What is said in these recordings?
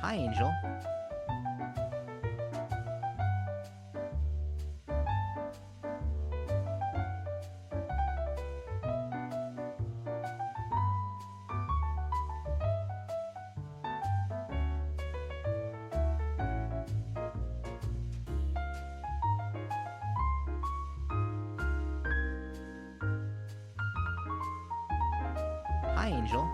Hi, Angel. Hi, Angel.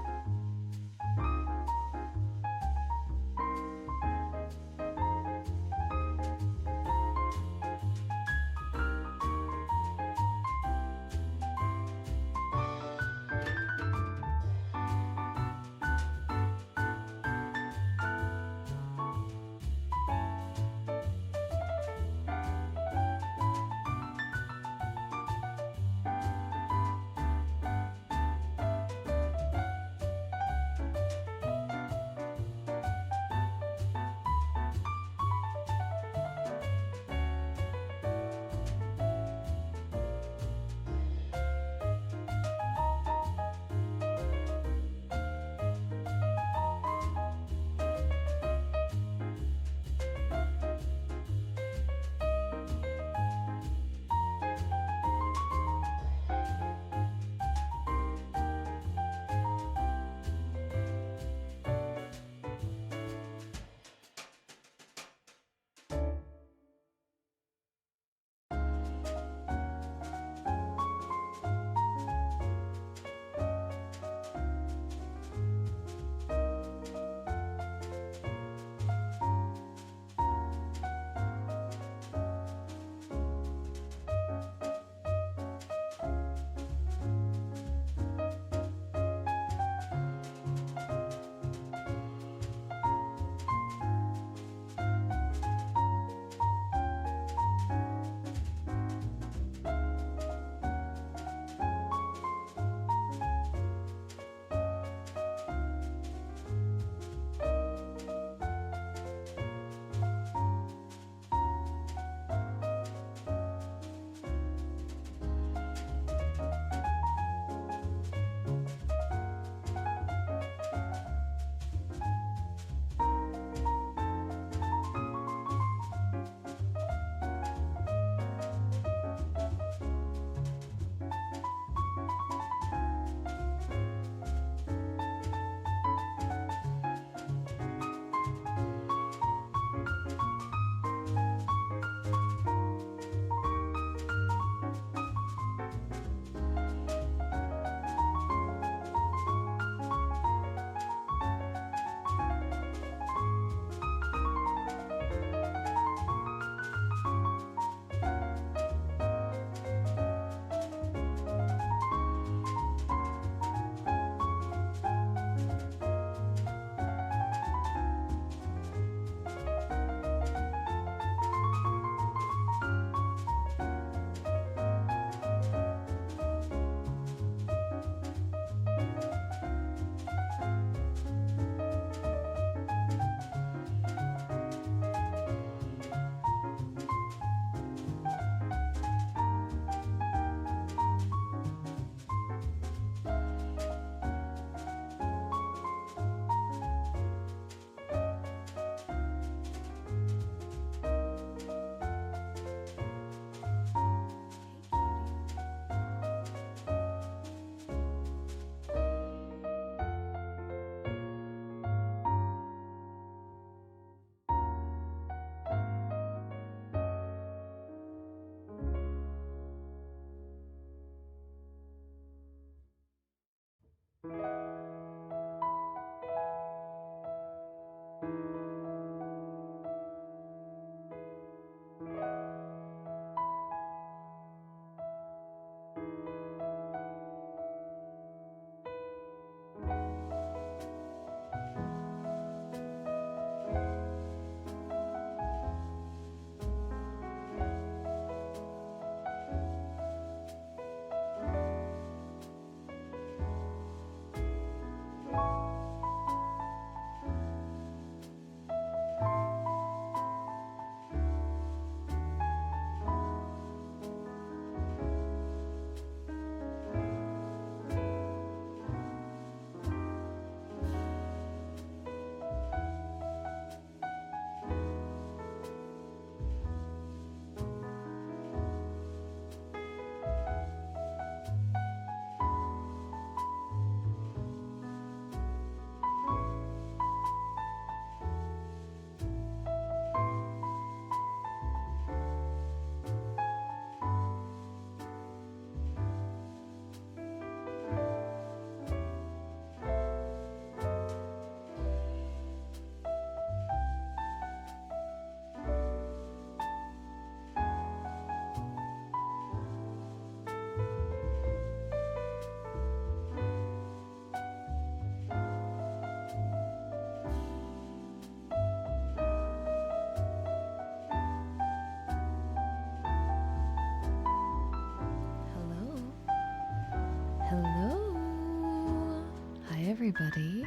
everybody.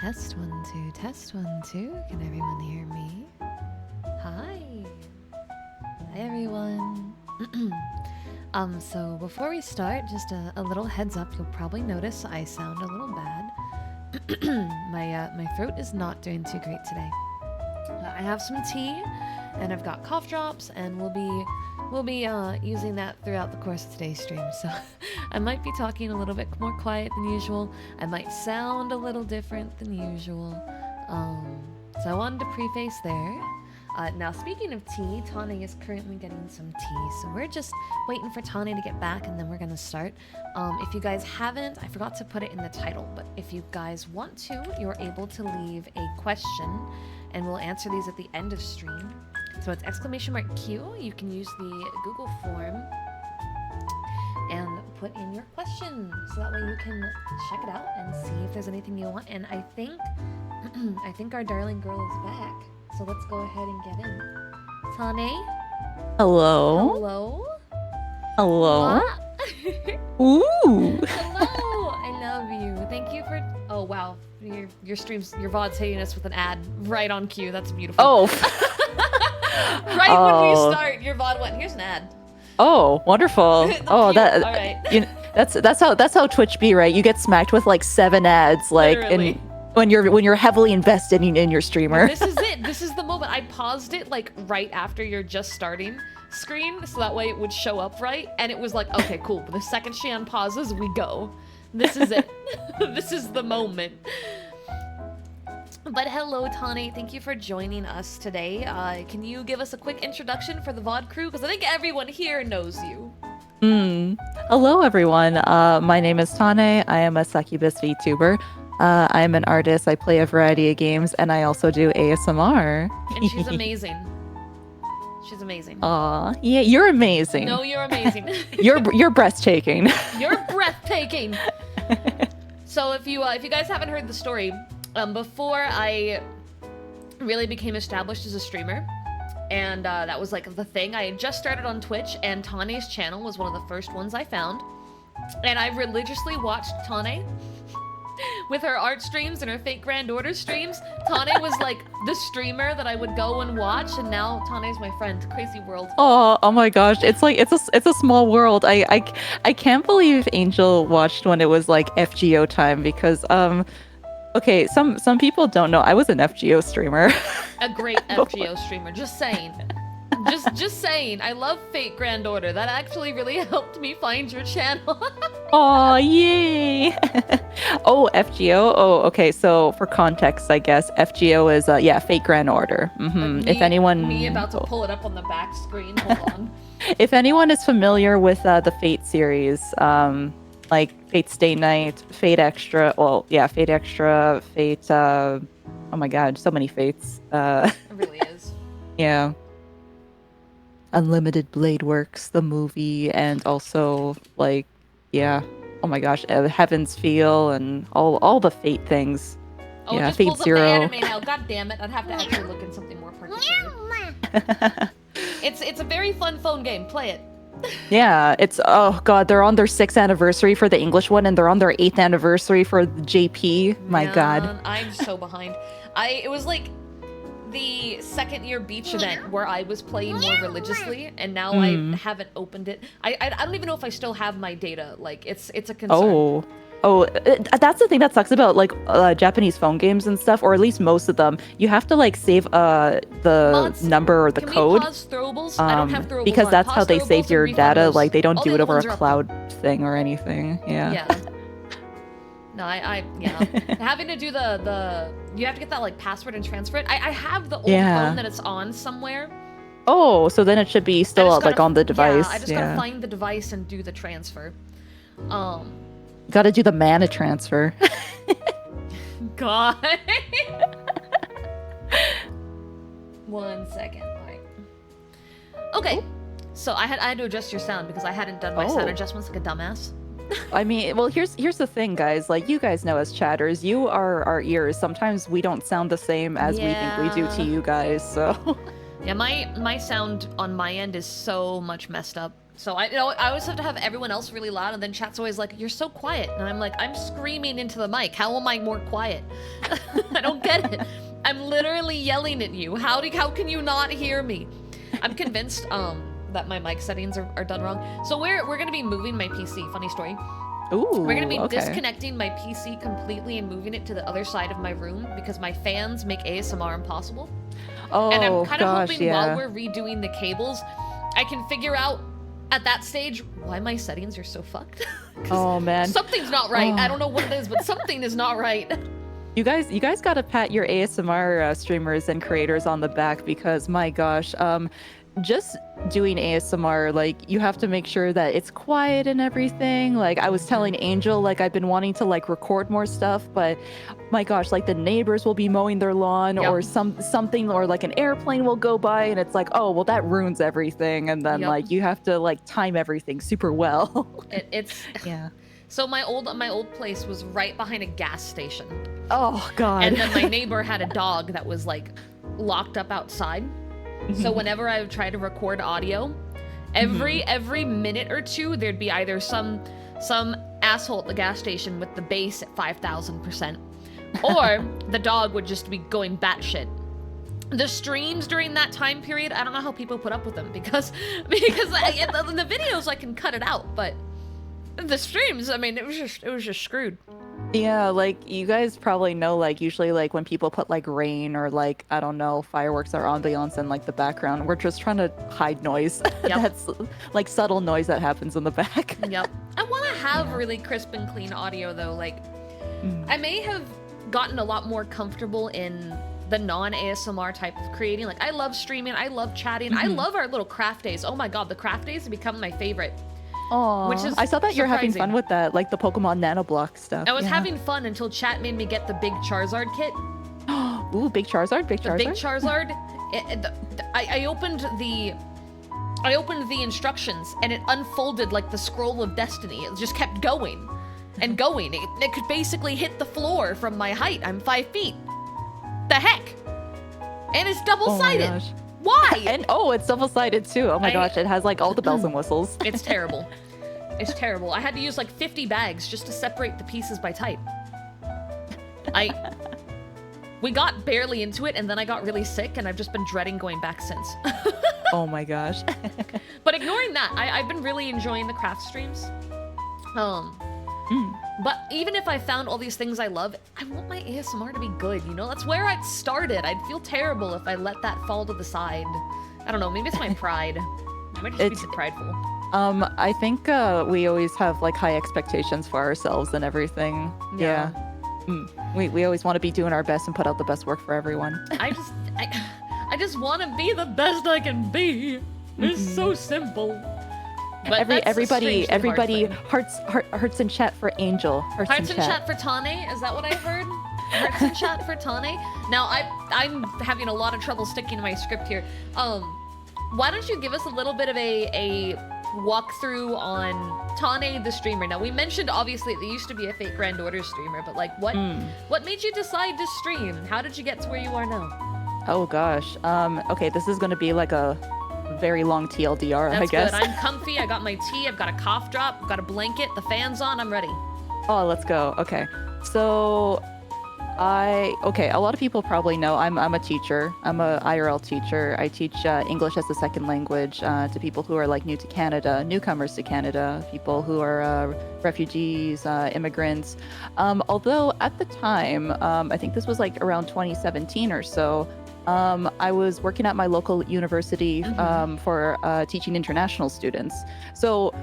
Test 1 2, test 1 2. Can everyone hear me? Hi. Hi everyone. So before we start, just a little heads up. You'll probably notice I sound a little bad. My throat is not doing too great today. I have some tea, and I've got cough drops, and we'll be using that throughout the course of today's stream. So I might be talking a little bit more quiet than usual. I might sound a little different than usual. So I wanted to preface there. Now, speaking of tea, Tane is currently getting some tea, so we're just waiting for Tane to get back, and then we're gonna start. If you guys haven't, I forgot to put it in the title, but if you guys want to, you're able to leave a question, and we'll answer these at the end of stream. So it's !Q. You can use the Google form and put in your question, so that way you can check it out and see if there's anything you want. And I think, I think our darling girl is back. So let's go ahead and get in. Tane? Hello? Hello? Hello? Ooh! Hello! I love you. Thank you for... Oh, wow. Your streams, your VOD's hitting us with an ad right on cue. That's beautiful. Oh! When we start, your VOD went, here's an ad. Oh, wonderful. Oh, that... All right. That's how Twitch be, right? You get smacked with like 7 ads, like, Literally. when you're heavily invested in your streamer. This is it. This is the moment. I paused it like right after your just starting screen, so that way it would show up right. And it was like, okay, cool. But the second she unpauses, we go. This is it. This is the moment. But hello, Tane. Thank you for joining us today. Can you give us a quick introduction for the VOD crew? Because I think everyone here knows you. Hello, everyone. My name is Tane. I am a succubus VTuber. I am an artist. I play a variety of games, and I also do ASMR. And she's amazing. She's amazing. Aw, yeah, you're amazing. No, you're amazing. You're breathtaking. You're breathtaking. So if you guys haven't heard the story, before I really became established as a streamer, and that was like the thing, I had just started on Twitch, and Tane's channel was one of the first ones I found, and I religiously watched Tane with her art streams and her Fate Grand Order streams. Tane was like the streamer that I would go and watch, and now Tane's my friend. Crazy world. Oh my gosh, it's like it's a small world. I can't believe Angel watched when it was like FGO time, because okay, some people don't know I was an FGO streamer. A great FGO streamer, just saying. Just saying. I love Fate Grand Order. That actually really helped me find your channel. Oh, yay! Oh, FGO. Oh, okay. So for context, I guess FGO is Fate Grand Order. If anyone, me about to pull it up on the back screen. Hold on. If anyone is familiar with the Fate series, like Fate Stay Night, Fate Extra. Well, yeah, Fate Extra, Fate. Oh my God, so many Fates. It really is. Yeah. Unlimited Blade Works, the movie, and also like, yeah, oh my gosh, Heaven's Feel and all the Fate things. Oh, yeah, it just Fate pulls Zero. up the anime now. God damn it! I'd have to actually look in something more particular. It's a very fun phone game. Play it. Yeah, it's, oh god, they're on their 6th anniversary for the English one, and they're on their 8th anniversary for the JP. My god. I'm so behind. It was like the 2nd year beach event where I was playing more religiously, and now I haven't opened it. I don't even know if I still have my data. Like, it's a concern. That's the thing that sucks about like Japanese phone games and stuff, or at least most of them. You have to like save the Mods, number or the can code. We pause throwables? I don't have throwables because on. that's Pause how they throwables save and your refund data. those. Like they don't All do the it other over a ones are up cloud thing or anything. Yeah. No, having to do the you have to get that like password and transfer it. I have the old phone that it's on somewhere. Oh, so then it should be still like on the device. Yeah, I just gotta find the device and do the transfer. Gotta do the mana transfer. God. 1 second. All right. Okay. So I had to adjust your sound because I hadn't done my sound adjustments like a dumbass. I mean, well, here's the thing, guys. Like, you guys know as chatters, you are our ears. Sometimes we don't sound the same as we think we do to you guys, so... Yeah, my sound on my end is so much messed up. So I always have to have everyone else really loud, and then chat's always like, "You're so quiet," and I'm like, "I'm screaming into the mic. How am I more quiet?" I don't get it. I'm literally yelling at you. How can you not hear me? I'm convinced that my mic settings are done wrong. So we're gonna be moving my PC. Funny story. Ooh, We're gonna be okay. disconnecting my PC completely and moving it to the other side of my room because my fans make ASMR impossible. Oh, And I'm kind of gosh, hoping yeah. while we're redoing the cables, I can figure out at that stage why my settings are so fucked. 'Cause Oh, man. something's not right. I Oh. don't know what it is, but something is not right. You guys gotta pat your ASMR streamers and creators on the back because my gosh, just doing ASMR, like you have to make sure that it's quiet and everything. Like I was telling Angel, like I've been wanting to like record more stuff, but my gosh, like the neighbors will be mowing their lawn Yep. or something, or like an airplane will go by, and it's like, oh well, that ruins everything. And then Yep. like you have to like time everything super well. It's Yeah. so my old place was right behind a gas station, Oh God. and then my neighbor had a dog that was like locked up outside. So whenever I would try to record audio, every minute or two there'd be either some asshole at the gas station with the bass at 5,000%, or the dog would just be going batshit. The streams during that time period, I don't know how people put up with them because in the videos I can cut it out, but the streams, I mean, it was just screwed. Yeah, like you guys probably know, like usually like when people put like rain or like, I don't know, fireworks or ambiance in like the background, we're just trying to hide noise. Yep. That's like subtle noise that happens in the back. Yep. I want to have really crisp and clean audio though. Like, I may have gotten a lot more comfortable in the non-ASMR type of creating. Like, I love streaming. I love chatting. I love our little craft days. Oh my god, the craft days have become my favorite. Oh, Which is I saw that you're having surprising. fun with that, like the Pokemon Nanoblock stuff. I was Yeah. having fun until chat made me get the big Charizard kit. Ooh, big Charizard, big The Charizard. big Charizard. I opened the instructions and it unfolded like the scroll of destiny. It just kept going and going. It could basically hit the floor from my height. I'm 5 feet. The heck? And it's Oh my double-sided. gosh. Why? And oh, it's double-sided too. Oh my gosh, it has like all the bells and whistles. It's terrible. It's terrible. I had to use like 50 bags just to separate the pieces by type. We got barely into it, and then I got really sick, and I've just been dreading going back since. Oh my gosh. But ignoring that, I've been really enjoying the craft streams. But even if I found all these things I love, I want my ASMR to be good, you know? That's where it started. I'd feel terrible if I let that fall to the side. I don't know, maybe it's my pride. I might just be too prideful. I think we always have like high expectations for ourselves and everything. Yeah. We always want to be doing our best and put out the best work for everyone. I just want to be the best I can be. It's so simple. But that's a everybody strangely hard thing. hearts in chat for Angel. Hearts in chat for Tane? Is that what I heard? Hearts in chat for Tane? Now, I'm having a lot of trouble sticking to my script here. Why don't you give us a little bit of a walkthrough on Tane the streamer? Now, we mentioned obviously that you used to be a fake granddaughter streamer, but like what made you decide to stream? How did you get to where you are now? Oh gosh. Okay, this is gonna be like a very long TLDR, That's I guess. good. I'm comfy. I got my tea. I've got a cough drop. I've got a blanket. The fan's on. I'm ready. Oh, let's go. Okay. So a lot of people probably know I'm a teacher. I'm a IRL teacher. I teach English as a second language to people who are like new to Canada, newcomers to Canada, people who are refugees, immigrants. Although at the time, I think this was like around 2017 or so, I was working at my local university for teaching international students. So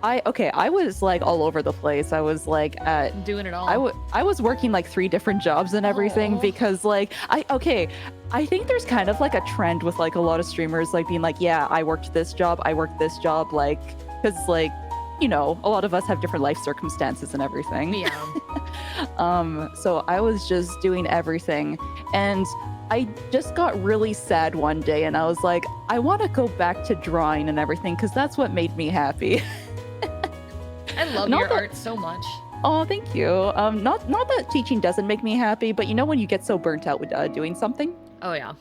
I was like all over the place. I was like Doing it all. I was working like 3 different jobs and everything Aw. because like I think there's kind of like a trend with like a lot of streamers like being like, yeah, I worked this job, like, because like, you know, a lot of us have different life circumstances and everything. Yeah. So I was just doing everything, and I just got really sad one day, and I was like, I want to go back to drawing and everything because that's what made me happy. I love Not your that- art so much. Oh, thank you. Not that teaching doesn't make me happy, but you know when you get so burnt out with doing something. Oh yeah.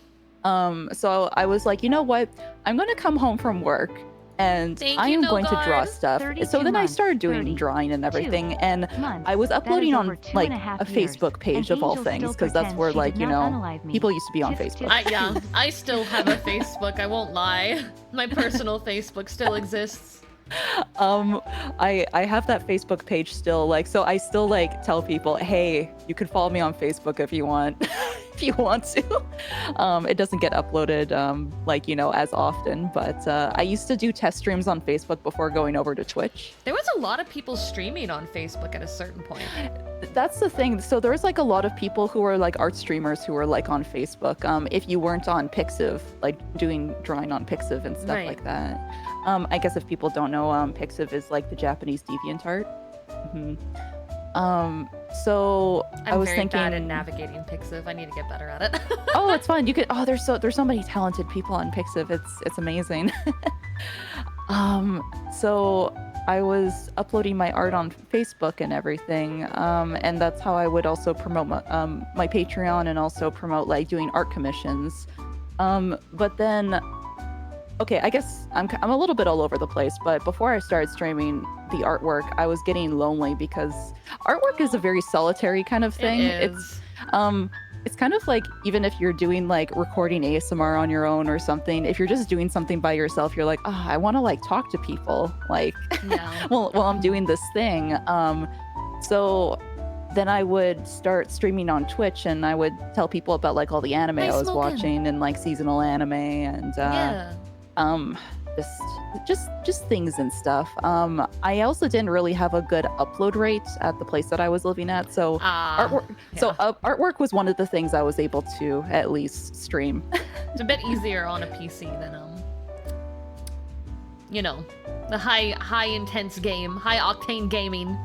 So I was like, you know what? I'm gonna come home from work, and Thank I you, am No going to draw Guard. stuff. 32 So then I months, started doing 30, drawing and 2 everything, and months. I was That is uploading over on 2 like and a half a years. Facebook page And of all Angel things, still because that's pretends where she like did you not know unalive me. people used to be on Kiss, Facebook. kiss. Yeah, I still have a Facebook. I won't lie. My personal Facebook still exists. I have that Facebook page still, like, so I still like tell people, hey, you can follow me on Facebook if you want, if you want to. It doesn't get uploaded like, you know, as often, but I used to do test streams on Facebook before going over to Twitch. There was a lot of people streaming on Facebook at a certain point. That's the thing. So there's like a lot of people who are like art streamers who are like on Facebook. If you weren't on Pixiv, like doing drawing on Pixiv and stuff Right. like that. I guess if people don't know, Pixiv is like the Japanese DeviantArt. So I I'm was very bad at thinking, navigating Pixiv. I need to get better at it. oh, it's fun. You could. Oh, there's so many talented people on Pixiv. It's amazing. So I was uploading my art on Facebook and everything, and that's how I would also promote my Patreon and also promote like doing art commissions. But then, okay, I guess I'm a little bit all over the place. But before I started streaming the artwork, I was getting lonely because artwork is a very solitary kind of thing. It is. It's kind of like, even if you're doing like recording ASMR on your own or something, if you're just doing something by yourself, you're like, oh, I want to like talk to people, like, Yeah. while I'm doing this thing. So then I would start streaming on Twitch, and I would tell people about like all the anime Hi, I was Smokin'. watching and like seasonal anime and Yeah. just things and stuff. I also didn't really have a good upload rate at the place that I was living at, so artwork. So artwork was one of the things I was able to at least stream. It's a bit easier on a PC than you know, the high intense game, high octane gaming.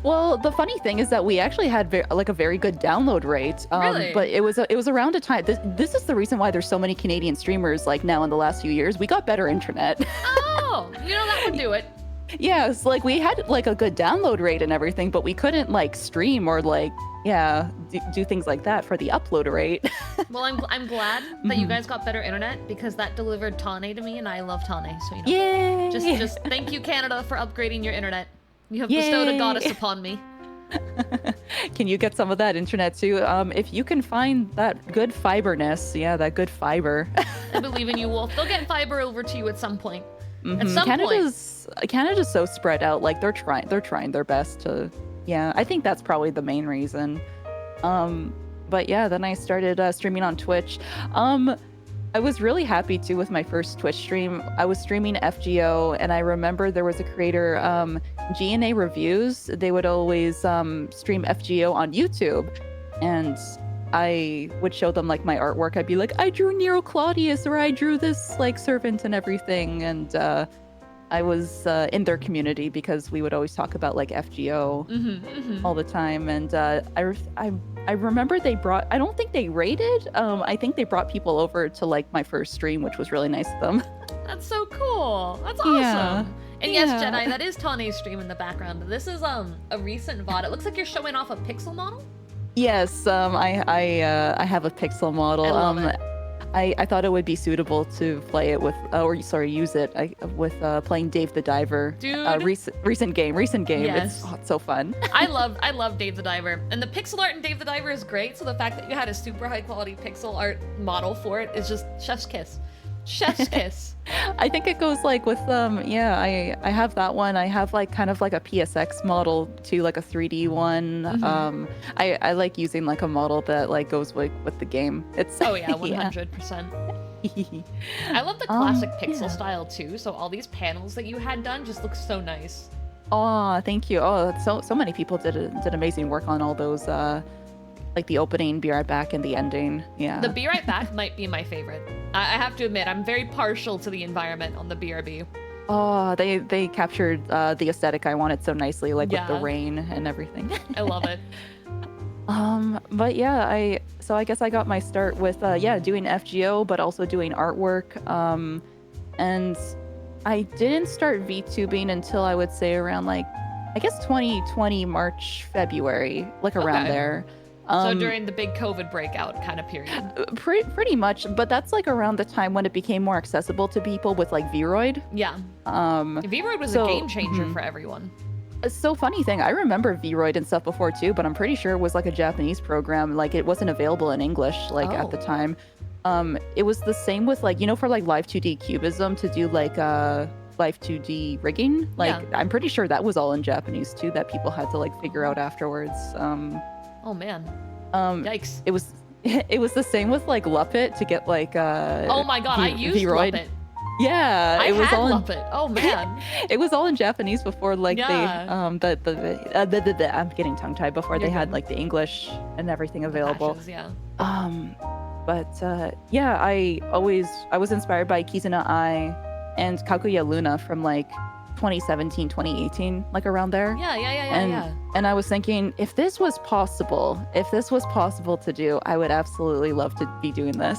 Well, the funny thing is that we actually had like a very good download rate. Really? But it was around a time. This is the reason why there's so many Canadian streamers like now in the last few years. We got better internet. Oh, you know that would do it. Yeah, it's like we had like a good download rate and everything, but we couldn't like stream or like do things like that for the upload rate. Well, I'm glad that you guys got better internet because that delivered Tane to me, and I love Tane. So you know, Yay! just thank you, Canada, for upgrading your internet. You have bestowed a Yay! goddess upon me. Can you get some of that internet too? If you can find that good fiberness, that good fiber. I believe in you, Wolf. They'll get fiber over to you at some point. At some point. Canada's so spread out. Like they're trying their best to. Yeah, I think that's probably the main reason. But yeah, then I started streaming on Twitch. I was really happy too with my first Twitch stream. I was streaming FGO, and I remember there was a creator, GNA Reviews. They would always stream FGO on YouTube, and I would show them like my artwork. I'd be like, I drew Nero Claudius, or I drew this like servant and everything, and I was in their community because we would always talk about like FGO all the time. And I remember they brought, I don't think they raided, I think they brought people over to like my first stream, which was really nice of them. That's so cool. That's awesome. Yeah. And yes, Yeah. Jedi, that is Tane's stream in the background. This is a recent VOD. It looks like you're showing off a pixel model. Yes, I have a pixel model. I love it. I thought it would be suitable to play it with, use it with playing Dave the Diver. Dude. Recent game. Yes. It's so fun. I love Dave the Diver. And the pixel art in Dave the Diver is great, so the fact that you had a super high quality pixel art model for it is just chef's kiss. Chef's kiss. I think it goes like with I have that one. I have like kind of like a PSX model too, like a 3D one. I like using like a model that like goes with the game. It's Oh yeah, 100%. I love the classic pixel style too, so all these panels that you had done just look so nice. Oh, thank you. Oh, so many people did amazing work on all those like the opening, Be Right Back, and the ending. Yeah. The Be Right Back might be my favorite. I have to admit, I'm very partial to the environment on the BRB. Oh, they captured the aesthetic I wanted so nicely, like with the Yeah. rain and everything. I love it. But yeah, I guess I got my start with doing FGO, but also doing artwork. And I didn't start VTubing until I would say around like, I guess 2020 March, February, like around Okay. there. So during the big COVID breakout kind of period. Pretty much, but that's like around the time when it became more accessible to people with like Vroid. Yeah. Vroid was a game changer for everyone. So funny thing, I remember Vroid and stuff before too, but I'm pretty sure it was like a Japanese program. Like it wasn't available in English like at the time. It was the same with like, for like Live 2D Cubism to do like Live 2D rigging. Like I'm pretty sure that was all in Japanese too, that people had to like figure out afterwards. Oh man. Yikes. It was the same with like Luppet to get like oh my god, I used Vroid. Luppet. Yeah, it was all Luppet. Oh man. It was all in Japanese before like they I'm getting tongue tied before they had like the English and everything available. Patches, yeah. I was inspired by Kizuna Ai and Kaguya Luna from like 2017, 2018, like around there. Yeah. And I was thinking, if this was possible to do, I would absolutely love to be doing this.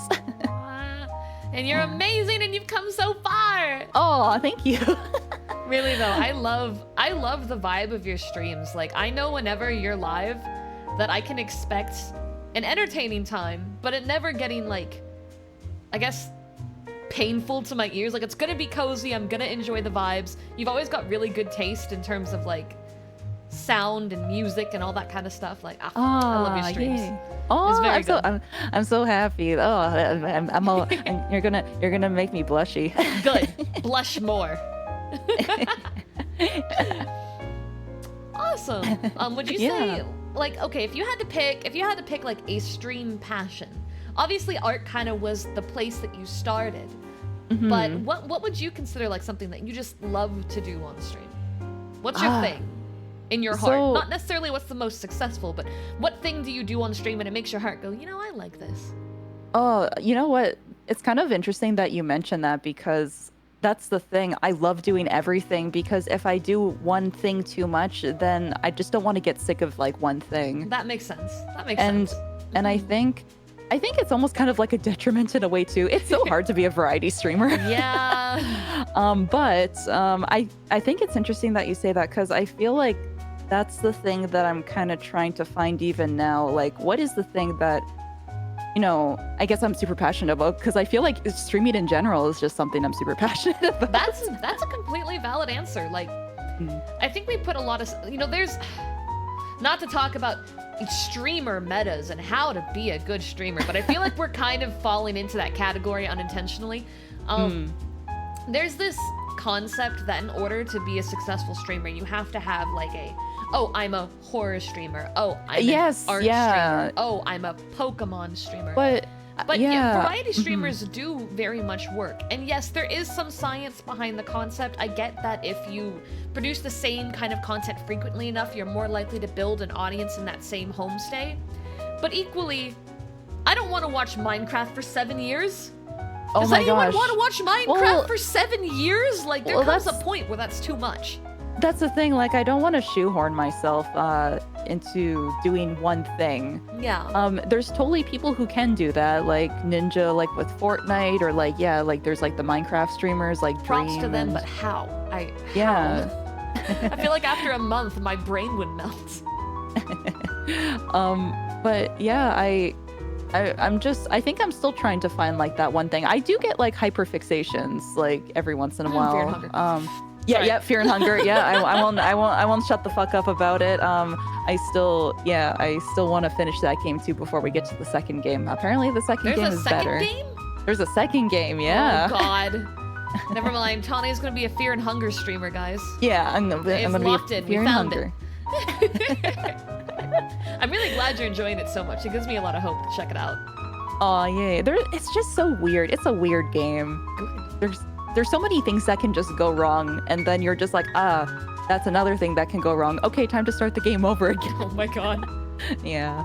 And you're amazing, and you've come so far. Oh, thank you. Really though, I love the vibe of your streams. Like I know whenever you're live that I can expect an entertaining time, but it never getting like, I guess, painful to my ears. Like it's gonna be cozy, I'm gonna enjoy the vibes. You've always got really good taste in terms of like sound and music and all that kind of stuff. Like I love your streams. Yeah. Oh, I'm so happy. Oh, I'm all, you're gonna make me blushy. Good, blush more. Awesome. Would you say like, okay, if you had to pick like a stream passion, obviously art kind of was the place that you started, but what would you consider like something that you just love to do on stream? What's your thing in your heart? Not necessarily what's the most successful, but what thing do you do on stream and it makes your heart go, I like this? Oh, you know what? It's kind of interesting that you mentioned that, because that's the thing. I love doing everything, because if I do one thing too much, then I just don't want to get sick of like one thing. That makes sense. Sense. And I think it's almost kind of like a detriment in a way too. It's so hard to be a variety streamer. Yeah. I think it's interesting that you say that, because I feel like that's the thing that I'm kind of trying to find even now. Like, what is the thing that, I guess I'm super passionate about, because I feel like streaming in general is just something I'm super passionate about. That's a completely valid answer. Like, I think we put a lot of, there's, not to talk about streamer metas and how to be a good streamer, but I feel like we're kind of falling into that category unintentionally. There's this concept that in order to be a successful streamer, you have to have like I'm a horror streamer. Oh, I'm an art streamer. Oh, I'm a Pokemon streamer. But variety streamers do very much work. And yes, there is some science behind the concept. I get that if you produce the same kind of content frequently enough, you're more likely to build an audience in that same homestay. But equally, I don't want to watch Minecraft for 7 years. Does anyone want to watch Minecraft for 7 years? Like, there comes a point where that's too much. That's the thing. Like, I don't want to shoehorn myself into doing one thing. Yeah. There's totally people who can do that, like Ninja, like with Fortnite, or like there's like the Minecraft streamers, like props Dream to them, and... but how? I feel like after a month, my brain would melt. But yeah, I think I'm still trying to find like that one thing. I do get like hyperfixations like every once in a while. Fear and hunger. Fear and hunger. Yeah, I won't shut the fuck up about it. I still want to finish that game too before we get to the second game. Apparently the second game is better. There's a second game, yeah. Oh god. Never mind. Tane's gonna be a fear and hunger streamer, guys. Yeah, I'm gonna be a fear and hunger. I'm really glad you're enjoying it so much. It gives me a lot of hope to check it out. Oh yeah, it's just so weird. It's a weird game. There's so many things that can just go wrong, and then you're just like, that's another thing that can go wrong. Okay, time to start the game over again. Oh my god. Yeah.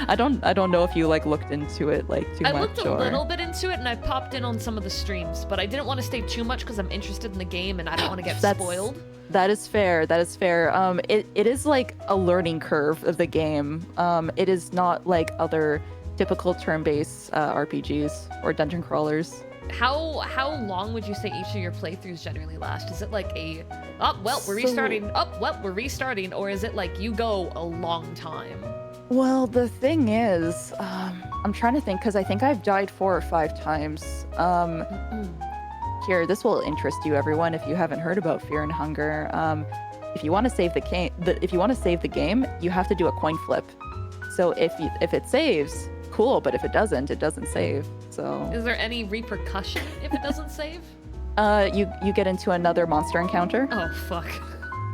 I don't know if you like looked into it like too much. I looked a little bit into it, and I popped in on some of the streams, but I didn't want to stay too much because I'm interested in the game and I don't want to get spoiled. That is fair. It is like a learning curve of the game. It is not like other typical turn-based RPGs or dungeon crawlers. How long would you say each of your playthroughs generally last? Is it like we're restarting, or is it like you go a long time? Well, the thing is, I'm trying to think because I think I've died 4 or 5 times. Here, this will interest you, everyone, if you haven't heard about Fear and Hunger. If you want to save the game, you have to do a coin flip. So if it saves, cool, but if it doesn't save. So Is there any repercussion if it doesn't save? you get into another monster encounter. Oh fuck.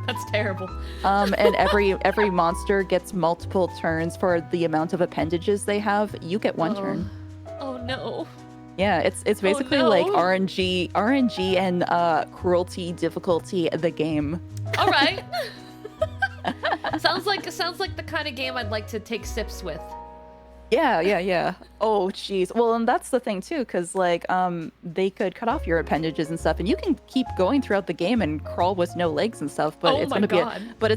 That's terrible. And every monster gets multiple turns for the amount of appendages they have. You get one turn. Oh no. Yeah, it's basically no. like RNG and cruelty difficulty the game. All right. sounds like the kind of game I'd like to take sips with. Yeah. Oh, jeez. Well, and that's the thing too, because like they could cut off your appendages and stuff, and you can keep going throughout the game and crawl with no legs and stuff, but it's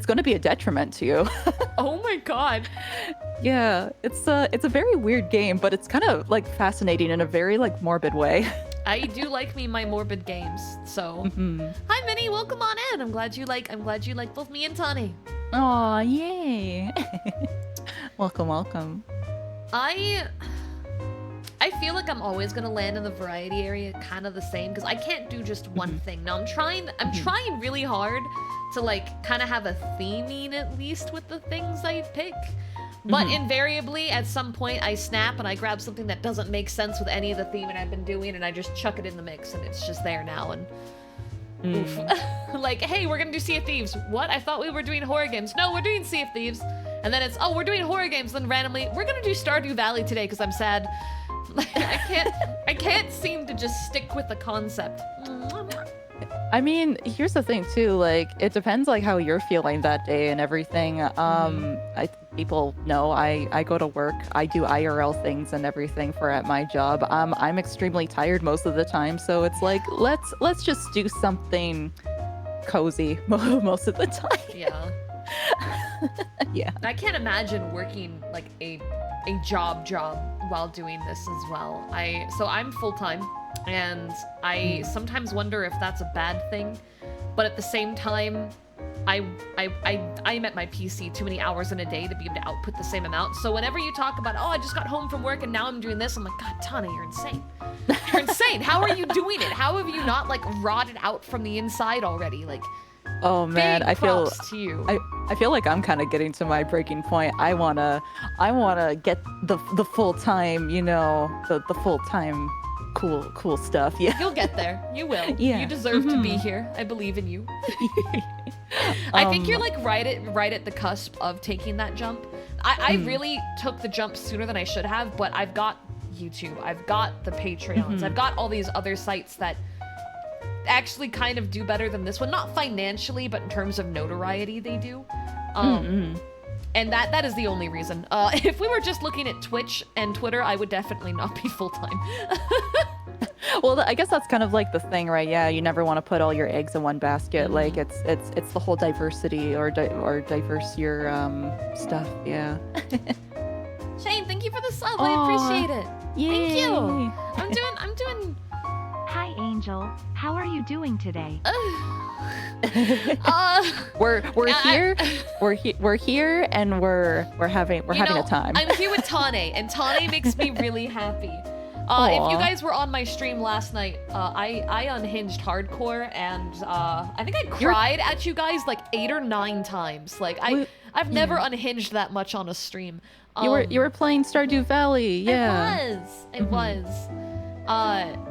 gonna be a detriment to you. Oh my god. Yeah, it's a very weird game, but it's kind of like fascinating in a very like morbid way. I do like me my morbid games. So, Hi Minnie, welcome on in. I'm glad you like both me and Tani. Aw, yay. Welcome. I feel like I'm always gonna land in the variety area kind of the same because I can't do just one thing. Now I'm trying really hard to like kind of have a theming at least with the things I pick. But invariably, at some point, I snap and I grab something that doesn't make sense with any of the theming I've been doing, and I just chuck it in the mix, and it's just there now. And oof. Like, hey, we're gonna do Sea of Thieves. What? I thought we were doing horror games. No, we're doing Sea of Thieves. And then it's, oh, we're doing horror games. Then randomly, we're gonna do Stardew Valley today because I'm sad. Like, I can't seem to just stick with the concept. I mean, here's the thing too, like it depends like how you're feeling that day and everything. People know I go to work, I do IRL things and everything for at my job. I'm extremely tired most of the time, so it's like let's just do something cozy most of the time. Yeah. Yeah. I can't imagine working like a job while doing this as well. So I'm full-time, and I sometimes wonder if that's a bad thing, but at the same time, I'm at my PC too many hours in a day to be able to output the same amount. So whenever you talk about, oh, I just got home from work and now I'm doing this, I'm like, God, Tana, you're insane. You're insane. How are you doing it? How have you not like rotted out from the inside already? Like, oh man, big I feel props to you. I feel like I'm kind of getting to my breaking point. I wanna get the full time, the full time cool stuff. Yeah. You'll get there. You will. Yeah. You deserve to be here. I believe in you. I think you're like right at the cusp of taking that jump. I really took the jump sooner than I should have, but I've got YouTube, I've got the Patreons, I've got all these other sites that actually kind of do better than this one. Not financially, but in terms of notoriety, they do. And that is the only reason. If we were just looking at Twitch and Twitter, I would definitely not be full-time. Well, I guess that's kind of like the thing, right? Yeah, you never want to put all your eggs in one basket. Like it's the whole diversity or diverse your stuff. Yeah. Shane, thank you for the sub. I appreciate it. Yay. Thank you. I'm doing. Hi, Angel. How are you doing today? We're here. We're here, and we're having a time. I'm here with Tane, and Tane makes me really happy. If you guys were on my stream last night, I unhinged hardcore, and I think I cried at you guys like 8 or 9 times. Like I've never unhinged that much on a stream. You were playing Stardew Valley. Yeah. It was.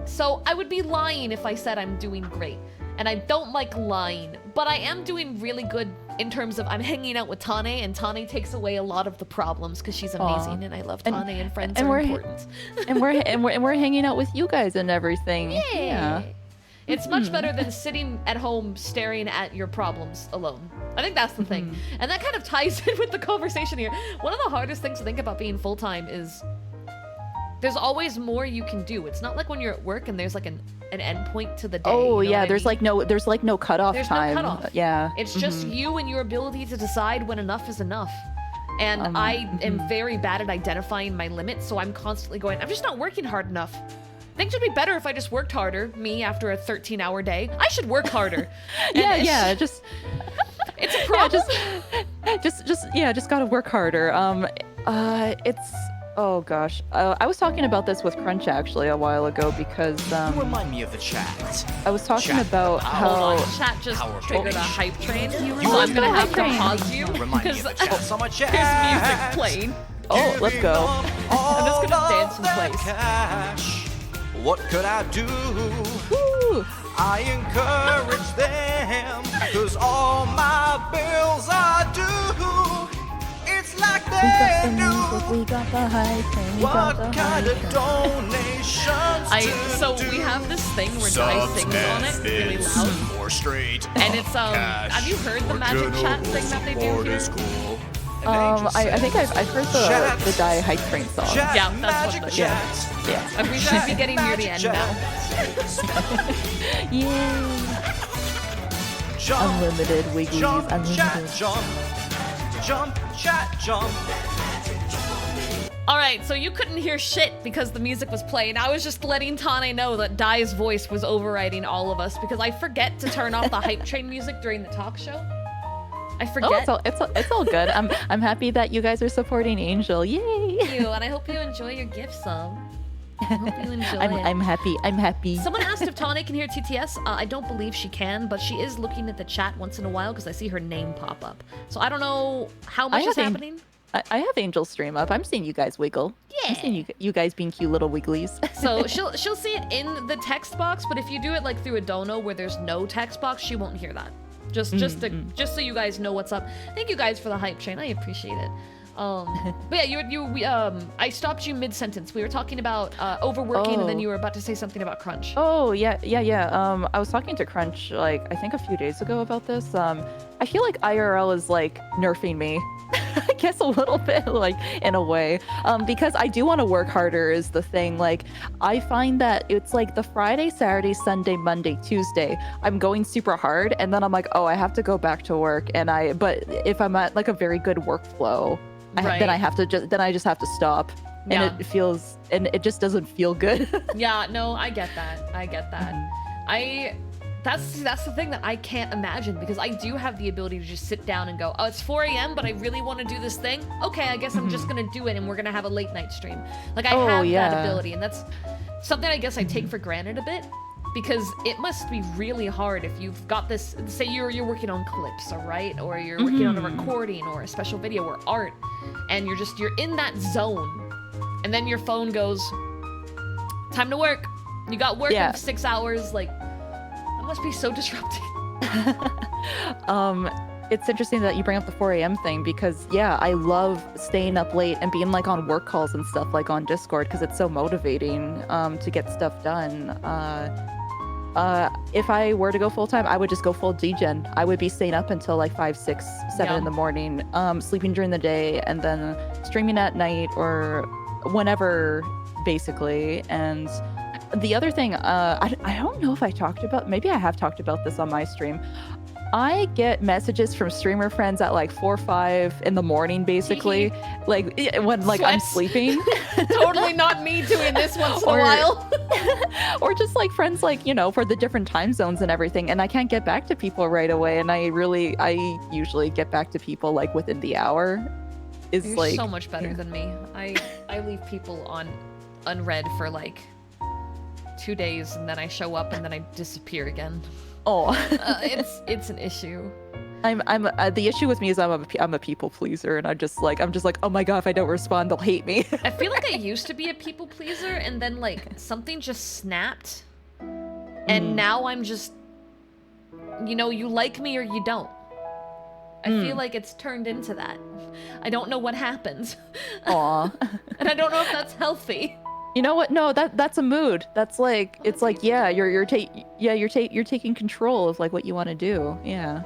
So I would be lying if I said I'm doing great. And I don't like lying, but I am doing really good in terms of I'm hanging out with Tane, and Tane takes away a lot of the problems because she's amazing, and I love Tane, and friends are important. and we're hanging out with you guys and everything. Yay. Yeah. It's much better than sitting at home staring at your problems alone. I think that's the thing. And that kind of ties in with the conversation here. One of the hardest things to think about being full-time is there's always more you can do. It's not like when you're at work and there's like an end point to the day. Oh you know yeah, there's no cutoff time. No cutoff. Yeah. It's just you and your ability to decide when enough is enough. And I am very bad at identifying my limits, so I'm constantly going, I'm just not working hard enough. Things would be better if I just worked harder. Me after a 13-hour day, I should work harder. Just it's a problem. just gotta work harder. It's oh gosh. I was talking about this with Crunch actually a while ago because You remind me of the chat. I was talking Chat, about power. how Chat just Power triggered a Pokemon. hype train. You So I'm gonna remember have to hype train. pause you You remind me because of the chat. So much there's music playing. oh, let's go. I'm just gonna dance in place. Cash. What could I do? Woo! I encourage them, cause all my bills are due. It's like they knew We got the hype train. We got the what kind hype of train. donations So to we do. have this thing where Dai sings on it really loud. More straight. And it's have you heard the magic chat thing that they do here? I think I've heard the Die Hype Train song. Yeah, that's what the- Yeah. We should be getting near the end now. Yay! Unlimited wigglies, Jump, unlimited. chat, jump. Jump, chat, jump. Alright, so you couldn't hear shit because the music was playing. I was just letting Tane know that Dai's voice was overriding all of us because I forget to turn off the hype train music during the talk show. I forget. Oh, it's all good. I'm happy that you guys are supporting Angel. Yay! Thank you, and I hope you enjoy your gift sub. I hope you enjoy it. I'm happy. I'm happy. Someone asked if Tane can hear TTS. I don't believe she can, but she is looking at the chat once in a while because I see her name pop up. So I don't know how much is happening. I have Angel's stream up. I'm seeing you guys wiggle. I'm seeing you guys being cute little wigglies. So she'll see it in the text box, but if you do it like through a dono where there's no text box, she won't hear that. Just so you guys know what's up. Thank you guys for the hype train. I appreciate it. But yeah, I stopped you mid sentence. We were talking about overworking, and then you were about to say something about Crunch. Oh yeah. I was talking to Crunch like I think a few days ago about this. I feel like IRL is like nerfing me. I guess a little bit, like in a way, because I do want to work harder is the thing. Like I find that it's like the Friday, Saturday, Sunday, Monday, Tuesday, I'm going super hard, and then I'm like, oh, I have to go back to work, but if I'm at like a very good workflow, then I just have to stop, and it just doesn't feel good. Yeah, no, I get that. That's the thing that I can't imagine because I do have the ability to just sit down and go, oh, it's 4 a.m., but I really want to do this thing. Okay, I guess I'm just going to do it and we're going to have a late night stream. Like, I have that ability, and that's something I guess I take for granted a bit because it must be really hard if you've got this, say you're working on clips, all right? Or you're working on a recording or a special video or art, and you're in that zone, and then your phone goes, time to work. You got work in 6 hours, like, that must be so disrupting. It's interesting that you bring up the 4 a.m. thing because I love staying up late and being like on work calls and stuff like on Discord because it's so motivating to get stuff done. If I were to go full time, I would just go full degen. I would be staying up until like 5, 6, 7 in the morning, sleeping during the day, and then streaming at night or whenever, basically. And the other thing, I don't know if I talked about, maybe I have talked about this on my stream. I get messages from streamer friends at like 4 or 5 in the morning, basically, like when like I'm sleeping. Totally not me doing this once in a while. Or just like friends, like, for the different time zones and everything. And I can't get back to people right away. And I usually get back to people like within the hour. You're like so much better than me. I leave people on unread for like 2 days, and then I show up and then I disappear again. Oh, it's an issue. I'm the issue with me is I'm a people pleaser, and I'm just like, oh my god, if I don't respond, they'll hate me. I feel like I used to be a people pleaser, and then like something just snapped, and now I'm just, you like me or you don't. I feel like it's turned into that. I don't know what happened. Aw. And I don't know if that's healthy. You know what? No, that's a mood. That's like, it's like, you're taking control of like what you want to do. Yeah.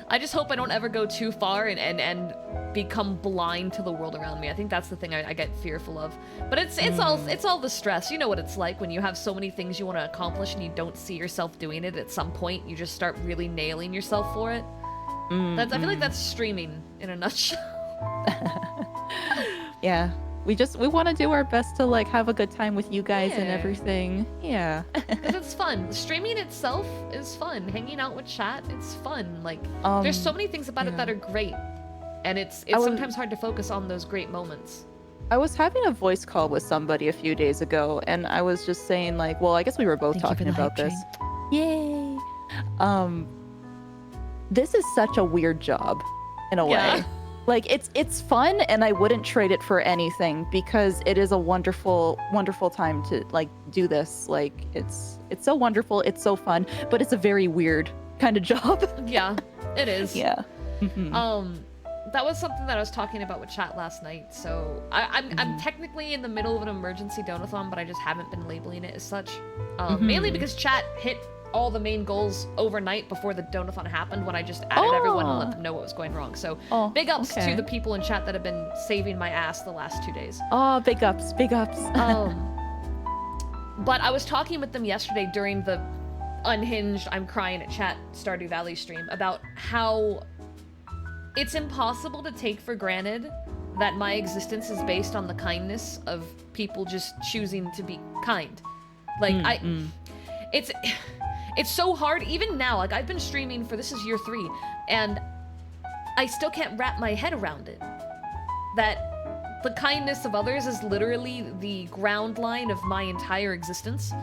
I just hope I don't ever go too far and become blind to the world around me. I think that's the thing I get fearful of. But it's all the stress. You know what it's like when you have so many things you want to accomplish and you don't see yourself doing it. At some point, you just start really nailing yourself for it. I feel like that's streaming in a nutshell. Yeah. We want to do our best to like have a good time with you guys and everything. Yeah. Because it's fun. Streaming itself is fun. Hanging out with chat, it's fun. Like, there's so many things about it that are great. And it's was- sometimes hard to focus on those great moments. I was having a voice call with somebody a few days ago, and I was just saying like, well, I guess we were both Thank you for talking the about hype this. Yay! This is such a weird job, in a Yeah. way. Like it's fun, and I wouldn't trade it for anything because it is a wonderful, wonderful time to like do this. Like it's so wonderful, it's so fun, but it's a very weird kind of job. Yeah, it is. Yeah. Mhm. That was something that I was talking about with chat last night. So I'm technically in the middle of an emergency donathon, but I just haven't been labeling it as such. Mainly because chat hit all the main goals overnight before the donathon happened, when I just added everyone and let them know what was going wrong. So big ups to the people in chat that have been saving my ass the last 2 days. Oh, big ups, big ups. But I was talking with them yesterday during the unhinged I'm crying at chat Stardew Valley stream about how it's impossible to take for granted that my existence is based on the kindness of people just choosing to be kind. Like it's so hard even now. Like I've been streaming for, this is year 3, and I still can't wrap my head around it. That the kindness of others is literally the ground line of my entire existence.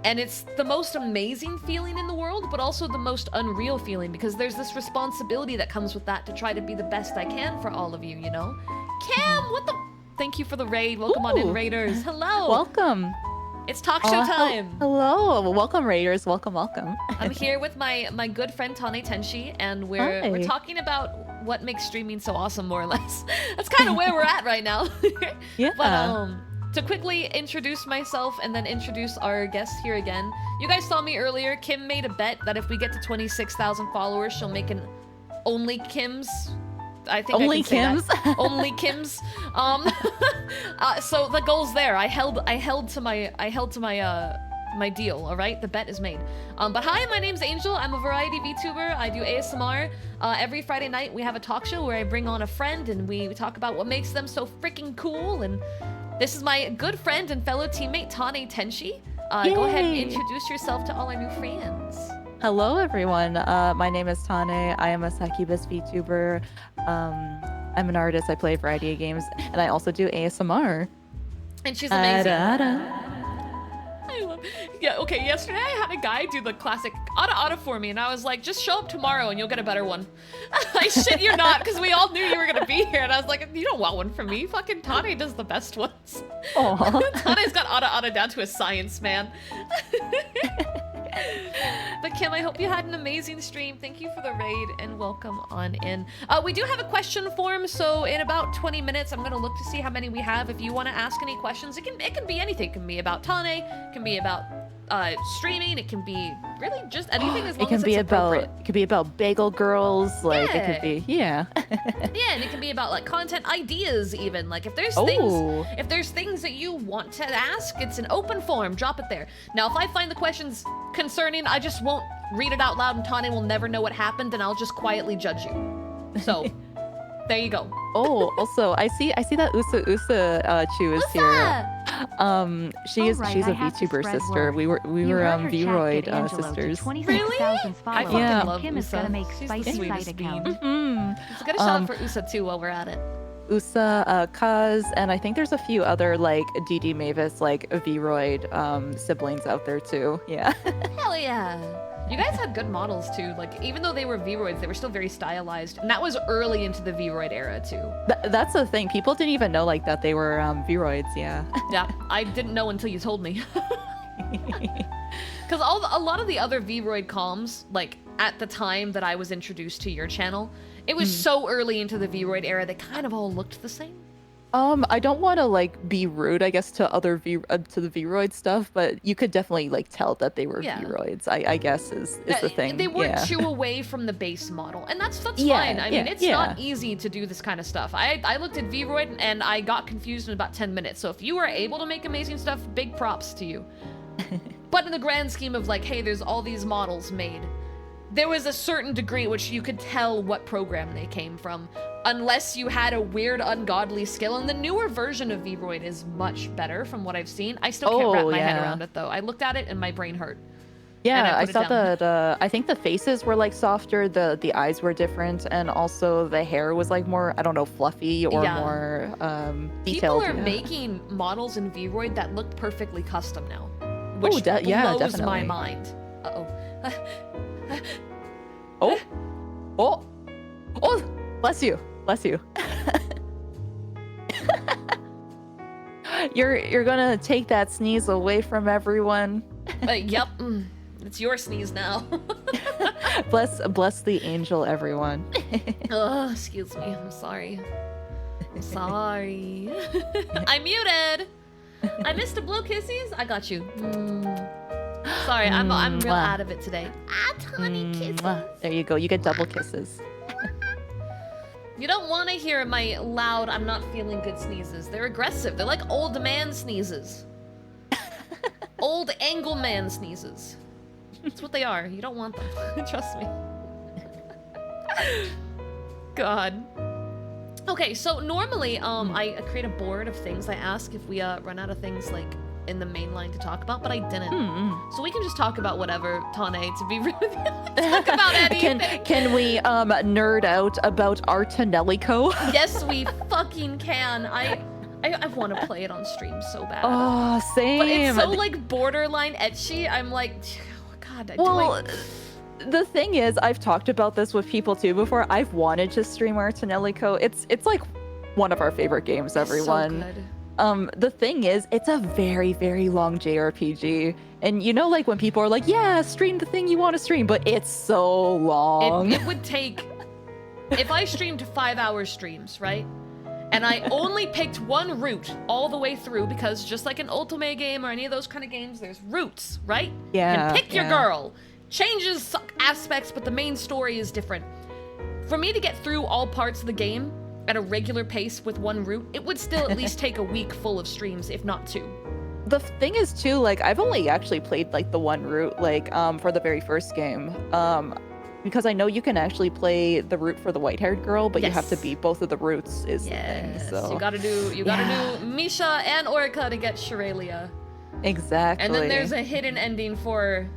And it's the most amazing feeling in the world, but also the most unreal feeling, because there's this responsibility that comes with that to try to be the best I can for all of you, you know? Cam, what the... Thank you for the raid. Welcome on in, Raiders. Hello. Welcome. It's Talkshow Time. Hello. Welcome, Raiders. Welcome, welcome. I'm here with my good friend Tane Tenshi, and we're talking about what makes streaming so awesome, more or less. That's kind of where we're at right now. Yeah. But to quickly introduce myself and then introduce our guest here again. You guys saw me earlier. Kim made a bet that if we get to 26,000 followers, she'll make an Only Kim's. I think Only I can say Kim's? that. Only Kim's. So the goal's there. I held to my deal. All right, the bet is made. But hi, my name's Angel. I'm a variety VTuber. I do ASMR. Every Friday night we have a talk show where I bring on a friend and we talk about what makes them so freaking cool. And this is my good friend and fellow teammate Tane Tenshi. Go ahead and introduce yourself to all our new friends. Hello, everyone. My name is Tane. I am a Succubus VTuber. I'm an artist. I play a variety of games, and I also do ASMR. And she's amazing. I love. Yeah. Okay. Yesterday I had a guy do the classic "Ada for me, and I was like, "Just show up tomorrow, and you'll get a better one." I shit you not, because we all knew you were gonna be here, and I was like, "You don't want one from me. Fucking Tane does the best ones." Tane's got Ada down to a science, man. But Kim, I hope you had an amazing stream. Thank you for the raid and welcome on in. We do have a question form, so in about 20 minutes, I'm gonna look to see how many we have. If you want to ask any questions, it can be anything. It can be about Tane, it can be about streaming, it can be really just anything as long as it's appropriate. It could be about bagel girls, like it could be Yeah, and it can be about like content ideas even. Like if there's things that you want to ask, it's an open forum, drop it there. Now if I find the questions concerning, I just won't read it out loud and Tane will never know what happened and I'll just quietly judge you. So there you go. Also I see that Usa Chu is here. She's a VTuber sister. We were Vroid sisters. Really? I fucking love Kim is Usa. gonna make She's spicy the sweetest side bean. account. Let's get a shout out for Usa too while we're at it. Usa, Kaz, and I think there's a few other like DD Mavis like Vroid siblings out there too. Yeah. Hell yeah. You guys had good models too. Like even though they were Vroids, they were still very stylized, and that was early into the Vroid era too. That's the thing. People didn't even know like that they were Vroids. Yeah. Yeah, I didn't know until you told me. Because a lot of the other Vroid comms, like at the time that I was introduced to your channel, it was so early into the Vroid era, they kind of all looked the same. I don't want to like be rude, I guess, to other to the Vroid stuff, but you could definitely like tell that they were Vroids. I guess is the thing. They weren't too away from the base model, and that's fine. I mean, it's not easy to do this kind of stuff. I looked at Vroid and I got confused in about 10 minutes. So if you were able to make amazing stuff, big props to you. But in the grand scheme of like, hey, there's all these models made, there was a certain degree at which you could tell what program they came from, unless you had a weird, ungodly skill. And the newer version of Vroid is much better from what I've seen. I still can't wrap my head around it, though. I looked at it and my brain hurt. Yeah, I put it saw down. I think the faces were like softer, the eyes were different, and also the hair was like more, I don't know, fluffy or Yeah. more People detailed. are Yeah. making models in Vroid that look perfectly custom now, Oh, which yeah, blows definitely. my mind. Uh-oh. Oh, oh, oh! Bless you, bless you. You're gonna take that sneeze away from everyone. Yep, it's your sneeze now. Bless the angel, everyone. Ugh, excuse me. I'm sorry. I'm sorry. I muted. I missed the blow kisses. I got you. Sorry, I'm real Mwah. out of it today. Tiny kisses. Mwah. There you go. You get double kisses. You don't want to hear my loud, I'm not feeling good sneezes. They're aggressive. They're like old man sneezes. Old angle man sneezes. That's what they are. You don't want them. Trust me. God. Okay, so normally, I create a board of things I ask if we run out of things like in the main line to talk about, but I didn't. So we can just talk about whatever, Tane, to be really talk about anything. Can we nerd out about Artanelico? Yes, we fucking can. I want to play it on stream so bad. Oh, same. But it's so like borderline etchy. I'm like, God. Well, the thing is, I've talked about this with people too before. I've wanted to stream Artanelico. It's like one of our favorite games, everyone. So good. The thing is, it's a very, very long JRPG. And you know, like when people are like, yeah, stream the thing you want to stream, but it's so long. It would take, if I streamed 5-hour streams, right? And I only picked one route all the way through, because just like an Ultimate game or any of those kind of games, there's routes, right? Yeah, You can pick your yeah. girl. Changes aspects, but the main story is different. For me to get through all parts of the game at a regular pace with one route, it would still at least take a week full of streams, if not 2. The thing is too, like I've only actually played like the one route, like for the very first game. Because I know you can actually play the route for the white-haired girl, but you have to Yes. beat both of the routes is the Yes, thing. So you gotta do Misha and Orica to get Shirelia. exactly. And then there's a hidden ending for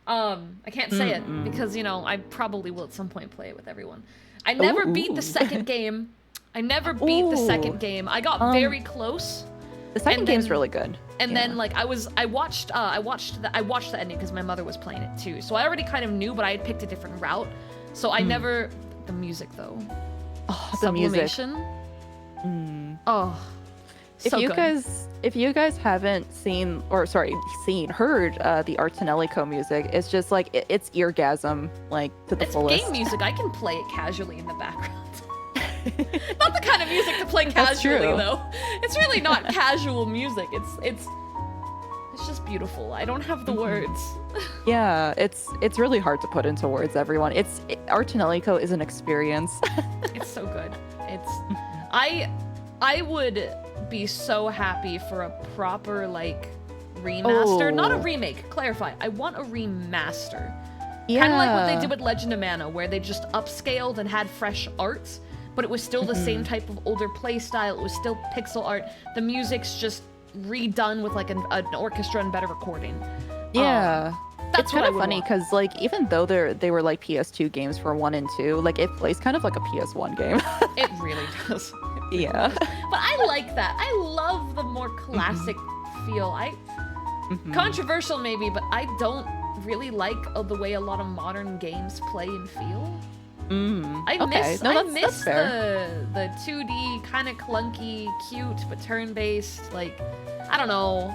I can't say it because, you know, I probably will at some point play it with everyone. I never beat the second game. I never beat the second game. I got very close. the second and game's then- really good. And Yeah. then like I watched the ending because my mother was playing it too. So I already kind of knew, but I had picked a different route. So I never the music though. Oh, the music. Sublimation. Oh. So good. If you guys haven't heard the Artanelico music, it's just like it's eargasm like to the It's fullest. game music. I can play it casually in the background. Not the kind of music to play That's casually true. though. It's really not casual music. It's just beautiful. I don't have the words. Yeah, it's really hard to put into words, everyone. Artanelico is an experience. It's so good. I would be so happy for a proper like remaster, not a Oh. remake. Clarify. I want a remaster. Yeah. Kind of like what they did with Legend of Mana, where they just upscaled and had fresh art, but it was still the same type of older play style. It was still pixel art. The music's just redone with like an orchestra and better recording. Yeah. That's It's what kind I of would funny want. because like even though they were like PS2 games for 1 and 2, like it plays kind of like a PS1 game. It really does. Yeah. But I like that. I love the more classic feel. Controversial maybe, but I don't really like the way a lot of modern games play and feel. I Okay. No, that's miss fair. the 2D kind of clunky, cute but turn-based, like I don't know,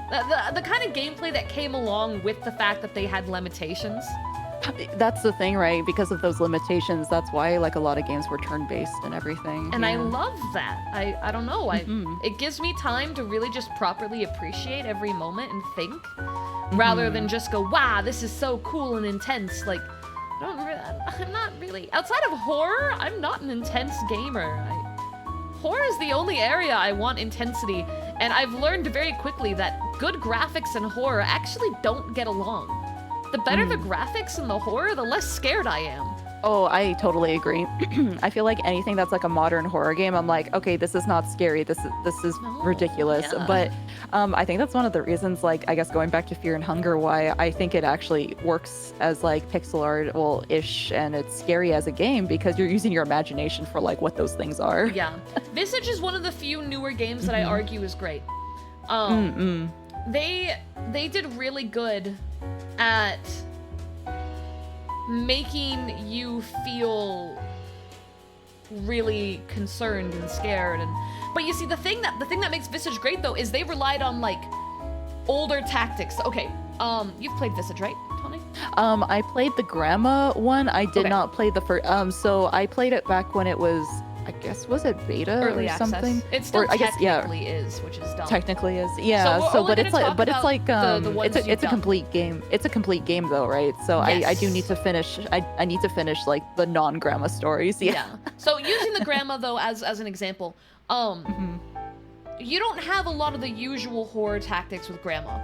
the kind of gameplay that came along with the fact that they had limitations. That's the thing, right? Because of those limitations, that's why like a lot of games were turn-based and everything. And I yeah. love that. I don't know. It gives me time to really just properly appreciate every moment and think, rather than just go, "Wow, this is so cool and intense." Like, I'm not really outside of horror. I'm not an intense gamer. Horror is the only area I want intensity, and I've learned very quickly that good graphics and horror actually don't get along. The better the graphics and the horror, the less scared I am. Oh, I totally agree. I feel like anything that's like a modern horror game, I'm like, okay, this is not scary. This is No, ridiculous. yeah. But I think that's one of the reasons, like, I guess going back to Fear and Hunger, why I think it actually works as like pixel art, well, ish, and it's scary as a game because you're using your imagination for like what those things are. Yeah. Visage is one of the few newer games that I argue is great. They did really good at making you feel really concerned and scared, but you see the thing that makes Visage great though is they relied on like older tactics. Okay, you've played Visage, right, Tony? I played the grandma one. I did Okay. not play the first. So I played it back when it was, I guess, was it beta Early or access. something? It still Or I guess, yeah. technically is, which is dumb. Technically is, yeah. we're So, only but it's gonna like, talk but it's about like, the ones you've it's a done. complete game. It's a complete game though, right? So I do Yes. need to finish. I need to finish like the non-grandma stories. Yeah. So using the grandma though as an example, you don't have a lot of the usual horror tactics with grandma.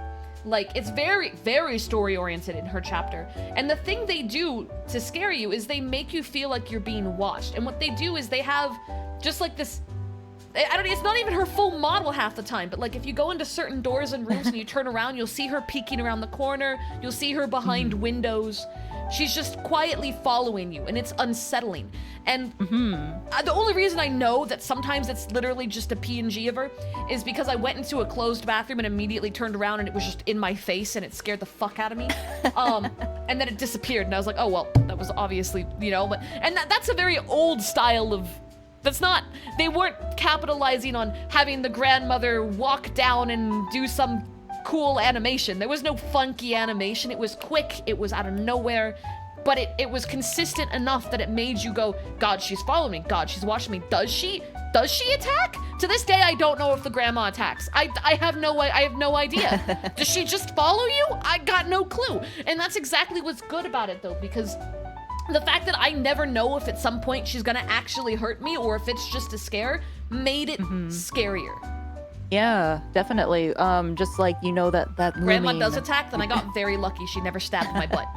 Like, it's very, very story oriented in her chapter. And the thing they do to scare you is they make you feel like you're being watched. And what they do is they have just like this, it's not even her full model half the time, but like if you go into certain doors and rooms and you turn around, you'll see her peeking around the corner, you'll see her behind windows. She's just quietly following you, and it's unsettling. And the only reason I know that sometimes it's literally just a PNG of her is because I went into a closed bathroom and immediately turned around and it was just in my face and it scared the fuck out of me. And then it disappeared and I was like, oh, well, that was obviously, but, and that's a very old style of, they weren't capitalizing on having the grandmother walk down and do some cool animation. There was no funky animation. It was quick. It was out of nowhere. But it was consistent enough that it made you go, God, she's following me. God, she's watching me. Does she attack? To this day, I don't know if the grandma attacks. I have no idea. Does she just follow you? I got no clue. And that's exactly what's good about it, though, because the fact that I never know if at some point she's gonna actually hurt me or if it's just a scare made it scarier. Yeah, definitely. Just like that Grandma looming, does attack, then I got very lucky. She never stabbed my butt.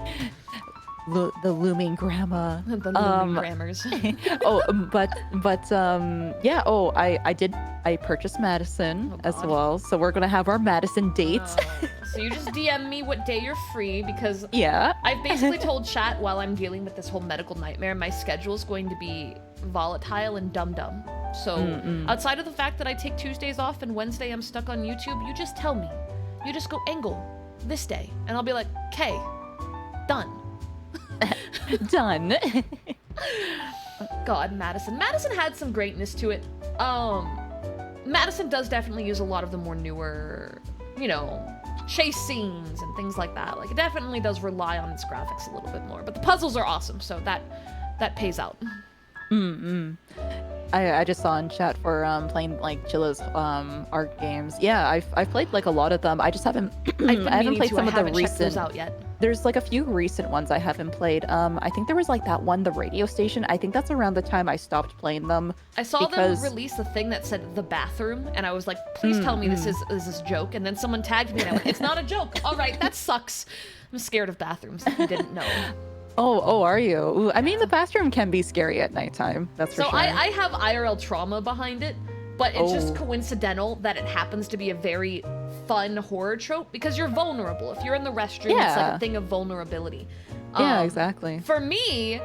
the looming grandma. The looming grammars. Yeah. Oh, I purchased Madison as God. well, so we're gonna have our Madison date. So you just DM me what day you're free because Yeah. I've basically told chat while I'm dealing with this whole medical nightmare, my schedule is going to be volatile and dumb. So outside of the fact that I take Tuesdays off and Wednesday I'm stuck on YouTube, you just tell me. You just go angle this day, and I'll be like, okay, done. Done. God, Madison. Madison had some greatness to it. Madison does definitely use a lot of the more newer, chase scenes and things like that. Like, it definitely does rely on its graphics a little bit more. But the puzzles are awesome, so that pays out. I just saw in chat for playing like Chilla's art games. Yeah, I've played like a lot of them. I just haven't I haven't played some of the checked those recent. out yet. There's like a few recent ones I haven't played. I think there was like that one, the radio station. I think that's around the time I stopped playing them. I saw them release the thing that said the bathroom, and I was like, please tell me this is a joke. And then someone tagged me, and I went, it's not a joke. All right, that sucks. I'm scared of bathrooms. If you didn't know. Oh, are you? Ooh, I mean, the bathroom can be scary at nighttime. That's for So sure. I have IRL trauma behind it, but it's just Oh. coincidental that it happens to be a very fun horror trope because you're vulnerable. If you're in the restroom, it's like Yeah. a thing of vulnerability. Yeah, exactly. For me,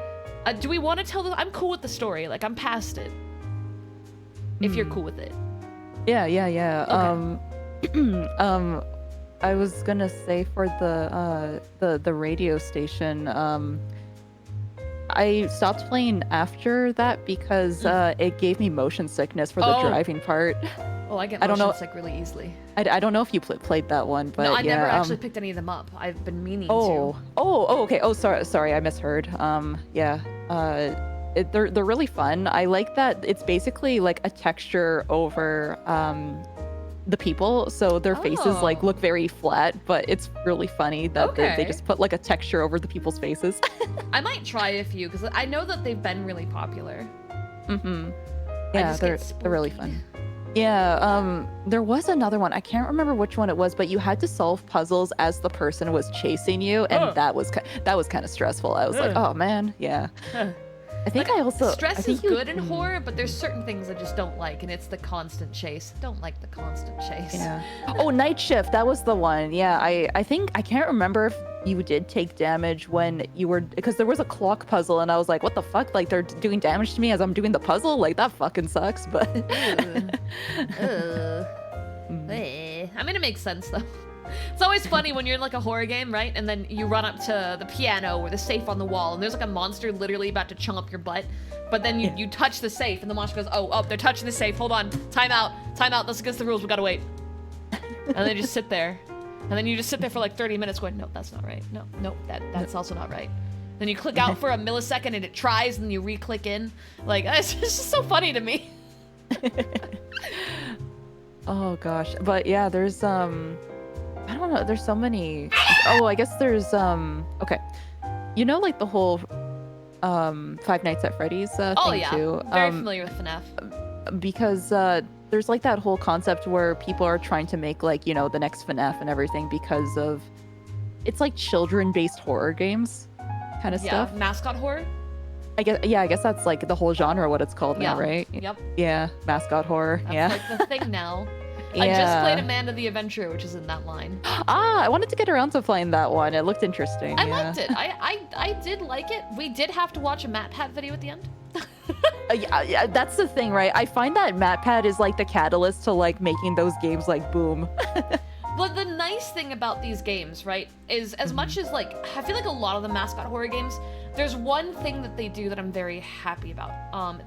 do we want to tell I'm cool with the story. Like, I'm past it. If you're cool with it. Yeah. I was gonna say for the radio station, I stopped playing after that because it gave me motion sickness for the driving part. Oh, I get I don't motion know- sick really easily. I don't know if you played that one, but No, I yeah. never actually picked any of them up. I've been meaning Oh, to. okay. Oh, sorry, I misheard. Yeah. They're really fun. I like that it's basically like a texture over the people, so their faces like look very flat, but it's really funny that they Okay. just put like a texture over the people's faces. I might try a few because I know that they've been really popular. Yeah, just get they're really spooky. fun. Yeah, there was another one. I can't remember which one it was, but you had to solve puzzles as the person was chasing you, and that was kind of stressful. I was like, oh man, yeah. I think Like, I also stress I think is you, good in horror, but there's certain things I just don't like, and it's the constant chase. Don't like the constant chase. Yeah. Oh, Night Shift. That was the one. Yeah. I think I can't remember if you did take damage when you were, because there was a clock puzzle, and I was like, what the fuck? Like they're doing damage to me as I'm doing the puzzle. Like that fucking sucks. But I mean, it makes sense though. It's always funny when you're in like a horror game, right? And then you run up to the piano or the safe on the wall, and there's like a monster literally about to chomp your butt. But then you touch the safe, and the monster goes, oh, they're touching the safe. Hold on, time out. That's against the rules. We gotta wait. And they just sit there, and then you just sit there for like 30 minutes going, no, that's not right. No, that's also not right. Then you click out for a millisecond, and it tries, and then you re-click in. Like it's just so funny to me. oh gosh. But yeah, there's I don't know. There's so many. Oh, I guess there's okay. You know, like the whole Five Nights at Freddy's thing too. Very familiar with FNAF. Because there's like that whole concept where people are trying to make like, you know, the next FNAF and everything because of it's like children-based horror games kind of stuff. Yeah, mascot horror. I guess that's like the whole genre, what it's called now, right? Yep. Yeah, mascot horror. That's like the thing now. Yeah. I just played Amanda the Adventurer, which is in that line. I wanted to get around to playing that one. It looked interesting. I liked it. I did like it. We did have to watch a MatPat video at the end. Yeah, that's the thing, right? I find that MatPat is like the catalyst to like making those games like boom. But the nice thing about these games, right, is as much as like I feel like a lot of the mascot horror games, there's one thing that they do that I'm very happy about.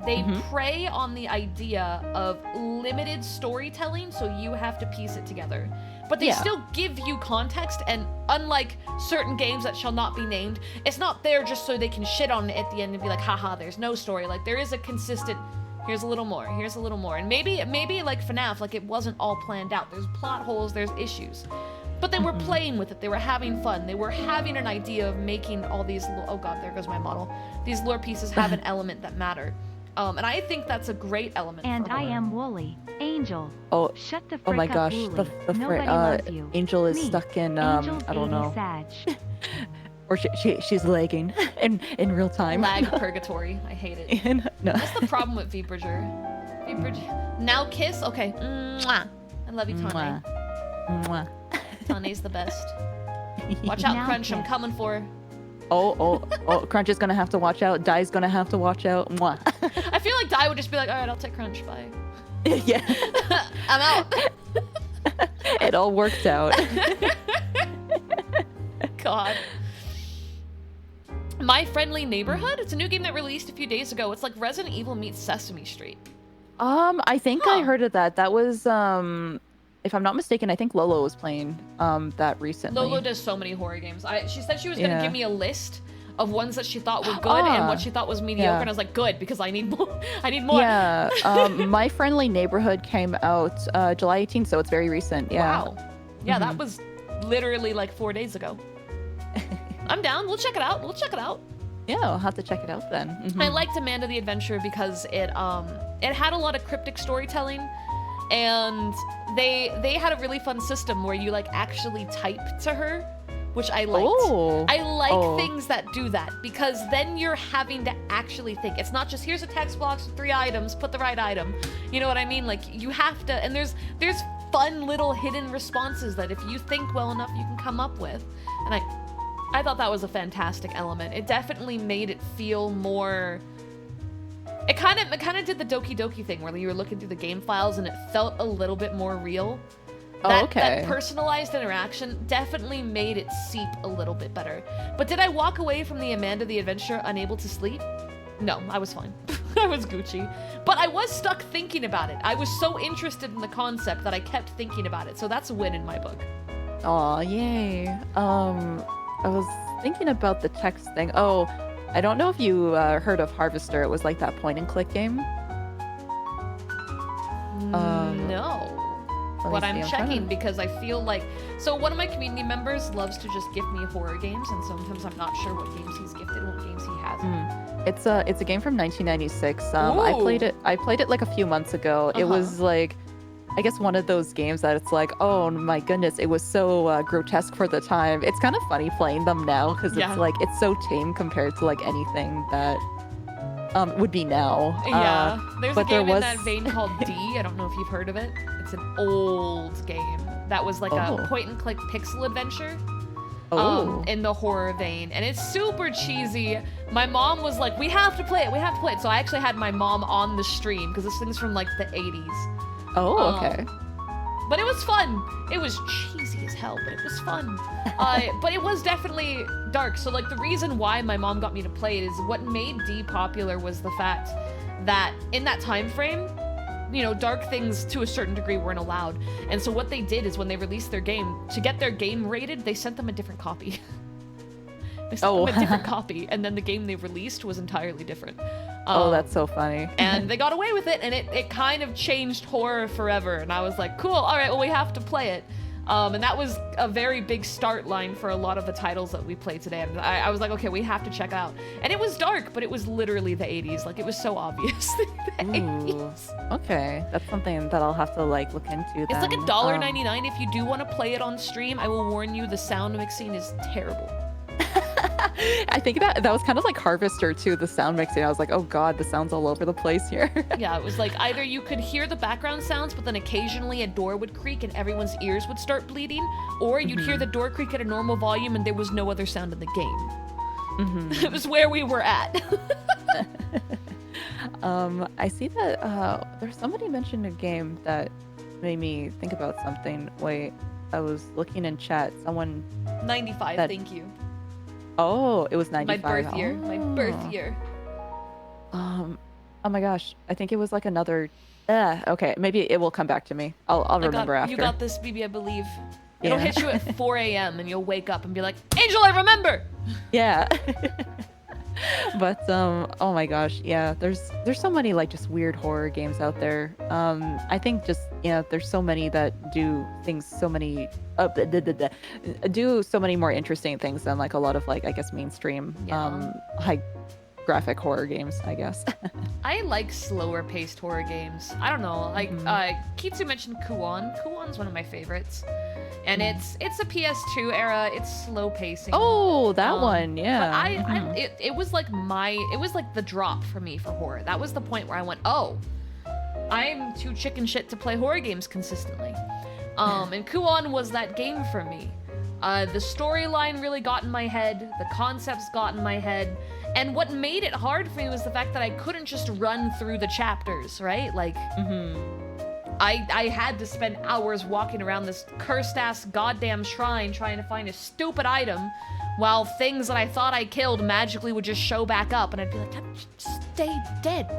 They prey on the idea of limited storytelling, so you have to piece it together. But they still give you context, and unlike certain games that shall not be named, it's not there just so they can shit on it at the end and be like, haha, there's no story. Like there is a consistent, here's a little more, here's a little more. And maybe like FNAF, like it wasn't all planned out. There's plot holes, there's issues. But they were playing with it. They were having fun. They were having an idea of making all these, oh god, there goes my model. These lore pieces have an element that matter. And I think that's a great element And for I horror. am Wooly. Angel. Oh, Shut the frick oh my up, gosh, Wooly. the Nobody loves you. Angel is Me. stuck in Angel's I don't 80 know, Sag. or she's lagging in real time. Lag purgatory. I hate it. No. That's the problem with V-Bridger. V-Bridger. Now kiss? Okay. Mwah. I love you, Tane. Mwah. Mwah. Tane's the best. Watch out, Now Crunch. I'm kiss. coming for. Oh, Crunch is gonna have to watch out. Dai's gonna have to watch out. Mwah. I feel like Dai would just be like, all right, I'll take Crunch. Bye. Yeah. I'm out. It all worked out. God. My Friendly Neighborhood? It's a new game that released a few days ago. It's like Resident Evil meets Sesame Street. I think I Huh. heard of that. That was if I'm not mistaken, I think Lolo was playing that recently. Lolo does so many horror games. She said she was going to Yeah. give me a list of ones that she thought were good and what she thought was mediocre. Yeah. And I was like, good, because I need more. I need more. Yeah, My Friendly Neighborhood came out July 18th, so it's very recent. Yeah. Wow. Yeah, that was literally like 4 days ago. I'm down. We'll check it out. Yeah, I'll have to check it out then. I liked Amanda the Adventurer because it had a lot of cryptic storytelling, and they had a really fun system where you like actually type to her, which I liked. Oh. I like things that do that, because then you're having to actually think. It's not just here's a text box with 3 items, put the right item. You know what I mean? Like you have to, and there's fun little hidden responses that if you think well enough you can come up with. And I thought that was a fantastic element. It definitely made it feel more. It kind of did the Doki Doki thing where you were looking through the game files and it felt a little bit more real. That personalized interaction definitely made it seep a little bit better. But did I walk away from the Amanda the Adventurer unable to sleep? No, I was fine. I was Gucci. But I was stuck thinking about it. I was so interested in the concept that I kept thinking about it. So that's a win in my book. Aw, yay. I was thinking about the text thing. Oh, I don't know if you heard of Harvester. It was like that point and click game. No. But I'm trying checking to- because I feel like, so one of my community members loves to just gift me horror games, and sometimes I'm not sure what games he's gifted and what games he hasn't. It's a game from 1996. I played it like a few months ago. It was like I guess one of those games that it's like, oh my goodness, it was so grotesque for the time. It's kind of funny playing them now because Yeah. it's like it's so tame compared to like anything that would be now. Yeah, there's a but there game in was- that vein called D. I don't know if you've heard of it. It's an old game that was like Oh. a point-and-click pixel adventure. Oh. In the horror vein, and it's super cheesy. My mom was like, we have to play it, we have to play it. So I actually had my mom on the stream because this thing's from like the 80s. Oh, okay. But it was fun. It was cheesy as hell, but it was fun. But it was definitely dark. So like the reason why my mom got me to play it is what made D popular was the fact that in that time frame, you know, dark things to a certain degree weren't allowed. And so what they did is when they released their game, to get their game rated, they sent them a different copy. They sent them a different copy, and then the game they released was entirely different. Oh, that's so funny. And they got away with it, and it kind of changed horror forever. And I was like, cool, all right, well, we have to play it. And that was a very big start line for a lot of the titles that we play today. And I was like, okay, we have to check it out. And it was dark, but it was literally the 80s. Like, it was so obvious. The 80s. Okay, that's something that I'll have to like look into. It's like then. $1.99 if you do want to play it on stream. I will warn you, the sound mixing is terrible. I think that was kind of like Harvester too, the sound mixing. I was like, oh god, the sound's all over the place here. Yeah, it was like either you could hear the background sounds, but then occasionally a door would creak and everyone's ears would start bleeding, or you'd hear the door creak at a normal volume and there was no other sound in the game. It was where we were at. I see that there's somebody mentioned a game that made me think about something. Wait, I was looking in chat. Someone 95, thank you. Oh, it was My 95. birth year. My birth year. Oh my gosh, I think it was like another. Okay, maybe it will come back to me. I'll remember after. You got this, BB, I believe. It'll Yeah. hit you at 4 a.m. and you'll wake up and be like, Angel, I remember! Yeah. But oh my gosh, yeah. There's so many like just weird horror games out there. I think just there's so many that do things so many do so many more interesting things than like a lot of like I guess mainstream high graphic horror games, I guess. I like slower paced horror games. I don't know. Like Kitsu mentioned Kuon. Kuon's one of my favorites. And it's a PS2 era. It's slow pacing. Oh, that one, yeah. But it was like the drop for me for horror. That was the point where I went, oh, I'm too chicken shit to play horror games consistently. And Kuon was that game for me. The storyline really got in my head. The concepts got in my head. And what made it hard for me was the fact that I couldn't just run through the chapters, right? Like, I had to spend hours walking around this cursed-ass goddamn shrine trying to find a stupid item while things that I thought I killed magically would just show back up, and I'd be like, stay dead.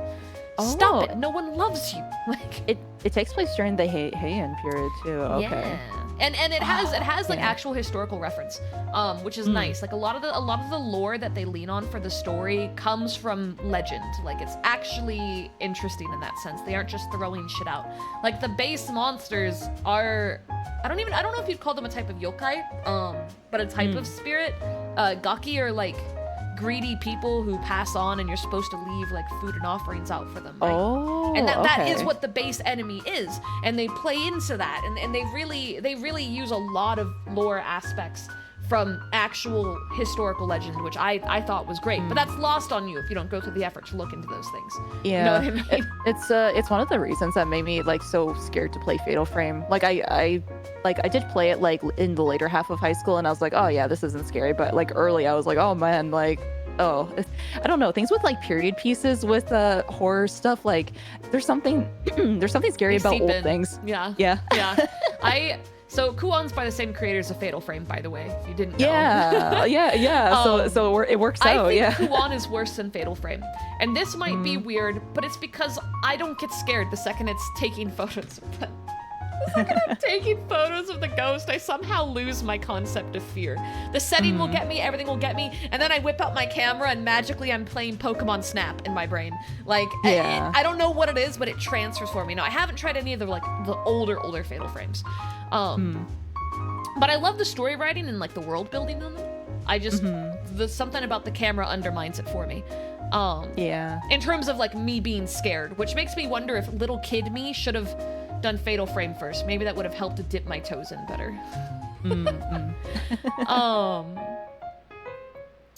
Stop it. No one loves you. Like it takes place during the Heian period too. Okay. Yeah. And it has like actual historical reference, which is nice. Like a lot of the lore that they lean on for the story comes from legend. Like it's actually interesting in that sense. They aren't just throwing shit out. Like the base monsters are, I don't know if you'd call them a type of yokai, but a type of spirit. Gaki are like greedy people who pass on, and you're supposed to leave like food and offerings out for them, right? Oh, and that is okay. what the base enemy is, and they play into that, and they really use a lot of lore aspects from actual historical legend, which I thought was great. But that's lost on you if you don't go through the effort to look into those things. Yeah, you know what I mean? It's one of the reasons that made me like so scared to play Fatal Frame. Like I did play it like in the later half of high school, and I was like, oh yeah, this isn't scary. But like early, I was like, oh man, like I don't know, things with like period pieces with horror stuff. Like there's something scary about old things. Yeah. So Kuon's by the same creators of Fatal Frame, by the way, if you didn't know. Yeah. So it works out. I think Kuon is worse than Fatal Frame. And this might be weird, but it's because I don't get scared the second it's taking photos of them. The second I'm taking photos of the ghost, I somehow lose my concept of fear. The setting will get me, everything will get me, and then I whip out my camera and magically I'm playing Pokemon Snap in my brain. Like, I don't know what it is, but it transfers for me. Now, I haven't tried any of the older Fatal Frames. But I love the story writing and like the world building on them. I just, something about the camera undermines it for me. In terms of like me being scared, which makes me wonder if little kid me should have done Fatal Frame first. Maybe that would have helped to dip my toes in better.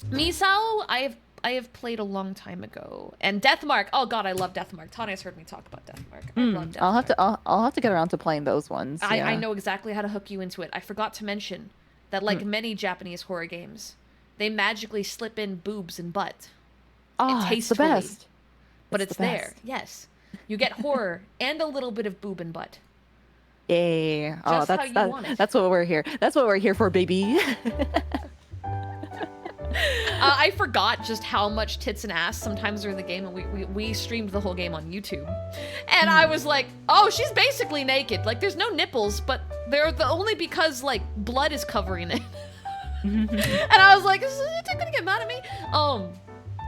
Misao, I have played a long time ago, and Deathmark. Oh God, I love Deathmark. Tana's heard me talk about Deathmark. I love Deathmark. I'll have to get around to playing those ones. Yeah. I know exactly how to hook you into it. I forgot to mention that, like many Japanese horror games, they magically slip in boobs and butt. Oh, it's the best. But it's there. Yes, you get horror and a little bit of boob and butt. Yay! Oh, Just how you want it. that's what we're here. That's what we're here for, baby. I forgot just how much tits and ass sometimes are in the game, and we streamed the whole game on YouTube. And I was like, oh, she's basically naked. Like, there's no nipples, but they're only because, like, blood is covering it. And I was like, is it gonna get mad at me?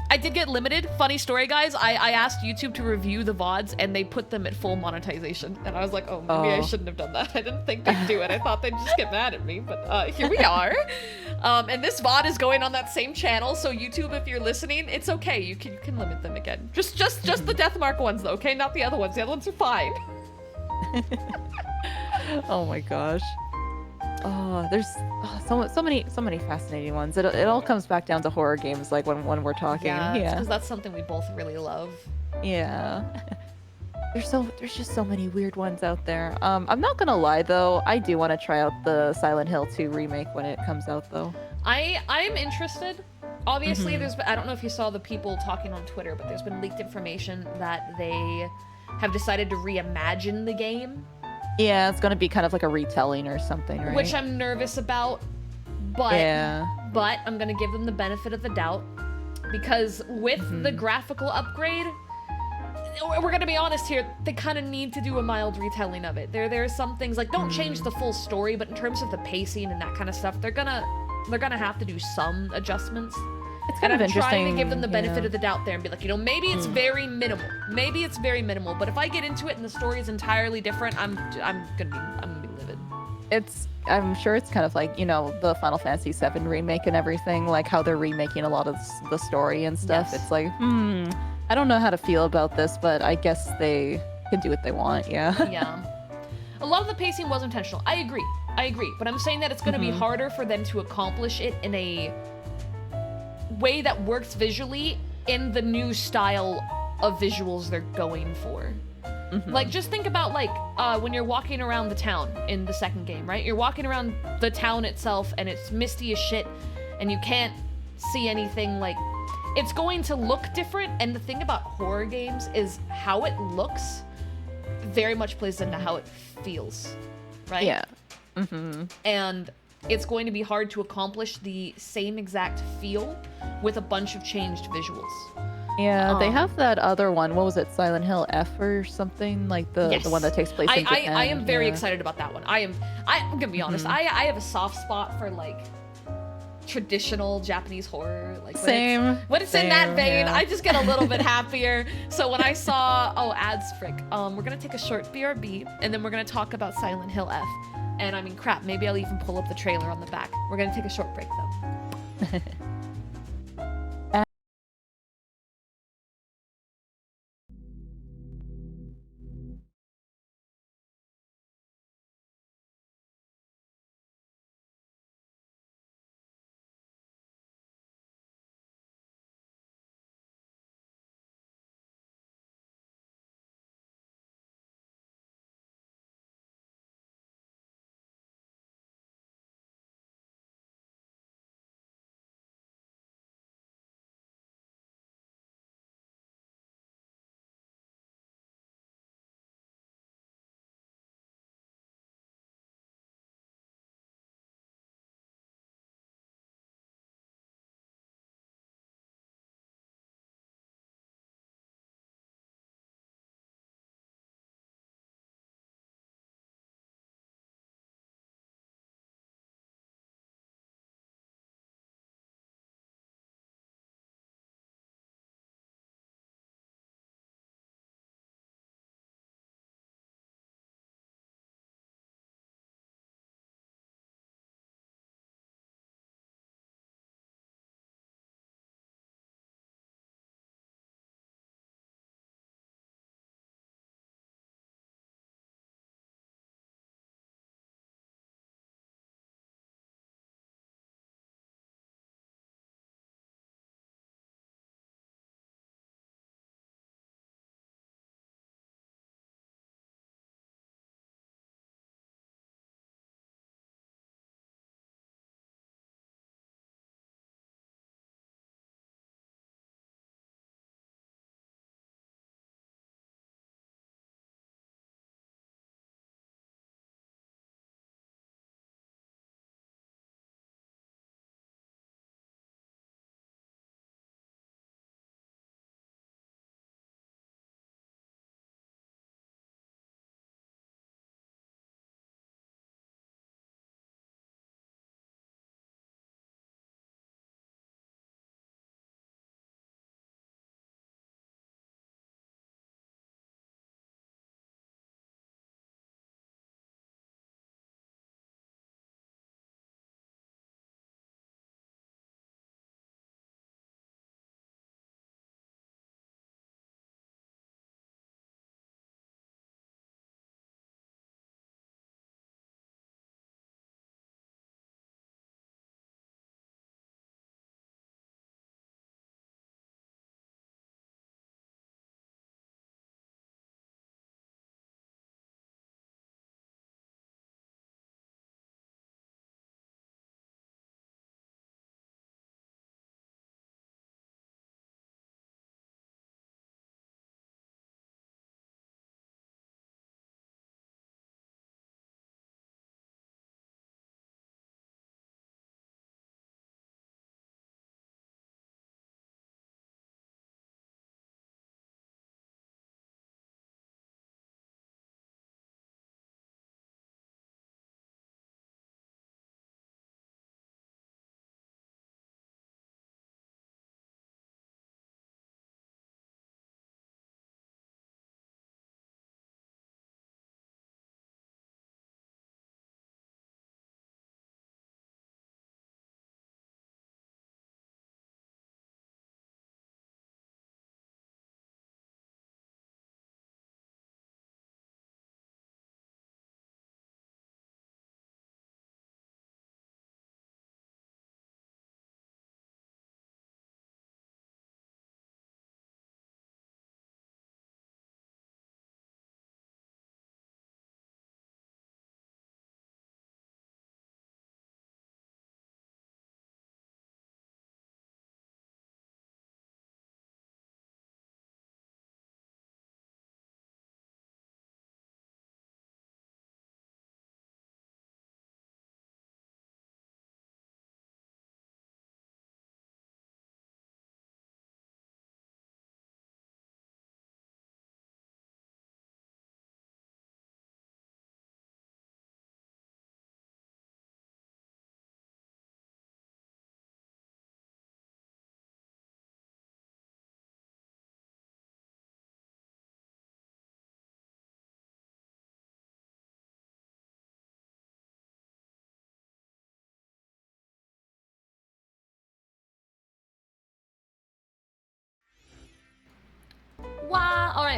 I did get limited. Funny story, guys. I asked YouTube to review the VODs, and they put them at full monetization. And I was like, oh, maybe I shouldn't have done that. I didn't think they'd do it. I thought they'd just get mad at me, but here we are. And this VOD is going on that same channel, so YouTube, if you're listening, it's okay. You can limit them again. Just the Deathmark ones, though, okay? Not the other ones. The other ones are fine. Oh my gosh. Oh, there's so many fascinating ones. It all comes back down to horror games, like when we're talking. Yeah, because that's something we both really love. Yeah. There's just so many weird ones out there. I'm not gonna lie though, I do want to try out the Silent Hill 2 remake when it comes out though. I'm interested. Obviously, I don't know if you saw the people talking on Twitter, but there's been leaked information that they have decided to reimagine the game. Yeah, it's gonna be kind of like a retelling or something, right? Which I'm nervous about, but I'm gonna give them the benefit of the doubt, because with the graphical upgrade, we're gonna be honest here, they kind of need to do a mild retelling of it. There are some things, like, don't change the full story, but in terms of the pacing and that kind of stuff, they're gonna have to do some adjustments. It's kind of interesting. I'm trying to give them the benefit of the doubt there and be like, maybe it's very minimal. Maybe it's very minimal, but if I get into it and the story is entirely different, I'm gonna be livid. I'm sure it's kind of like, the Final Fantasy VII remake and everything, like how they're remaking a lot of the story and stuff. Yes. It's like, I don't know how to feel about this, but I guess they can do what they want, yeah. Yeah. A lot of the pacing was intentional. I agree, but I'm saying that it's gonna be harder for them to accomplish it in a way that works visually in the new style of visuals they're going for. Like, just think about, like, when you're walking around the town in the second game, right? You're walking around the town itself, and it's misty as shit, and you can't see anything. Like, it's going to look different, and the thing about horror games is how it looks very much plays into how it feels, right? Yeah. And it's going to be hard to accomplish the same exact feel with a bunch of changed visuals. Yeah, they have that other one. What was it? Silent Hill F or something? Like the one that takes place in Japan. I am very excited about that one. I'm gonna be honest. I have a soft spot for, like, traditional Japanese horror. Like, when it's in that vein, I just get a little bit happier. So when I saw ads, frick, we're gonna take a short BRB, and then we're gonna talk about Silent Hill F. And I mean, crap, maybe I'll even pull up the trailer on the back. We're gonna take a short break though.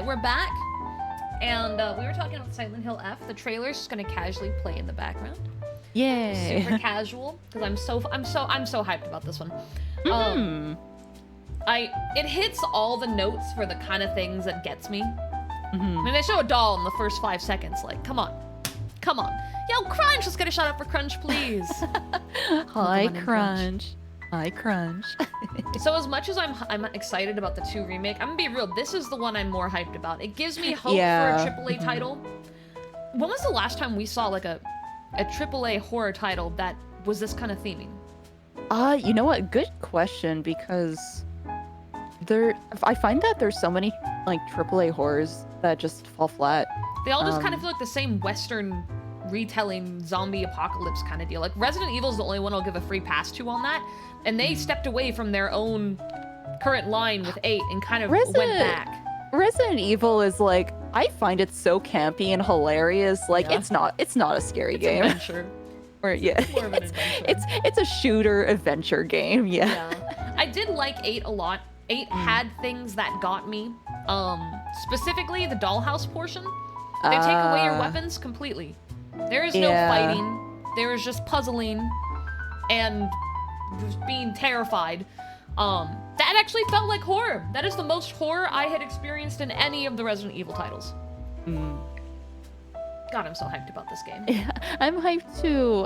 we're back, and we were talking about Silent Hill F. The trailer's just gonna casually play in the background. Yay! Super casual, because I'm so hyped about this one. It hits all the notes for the kind of things that gets me. I mean, they show a doll in the first 5 seconds. Like, come on. Yo, Crunch, let's get a shout out for Crunch, please. Hi, Crunch. Hi, Crunch. So as much as I'm excited about the 2 remake, I'm gonna be real. This is the one I'm more hyped about. It gives me hope for a AAA title. When was the last time we saw like a AAA horror title that was this kind of theming? You know what? Good question, because I find that there's so many like AAA horrors that just fall flat. They all just kind of feel like the same Western retelling zombie apocalypse kind of deal. Like Resident Evil is the only one I'll give a free pass to on that, and they stepped away from their own current line with 8 and kind of went back. Resident Evil is like, I find it so campy and hilarious. Like it's not a scary game. Adventure. Or It's more of an adventure. it's a shooter adventure game. Yeah. I did like 8 a lot. 8 had things that got me. Specifically the dollhouse portion. They take away your weapons completely. There is no fighting. There is just puzzling and just being terrified. That actually felt like horror. That is the most horror I had experienced in any of the Resident Evil titles. God, I'm so hyped about this game. Yeah, I'm hyped too.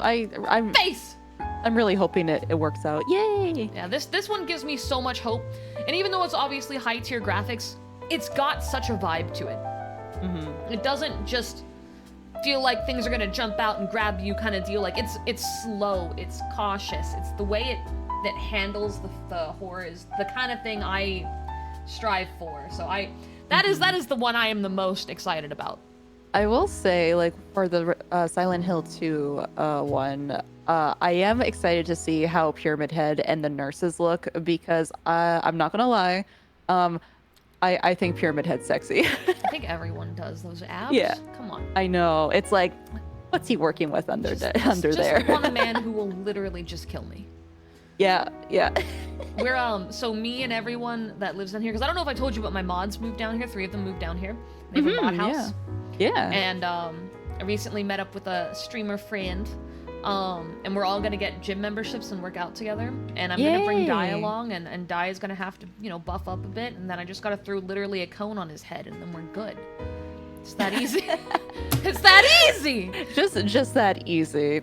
I'm really hoping it works out. Yay! Yeah, this one gives me so much hope. And even though it's obviously high tier graphics, it's got such a vibe to it. It doesn't just feel like things are gonna jump out and grab you kind of deal. Like it's slow, it's cautious. It's the way that handles the horror is the kind of thing I strive for. So that is the one I am the most excited about. I will say, like, for the Silent Hill 2 one, I am excited to see how Pyramid Head and the nurses look, because I'm not gonna lie, I think Pyramid Head's sexy. I think everyone does. Those abs? Yeah. Come on. I know. It's like, what's he working with under there? Just want a man who will literally just kill me. Yeah. We're so me and everyone that lives in here, because I don't know if I told you, but my mods moved down here. 3 of them moved down here. They have a mod house. Yeah. And I recently met up with a streamer friend. And we're all gonna get gym memberships and work out together. And I'm gonna bring Dai along, and Dai is gonna have to, buff up a bit. And then I just gotta throw literally a cone on his head, and then we're good. It's that easy. It's that easy. Just that easy.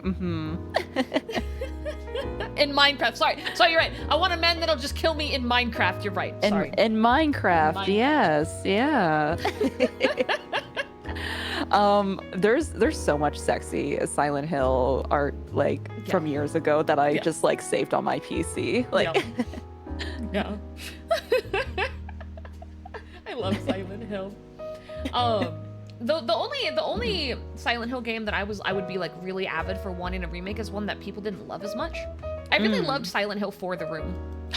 In Minecraft. Sorry, you're right. I want a man that'll just kill me in Minecraft. You're right. Sorry. In Minecraft. Yes. Yeah. There's so much sexy Silent Hill art from years ago that I just saved on my PC. Yeah. I love Silent Hill. The only Silent Hill game that I would be really avid for wanting a remake is one that people didn't love as much. I really loved Silent Hill 4: The Room.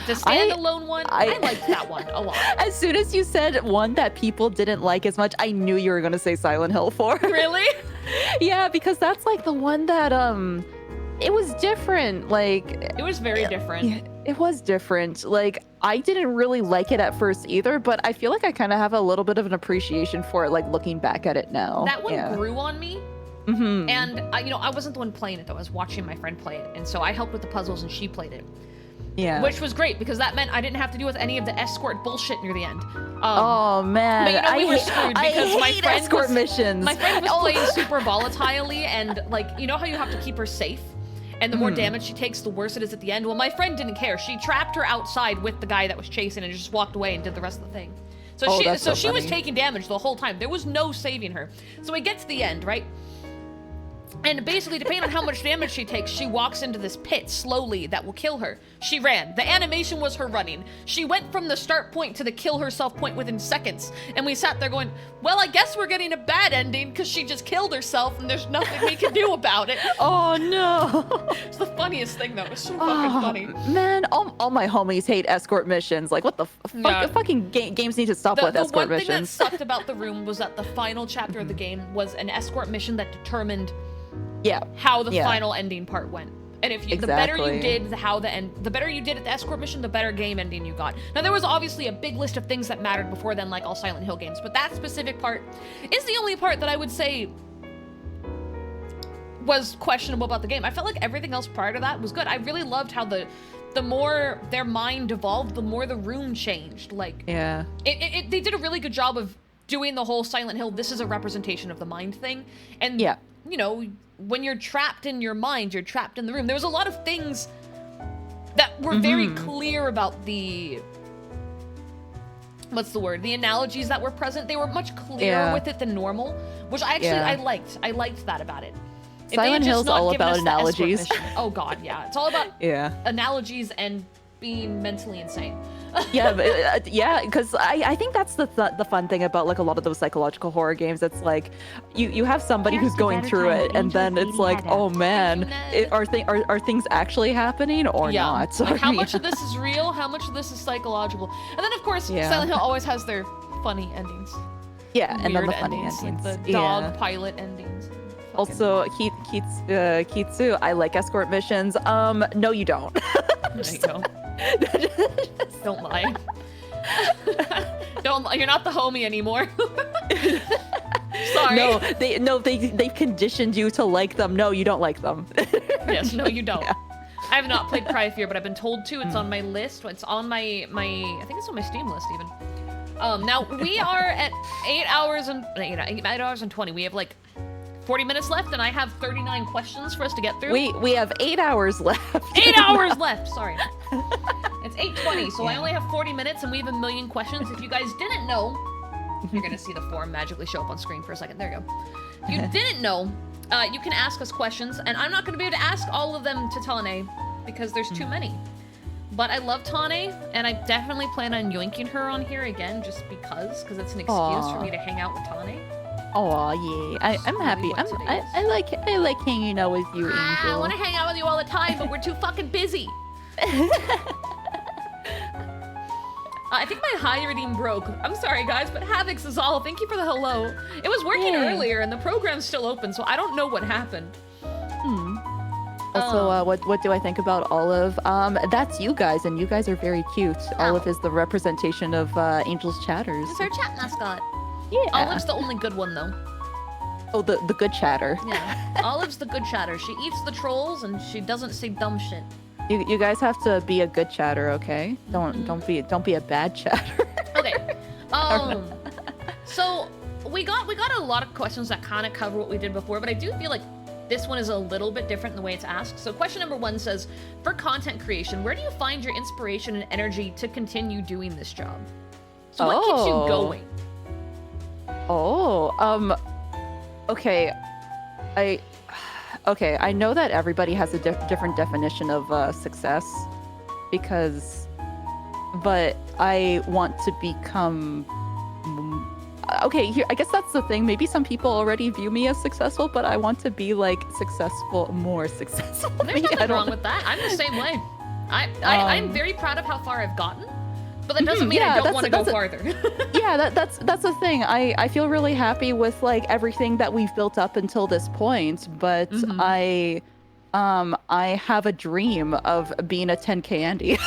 The standalone one, I liked that one a lot. As soon as you said one that people didn't like as much, I knew you were gonna say Silent Hill 4. Really? Yeah, because that's the one that it was different. It was very different. Yeah, it was different. I didn't really like it at first either, but I feel like I kind of have a little bit of an appreciation for it, looking back at it now. That one grew on me. And I wasn't the one playing it though. I was watching my friend play it, and so I helped with the puzzles, and she played it. Yeah. Which was great, because that meant I didn't have to deal with any of the escort bullshit near the end. Oh man, but we were screwed because my friend escort missions. My friend was playing super volatilely, and you know how you have to keep her safe, and the more damage she takes, the worse it is at the end. Well, my friend didn't care. She trapped her outside with the guy that was chasing, and just walked away and did the rest of the thing. So she was taking damage the whole time. There was no saving her. So we get to the end, right? And basically, depending on how much damage she takes, she walks into this pit slowly that will kill her. She ran. The animation was her running. She went from the start point to the kill herself point within seconds. And we sat there going, well, I guess we're getting a bad ending because she just killed herself and there's nothing we can do about it. Oh, no. It's the funniest thing, though. It's so fucking funny. Man, all my homies hate escort missions. What the fucking games need to stop with escort missions. The one thing that sucked about The Room was that the final chapter of the game was an escort mission that determined how the final ending part went. And if you, the better you Exactly. did, the better you did at the escort mission, the better game ending you got. Now there was obviously a big list of things that mattered before then, like all Silent Hill games, but that specific part is the only part that I would say was questionable about the game. I felt like everything else prior to that was good. I really loved how the more their mind evolved, the more the room changed. Like, Yeah. they did a really good job of doing the whole Silent Hill, this is a representation of the mind thing. And, Yeah. you know, when you're trapped in your mind, you're trapped in the room. There was a lot of things that were very clear about the... What's the word? The analogies that were present. They were much clearer with it than normal, which I actually, I liked. I liked that about it. If they had Silent just Hill's not all given about us the escort analogies. mission- Oh god, yeah. It's all about Yeah. analogies and being mentally insane. Yeah, but, yeah, because I think that's the fun thing about like a lot of those psychological horror games. It's like you have somebody Here's who's the going better through time it, and then Angel's it's like, eating oh man, Ned. are things actually happening or not? Like, how Yeah. much of this is real? How much of this is psychological? And then of course, Yeah. Silent Hill always has their funny endings. Yeah, and then Weird the funny endings, endings. like the dog Yeah. pilot endings. Fucking- Also, Kitsu, I like escort missions. No, you don't. There you go. Don't lie. Don't lie. You're not the homie anymore. Sorry. They've conditioned you to like them. No, you don't like them. Yes, no, you don't. Yeah. I have not played Cry of Fear, but I've been told to. It's on my list. It's on my I think it's on my Steam list even. Now we are at 8 hours and 20. We have like 40 minutes left, and I have 39 questions for us to get through. We have 8 hours left. 8 hours left. Sorry. It's 8:20, so I only have 40 minutes, and we have a million questions. If you guys didn't know, you're gonna see the form magically show up on screen for a second. There you go. If you didn't know, you can ask us questions, and I'm not gonna be able to ask all of them to Tane because there's too many. But I love Tane, and I definitely plan on yoinking her on here again just because it's an excuse for Aw. me to hang out with Tane. Oh yeah, I'm really happy. what today is. I like hanging out with you, Angel. I want to hang out with you all the time, but we're too fucking busy. I think my high reading broke. I'm sorry, guys, but Havix is all. Thank you for the hello. It was working Yay. earlier, and the program's still open, so I don't know what happened. Also, what do I think about Olive? That's you guys, and you guys are very cute. Olive is the representation of Angel's chatters. It's our chat mascot. Yeah. Olive's the only good one, though. Oh, the good chatter. Yeah, Olive's the good chatter. She eats the trolls, and she doesn't say dumb shit. You guys have to be a good chatter, okay? Don't be a bad chatter. Okay. So we got a lot of questions that kind of cover what we did before, but I do feel like this one is a little bit different in the way it's asked. So question number 1 says, for content creation, where do you find your inspiration and energy to continue doing this job? So what keeps you going? Okay. I know that everybody has a different definition of success, but I want to become. Okay, here I guess that's the thing. Maybe some people already view me as successful, but I want to be like more successful. There's nothing wrong with that. I'm the same way. I'm very proud of how far I've gotten, but that doesn't mean I don't want to go farther. Yeah, that's the thing. I feel really happy with like everything that we've built up until this point, but I have a dream of being a 10K Andy.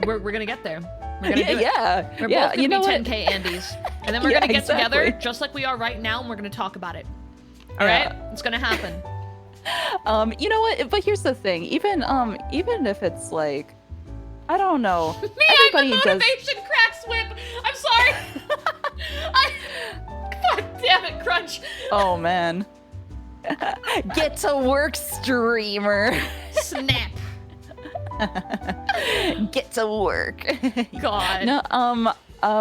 We're gonna get there. We're gonna do it. Yeah, We're yeah. both gonna be 10K Andes, and then we're Yeah, gonna get together exactly. just like we are right now, and we're gonna talk about it. All right, it's gonna happen. You know what? But here's the thing. Even if it's like, I don't know. Me, I'm the motivation cracks whip. I'm sorry. God damn it, Crunch. Oh man. Get to work, streamer. Snap. Get to work. God. No,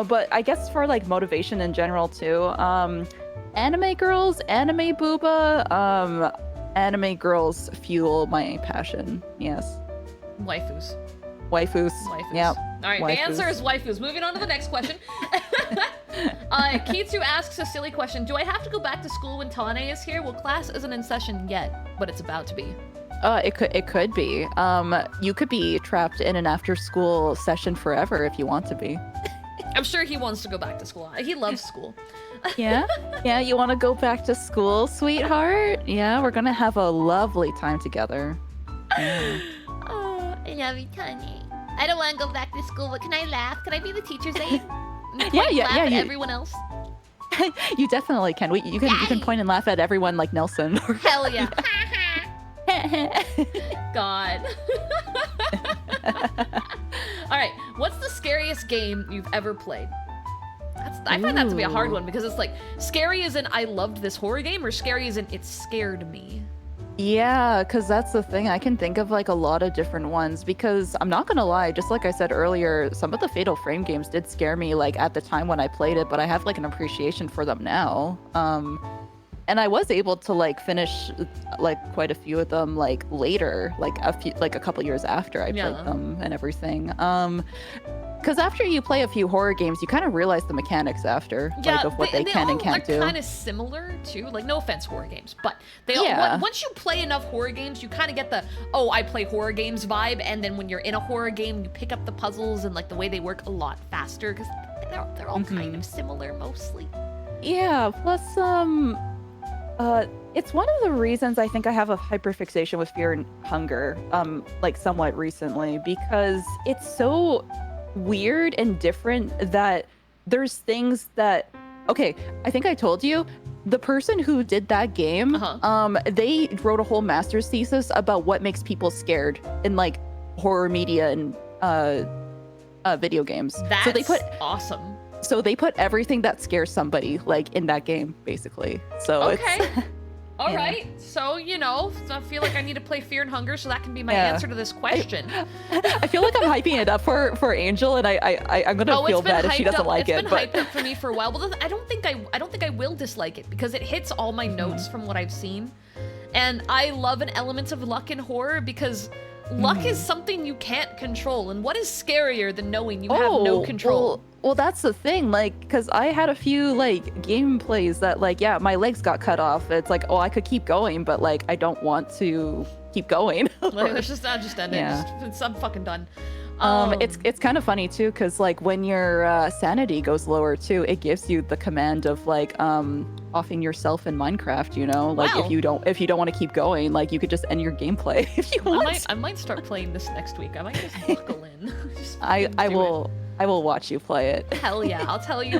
but I guess for like motivation in general too. Anime girls, anime booba, anime girls fuel my passion. Yes. Waifus. Waifus. Yeah. Yep. All right, the answer is waifus. Moving on to the next question. Kitsu asks a silly question. Do I have to go back to school when Tane is here? Well, class isn't in session yet, but it's about to be. It could be. You could be trapped in an after-school session forever if you want to be. I'm sure he wants to go back to school. He loves school. Yeah? Yeah, you want to go back to school, sweetheart? Yeah, we're gonna have a lovely time together. Oh, I love you, Tony. I don't want to go back to school, but can I laugh? Can I be the teacher's aide? Yeah. At everyone else. You definitely can. You can point and laugh at everyone like Nelson. Hell yeah. God. All right. What's the scariest game you've ever played? I find that to be a hard one because it's like scary as in I loved this horror game, or scary as in it scared me. Yeah, because that's the thing. I can think of like a lot of different ones because I'm not gonna lie, just like I said earlier, some of the Fatal Frame games did scare me like at the time when I played it, but I have like an appreciation for them now. And I was able to like finish like quite a few of them like later, like a couple years after I played them and everything. Because after you play a few horror games, you kind of realize the mechanics after, like of what they can and can't do. They all are kind of similar too. Like, no offense, horror games, but they all, once you play enough horror games, you kind of get the I play horror games vibe. And then when you're in a horror game, you pick up the puzzles and like the way they work a lot faster because they're all kind of similar mostly. Yeah. Plus, it's one of the reasons I think I have a hyperfixation with Fear and Hunger, like somewhat recently, because it's so weird and different that there's things that, okay, I think I told you, the person who did that game, they wrote a whole master's thesis about what makes people scared in like horror media and video games. That's so they put awesome. So they put everything that scares somebody like in that game, basically. So okay. All right. So, I feel like I need to play Fear and Hunger so that can be my answer to this question. I feel like I'm hyping it up for Angel, and I'm gonna feel bad if she doesn't like it. It's been hyped up for me for a while. Well, I don't think I will dislike it because it hits all my notes from what I've seen, and I love an element of luck in horror because luck is something you can't control, and what is scarier than knowing you have no control? Well, that's the thing, like, because I had a few, like, gameplays that, like, yeah, my legs got cut off. It's like, I could keep going, but, like, I don't want to keep going. Like, let's just end it. I'm fucking done. It's kind of funny, too, because, like, when your sanity goes lower, too, it gives you the command of, like, offing yourself in Minecraft, Like, if you don't want to keep going, like, you could just end your gameplay if you want. I might start playing this next week. I might just buckle in. I will watch you play it. Hell yeah. I'll tell you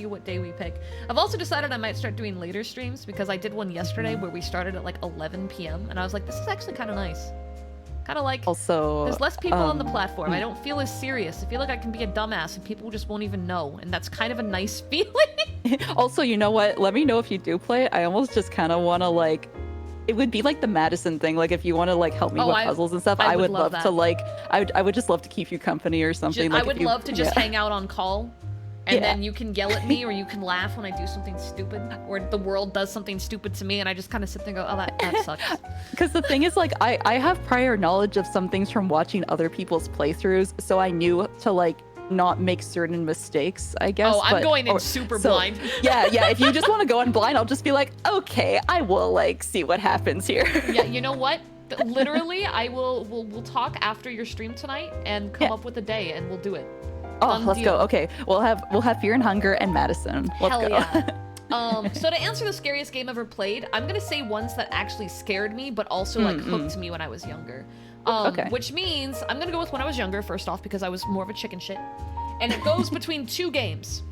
what day we pick. I've also decided I might start doing later streams because I did one yesterday where we started at like 11 p.m. and I was like, this is actually kind of nice. Kind of like, also, there's less people on the platform. I don't feel as serious. I feel like I can be a dumbass and people just won't even know. And that's kind of a nice feeling. Also, you know what? Let me know if you do play. I almost just kind of want to like, it would be like the Madison thing. Like if you want to like help me with puzzles and stuff, I would love to like, I would just love to keep you company or something. I would love to just hang out on call. And then you can yell at me or you can laugh when I do something stupid or the world does something stupid to me and I just kind of sit there and go, oh, that sucks. Because the thing is, like, I have prior knowledge of some things from watching other people's playthroughs, so I knew to, like, not make certain mistakes, I guess. I'm going in super blind. Yeah, if you just want to go in blind, I'll just be like, okay, I will, like, see what happens here. Yeah, you know what? Literally, we'll talk after your stream tonight and come up with a day and we'll do it. Oh, let's go. Okay, we'll have Fear and Hunger and Madison. Let's go. Yeah. So to answer the scariest game ever played, I'm gonna say ones that actually scared me, but also like hooked me when I was younger. Which means I'm gonna go with when I was younger, first off, because I was more of a chicken shit. And it goes between two games.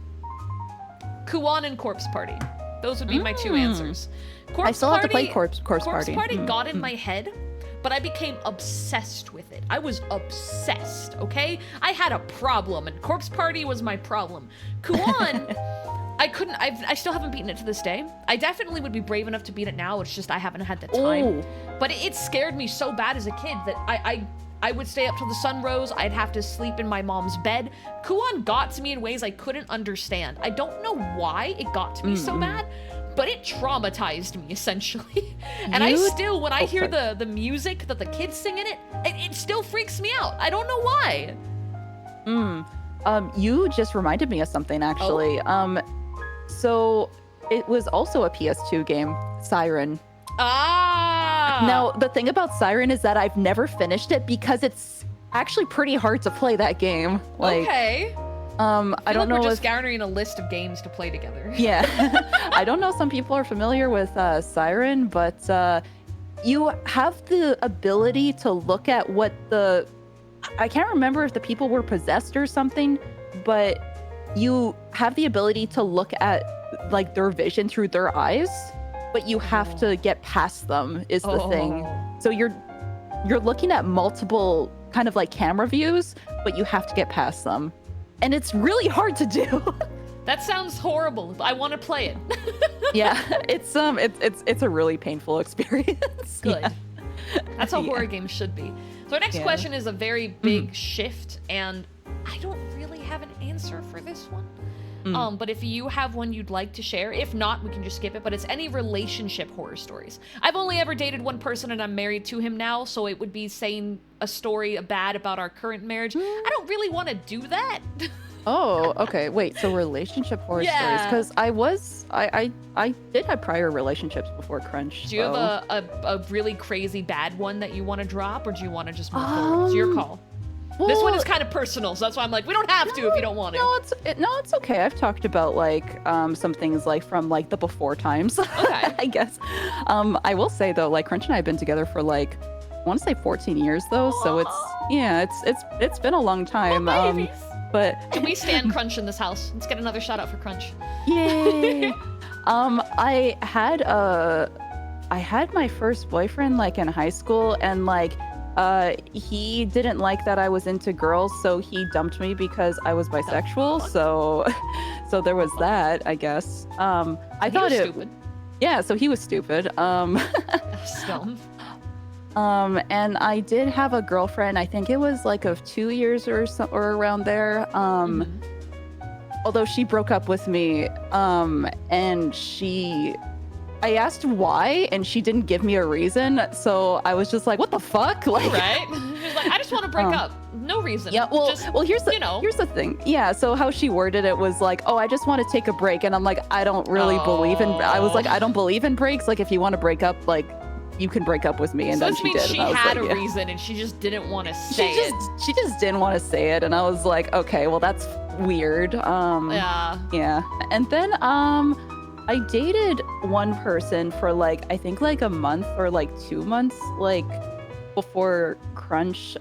Kuon and Corpse Party. Those would be my two answers. I still have to play Corpse Party. Corpse Party got in my head, but I became obsessed with it. I was obsessed, okay? I had a problem, and Corpse Party was my problem. Kuon, I still haven't beaten it to this day. I definitely would be brave enough to beat it now, it's just I haven't had the time. Ooh. But it scared me so bad as a kid that I would stay up till the sun rose, I'd have to sleep in my mom's bed. Kuon got to me in ways I couldn't understand. I don't know why it got to me so bad, but it traumatized me essentially. And I still, when I hear the music that the kids sing in it, it still freaks me out. I don't know why. You just reminded me of something actually. So it was also a PS2 game, Siren. Now the thing about Siren is that I've never finished it because it's actually pretty hard to play that game. Like, okay. I don't know. We're just garnering a list of games to play together. Yeah. I don't know. Some people are familiar with Siren, but you have the ability to look at what I can't remember if the people were possessed or something, but you have the ability to look at like their vision through their eyes, but you have to get past them is the thing. So you're looking at multiple kind of like camera views, but you have to get past them. And it's really hard to do. That sounds horrible. I want to play it. Yeah, it's a really painful experience. Good. Yeah. That's how Yeah. horror games should be. So our next Yeah. question is a very big shift, and I don't really have an answer for this one. But if you have one you'd like to share, if not, we can just skip it. But it's any relationship horror stories. I've only ever dated one person, and I'm married to him now, so it would be saying a story bad about our current marriage. I don't really want to do that. Oh, okay. Wait, so relationship horror stories? Because I did have prior relationships before Crunch. Do you so. have a really crazy bad one that you want to drop, or do you want to just move forward? It's your call. This one is kind of personal, so that's why I'm like, we don't have to if you don't want to. No, it's okay. I've talked about like some things like from like the before times. Okay. I guess. I will say though, like Crunch and I have been together for like I want to say 14 years though, so it's been a long time. But Can we stand Crunch in this house? Let's get another shout out for Crunch. yay. I had my first boyfriend like in high school, and like he didn't like that I was into girls, so he dumped me because I was bisexual. So there was that, I guess. I thought it stupid. Yeah, so he was stupid. Scum. And I did have a girlfriend. I think it was like of 2 years or around there. Although she broke up with me. And I asked why, and she didn't give me a reason. So I was just like, "What the fuck?" Like, Right? She's like, I just want to break up. No reason. yeah. Well, just, here's the thing. Yeah. So how she worded it was like, "Oh, I just want to take a break," and I'm like, "I don't really believe in." I was like, "I don't believe in breaks. Like, if you want to break up, like." You can break up with me, and so then this she means did. she and I was had like, a reason, and she just didn't want to say it. She just didn't want to say it, and I was like, okay, well that's weird. Yeah. And then I dated one person for like I think like a month or like 2 months, like before Crunch.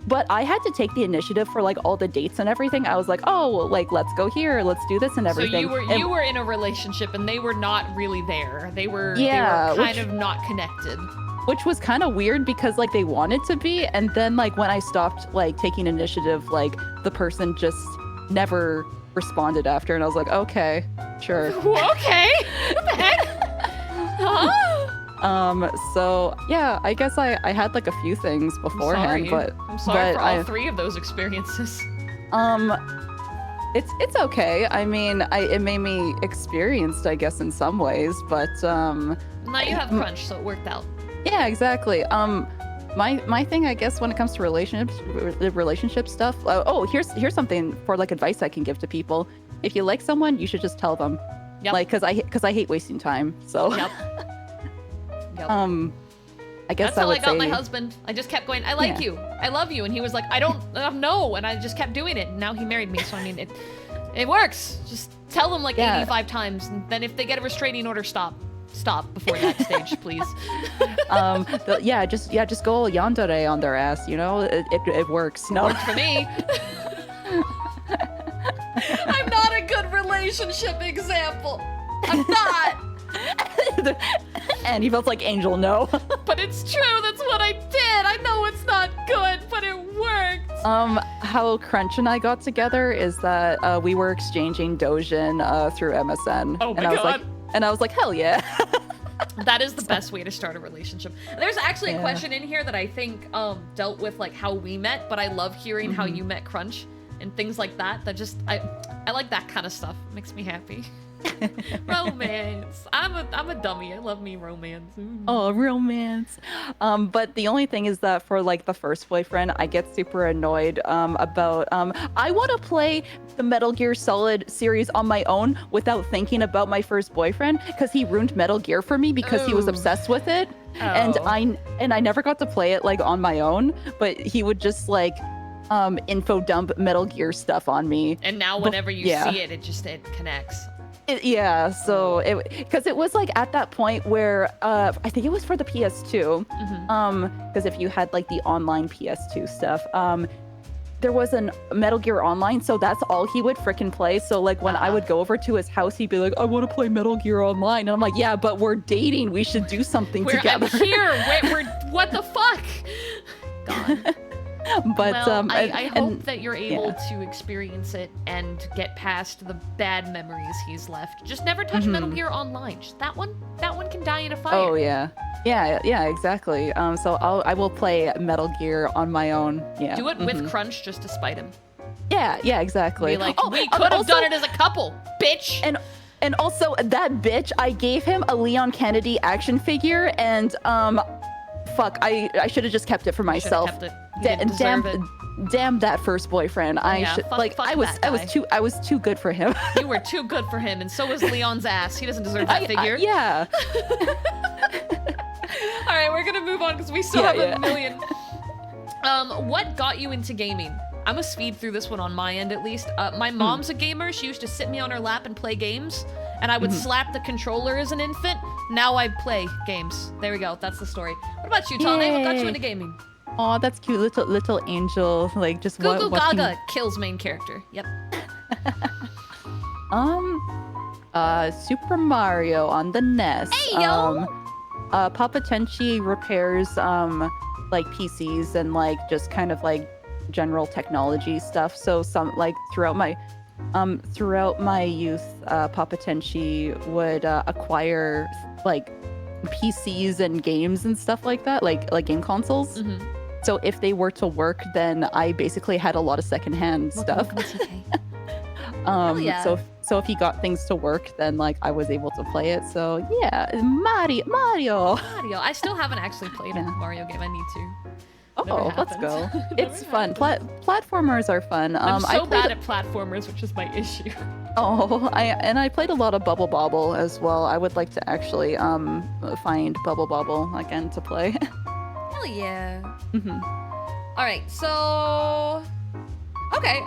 But I had to take the initiative for like all the dates and everything. I was like, oh, well, like let's go here, let's do this and everything. So you were in a relationship, and they were not really there. They were kind of not connected. Which was kind of weird because like they wanted to be, and then like when I stopped like taking initiative, like the person just never responded after, and I was like, okay, sure. Okay. What the heck? Huh? So yeah, I guess I had like a few things beforehand, I'm sorry for all I, 3 of those experiences. it's okay. I mean, it made me experienced, I guess, in some ways, but Now you have Crunch, so it worked out. yeah, exactly. My thing, I guess, when it comes to relationship stuff. Here's something for like advice I can give to people. If you like someone, you should just tell them. Yep. Like, because I hate wasting time. So. Yep. I guess that's how I got say, my husband. I just kept going, I like you, I love you, and he was like, I don't know, and I just kept doing it, and now he married me. So I mean, it works. Just tell them like 85 times, and then if they get a restraining order, stop before that stage, please. Just go all yandere on their ass. You know, it works. No, Works for me. I'm not a good relationship example. I'm not. And he felt like Angel, no. But it's true, that's what I did. I know it's not good, but it worked. How Crunch and I got together is that we were exchanging Dojin through MSN. Oh my God. I was like, hell yeah. That is the best way to start a relationship. There's actually a question in here that I think dealt with like how we met, but I love hearing how you met Crunch and things like that. That just I like that kind of stuff. It makes me happy. Romance. I'm a dummy. I love me romance. Oh, romance. But the only thing is that for like the first boyfriend, I get super annoyed about I want to play the Metal Gear Solid series on my own without thinking about my first boyfriend, because he ruined Metal Gear for me because he was obsessed with it. And I never got to play it like on my own, but he would just like info dump Metal Gear stuff on me. And now whenever you see it, it connects. Yeah, so because it was like at that point where I think it was for the PS2. Because if you had like the online PS2 stuff, there was a Metal Gear Online, so that's all he would frickin' play. So like when I would go over to his house, he'd be like, "I want to play Metal Gear Online," and I'm like, "Yeah, but we're dating. We should do something together." I'm here. We're what the fuck? God. But well, I hope that you're able yeah. to experience it and get past the bad memories he's left. Just never touch Metal Gear Online. Just that one can die in a fire. Oh yeah, exactly. So I will play Metal Gear on my own. Yeah. Do it with Crunch just to spite him. Yeah, exactly. Be like, we could have done it as a couple, bitch. And also that bitch, I gave him a Leon Kennedy action figure, and fuck, I should have just kept it for myself. Kept it. You didn't deserve it. Damn that first boyfriend. I Yeah, should fuck I was too good for him. You were too good for him, and so was Leon's ass. He doesn't deserve that figure. Yeah. All right, we're gonna move on because we still have a million. What got you into gaming? I'm gonna speed through this one on my end at least. My mom's a gamer. She used to sit me on her lap and play games, and I would slap the controller as an infant. Now I play games. There we go. That's the story. What about you, Tane? What got you into gaming? Oh, that's cute, little angel. Like just Goo what Gaga kills main character. Yep. Super Mario on the NES. Hey yo. Papa Tenchi repairs like PCs and like just kind of like general technology stuff. So some like throughout my youth, Papa Tenchi would acquire like PCs and games and stuff like that, like game consoles. So if they were to work, then I basically had a lot of secondhand stuff. Yeah. So if he got things to work, then like I was able to play it. So yeah, Mario. I still haven't actually played a Mario game. I need to. Oh, let's go. It's fun. Platformers are fun. I'm so bad at platformers, which is my issue. Oh, I played a lot of Bubble Bobble as well. I would like to actually find Bubble Bobble again to play. Hell yeah. All right, so okay,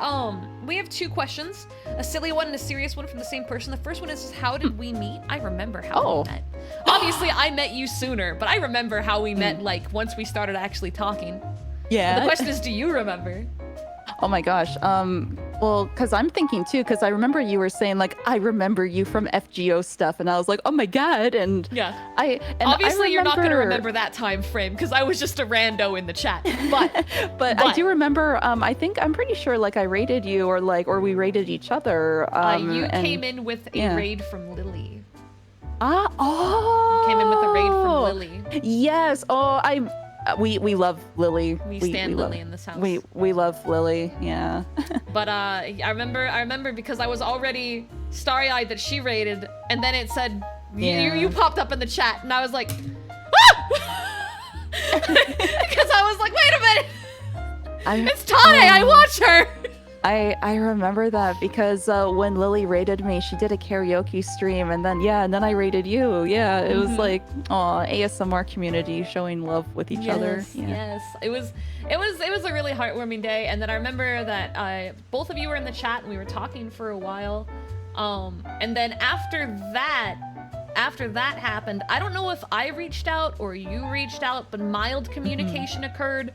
we have two questions, a silly one and a serious one from the same person. The first one is, how did we meet? I remember how we met. Obviously, I met you sooner, but I remember how we met, like, once we started actually talking. Yeah. But the question is, do you remember? Oh my gosh. Well, because I'm thinking too, because I remember you were saying like, I remember you from FGO stuff, and I was like, oh my god, and yeah, obviously you're not gonna remember that time frame because I was just a rando in the chat, but I do remember. I'm pretty sure like I raided you or we raided each other. You came in with a raid from Lily. You came in with a raid from Lily. Yes. We love Lily. We stand Lily in this house. We love Lily. Yeah. But I remember because I was already starry-eyed that she raided, and then it said you popped up in the chat, and I was like, ah! Because I was like, wait a minute, it's Tane. I watch her. I remember that because when Lily raided me, she did a karaoke stream, and then I raided you. Yeah, it was like, ASMR community showing love with each other. Yeah. Yes, it was a really heartwarming day. And then I remember that both of you were in the chat and we were talking for a while. And then after that happened, I don't know if I reached out or you reached out, but mild communication occurred.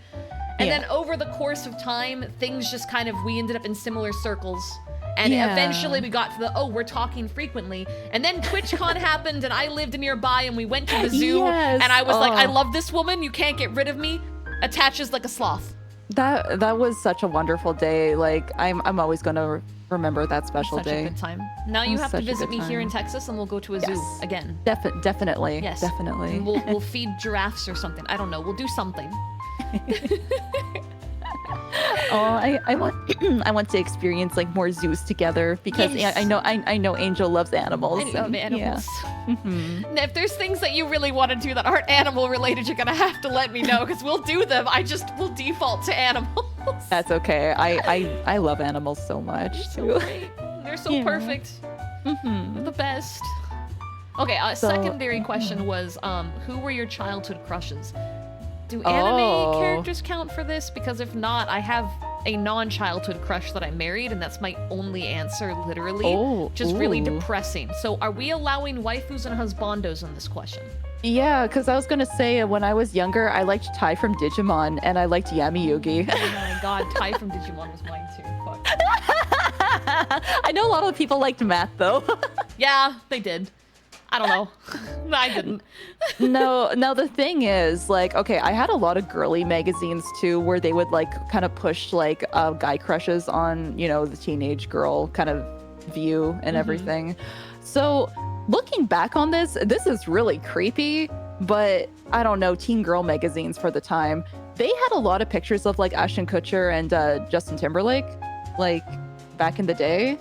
And then over the course of time, things just kind of, we ended up in similar circles. And eventually we got to we're talking frequently. And then TwitchCon happened and I lived nearby and we went to the zoo. Yes. And I was like, I love this woman. You can't get rid of me. Attaches like a sloth. That was such a wonderful day. Like, I'm always going to remember that special day. Such a good time. Now you have to visit me here in Texas and we'll go to a zoo again. Definitely. Yes. Definitely. We'll feed giraffes or something. I don't know. We'll do something. I want to experience like more zoos together because I know Angel loves animals. I love animals. And if there's things that you really want to do that aren't animal related, you're gonna have to let me know because we'll do them. We'll default to animals. That's okay. I love animals so much. So great. They're so perfect. They're the best. Okay. Secondary question was, who were your childhood crushes? Do anime characters count for this? Because if not, I have a non-childhood crush that I married, and that's my only answer, literally. Oh, Just really ooh. depressing. So are we allowing waifus and husbandos in this question? Yeah, because I was gonna say when I was younger, I liked Tai from Digimon and I liked Yami Yugi. Oh my god, Tai from Digimon was mine too. Fuck. I know a lot of people liked Matt though. Yeah, they did. I don't know. I didn't. No, the thing is, like, okay, I had a lot of girly magazines too, where they would like kind of push like guy crushes on, you know, the teenage girl kind of view and everything. So looking back on this is really creepy, but I don't know, teen girl magazines for the time, they had a lot of pictures of like Ashton Kutcher and Justin Timberlake, like back in the day.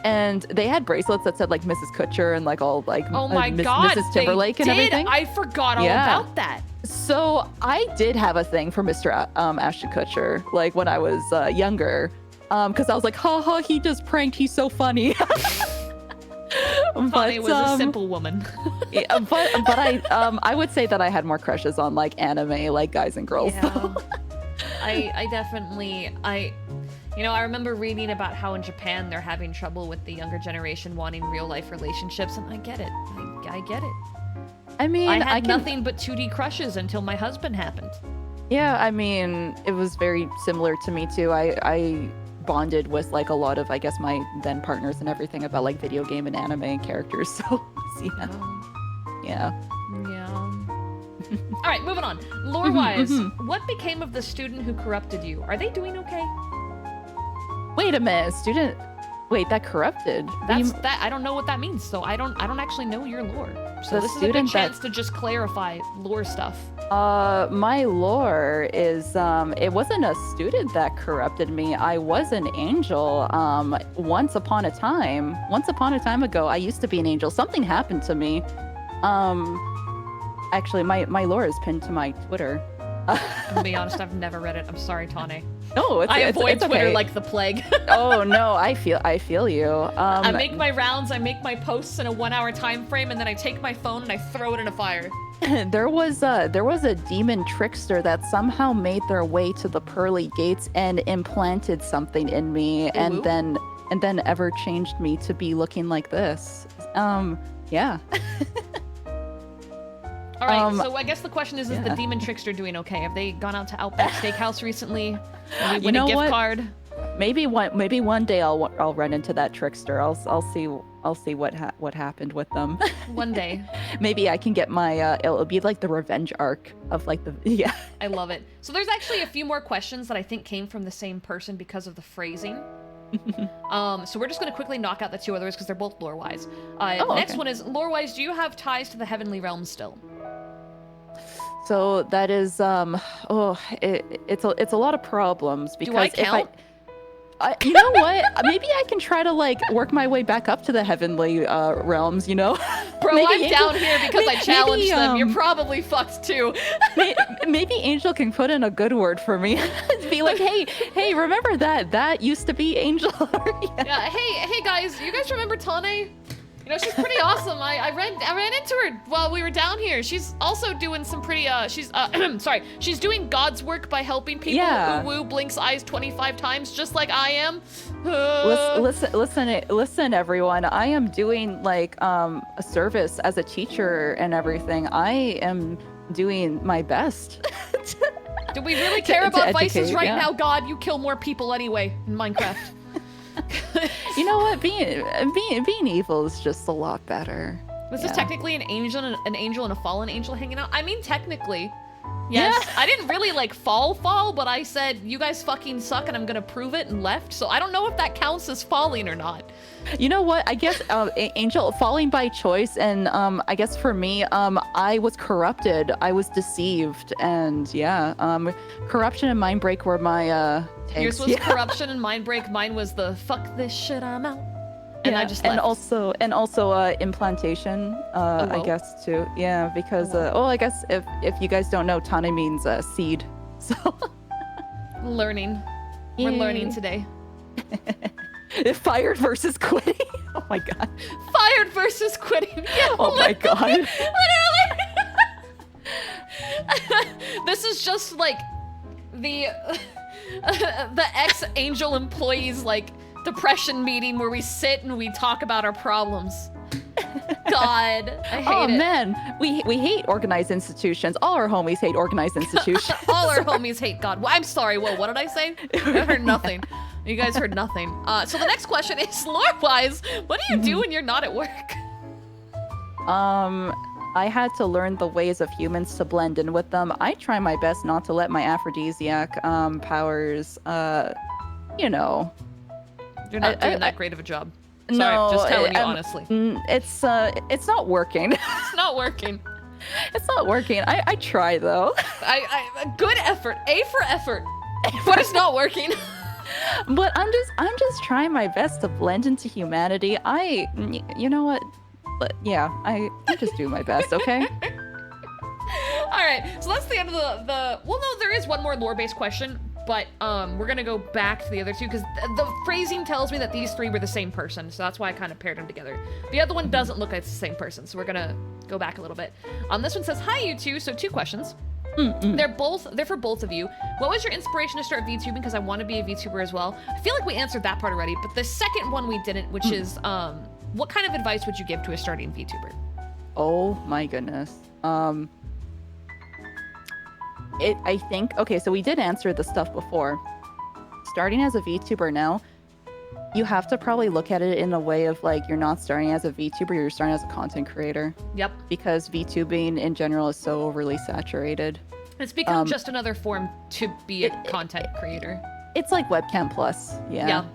And they had bracelets that said like Mrs. Kutcher and like all like Oh my god, Mrs. Timberlake they and did. everything. I forgot all Yeah. about that. So I did have a thing for Mr. Ashton Kutcher, like when I was younger, because I was like, ha ha, he just pranked. He's so funny. Tawny was a simple woman. yeah, but I would say that I had more crushes on like anime, like guys and girls. Yeah. I definitely, I remember reading about how in Japan they're having trouble with the younger generation wanting real life relationships, and I get it. I get it. I mean, I had can, nothing but 2D crushes until my husband happened. Yeah, I mean, it was very similar to me too. I bonded with like a lot of, I guess, my then partners and everything about like video game and anime characters. So yeah, yeah. Yeah. All right, moving on. Lore-wise, what became of the student who corrupted you? Are they doing okay? Wait a minute, student. Wait, that corrupted. That I don't know what that means, so I don't actually know your lore. So The this is a good student chance to just clarify lore stuff. My lore is it wasn't a student that corrupted me. I was an angel. Once upon a time ago, I used to be an angel. Something happened to me. Actually, my lore is pinned to my Twitter. I'm gonna be honest, I've never read it. I'm sorry, Tawny. No, I avoid Twitter okay. like the plague. Oh no, I feel you. I make my rounds, I make my posts in a 1 hour time frame, and then I take my phone and I throw it in a fire. There was a demon trickster that somehow made their way to the pearly gates and implanted something in me, and then ever changed me to be looking like this. Yeah. All right, so I guess the question is the demon trickster doing okay? Have they gone out to Outback Steakhouse recently? Maybe win a gift card? Maybe one day I'll run into that trickster. I'll see what happened with them. One day. Maybe I can get my it'll be like the revenge arc of like the yeah. I love it. So there's actually a few more questions that I think came from the same person because of the phrasing. So we're just going to quickly knock out the two others because they're both lore-wise. The next one is, lore-wise, do you have ties to the heavenly realm still? So that is it's a lot of problems because do I count? You know what? Maybe I can try to like work my way back up to the heavenly realms, you know? Bro, Maybe I'm down here because I challenged them. You're probably fucked too. Maybe Angel can put in a good word for me. Be like, hey, remember that used to be Angel. Yeah. Hey guys, you guys remember Tane? You know, she's pretty awesome. I ran into her while we were down here. She's also doing some pretty, she's doing God's work by helping people who woo blinks eyes 25 times, just like I am. Listen, everyone. I am doing like a service as a teacher and everything. I am doing my best. Do we really care about vices right yeah. now, God? You kill more people anyway in Minecraft. You know what? Being evil is just a lot better. This is technically an angel and a fallen angel hanging out. I mean, technically, yes. I didn't really like fall, but I said you guys fucking suck and I'm gonna prove it and left. So I don't know if that counts as falling or not. You know what? I guess Angel falling by choice, and I guess for me, I was corrupted. I was deceived, and corruption and mind break were my Yours was corruption and mind break. Mine was the fuck this shit, I'm out. And I just left. And also implantation, I guess too. Yeah, because I guess if you guys don't know, Tane means seed. So learning. We're learning today. Fired versus quitting. Oh my god. Fired versus quitting. Yeah, oh my god. Literally. This is just like the ex-Angel employees like depression meeting where we sit and we talk about our problems. God, I hate Oh it. man, we hate organized institutions. All our homies hate organized institutions. All our homies hate God. Well, I'm sorry. Whoa, what did I say? I heard nothing. You guys heard nothing. So the next question is, lore-wise, what do you do when you're not at work? I had to learn the ways of humans to blend in with them. I try my best not to let my aphrodisiac powers, you know. You're not doing that great of a job. Sorry, No, just telling you honestly. It's not working. It's not working. It's not working. I try though. I good effort. A for effort. But it's not working. But I'm just trying my best to blend into humanity. You know what? But yeah, I just do my best, okay? All right, so that's the end of the. Well, no, there is one more lore-based question, but we're gonna go back to the other two because the phrasing tells me that these three were the same person, so that's why I kind of paired them together. The other one doesn't look like it's the same person, so we're gonna go back a little bit. This one says, "Hi, you two." So 2 questions. They're for both of you. What was your inspiration to start VTubing? Because I want to be a VTuber as well. I feel like we answered that part already, but the second one we didn't, which is what kind of advice would you give to a starting VTuber? Oh my goodness. I think, okay, so we did answer the stuff before. Starting as a VTuber now, you have to probably look at it in a way of like, you're not starting as a VTuber, you're starting as a content creator. Yep. Because VTubing in general is so overly saturated. It's become just another form to be a content creator. It's like webcam plus, Yeah.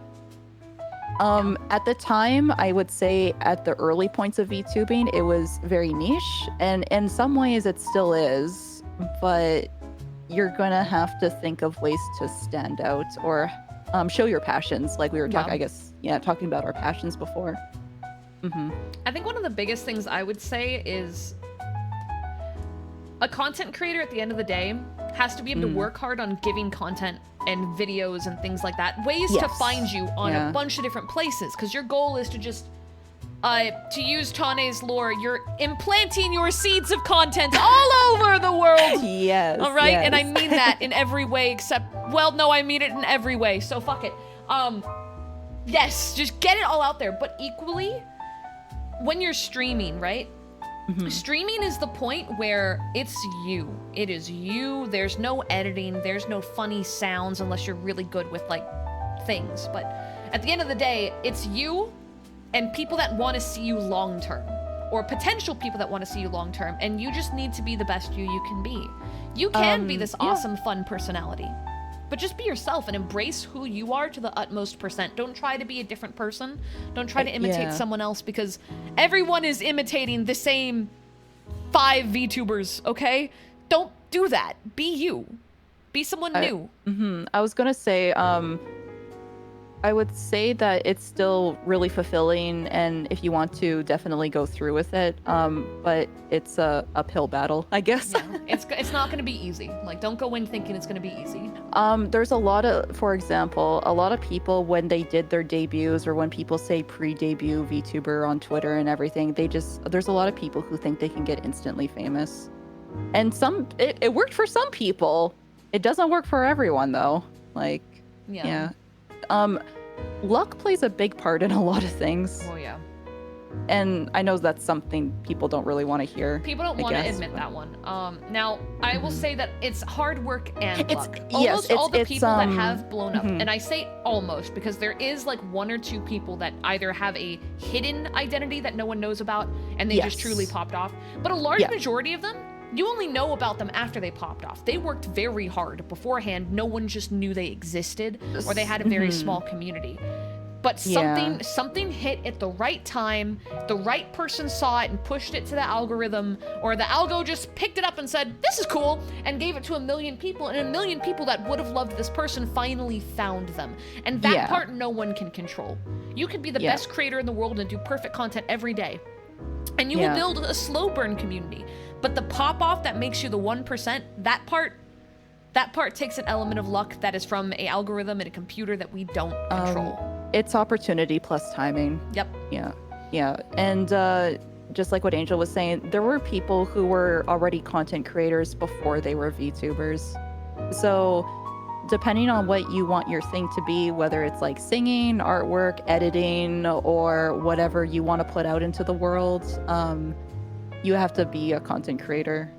At the time, I would say at the early points of VTubing, it was very niche, and in some ways it still is, but you're gonna have to think of ways to stand out or show your passions, like we were talking, talking about our passions before. I think one of the biggest things I would say is a content creator at the end of the day has to be able to work hard on giving content and videos and things like that, ways to find you on a bunch of different places, because your goal is to just to use Tane's lore, you're implanting your seeds of content all over the world. Yes. All right, yes. and I mean that in every way except, well, no, I mean it in every way, so fuck it. Yes, just get it all out there, but equally, when you're streaming, right? Streaming is the point where it's you. It is you. There's no editing. There's no funny sounds unless you're really good with like things. But at the end of the day, it's you and people that want to see you long term, or potential people that want to see you long term. And you just need to be the best you can be. You can be this awesome, fun personality, but just be yourself and embrace who you are to the utmost percent. Don't try to be a different person. Don't try to imitate someone else, because everyone is imitating the same 5 VTubers, okay? Don't do that. Be you. Be someone new. I was gonna say, I would say that it's still really fulfilling, and if you want to, definitely go through with it. But it's a uphill battle, I guess. Yeah, it's not going to be easy. Like, don't go in thinking it's going to be easy. There's a lot of, for example, a lot of people when they did their debuts, or when people say pre-debut VTuber on Twitter and everything, there's a lot of people who think they can get instantly famous. And it worked for some people. It doesn't work for everyone though. Like, yeah. Luck plays a big part in a lot of things. Oh yeah. And I know that's something people don't really want to hear. People don't want to admit that one. Now, I will say that it's hard work and luck. Almost all the people that have blown up, and I say almost because there is like 1 or 2 people that either have a hidden identity that no one knows about and they just truly popped off. But a large majority of them, you only know about them after they popped off. They worked very hard beforehand. No one just knew they existed, or they had a very small community. But something hit at the right time, the right person saw it and pushed it to the algorithm, or the algo just picked it up and said, this is cool, and gave it to 1 million people, and 1 million people that would have loved this person finally found them. And that part no one can control. You could be the best creator in the world and do perfect content every day, and you will build a slow burn community. But the pop-off that makes you the 1%, that part takes an element of luck that is from an algorithm and a computer that we don't control. It's opportunity plus timing. Yep. Yeah. And just like what Angel was saying, there were people who were already content creators before they were VTubers. So depending on what you want your thing to be, whether it's like singing, artwork, editing, or whatever you want to put out into the world, you have to be a content creator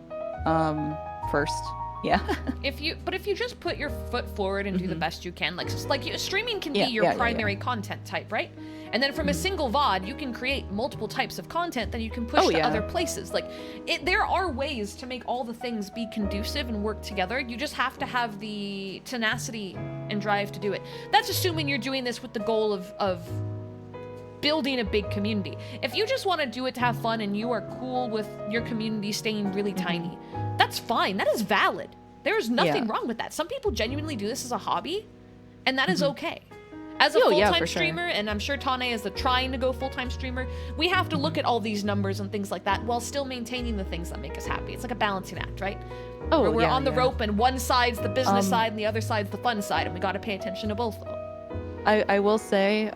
first. Yeah. If you just put your foot forward and do the best you can, streaming can be Yeah, your yeah, yeah, primary content type, right? And then from a single VOD, you can create multiple types of content that you can push to other places. There are ways to make all the things be conducive and work together. You just have to have the tenacity and drive to do it. That's assuming you're doing this with the goal of building a big community. If you just want to do it to have fun and you are cool with your community staying really tiny, that's fine. That is valid. There is nothing wrong with that. Some people genuinely do this as a hobby, and that is okay. As a full-time streamer, and I'm sure Tane is trying to go full-time streamer, we have to look at all these numbers and things like that while still maintaining the things that make us happy. It's like a balancing act, right? Where we're on the rope, and one side's the business side, and the other side's the fun side, and we got to pay attention to both of them. I will say,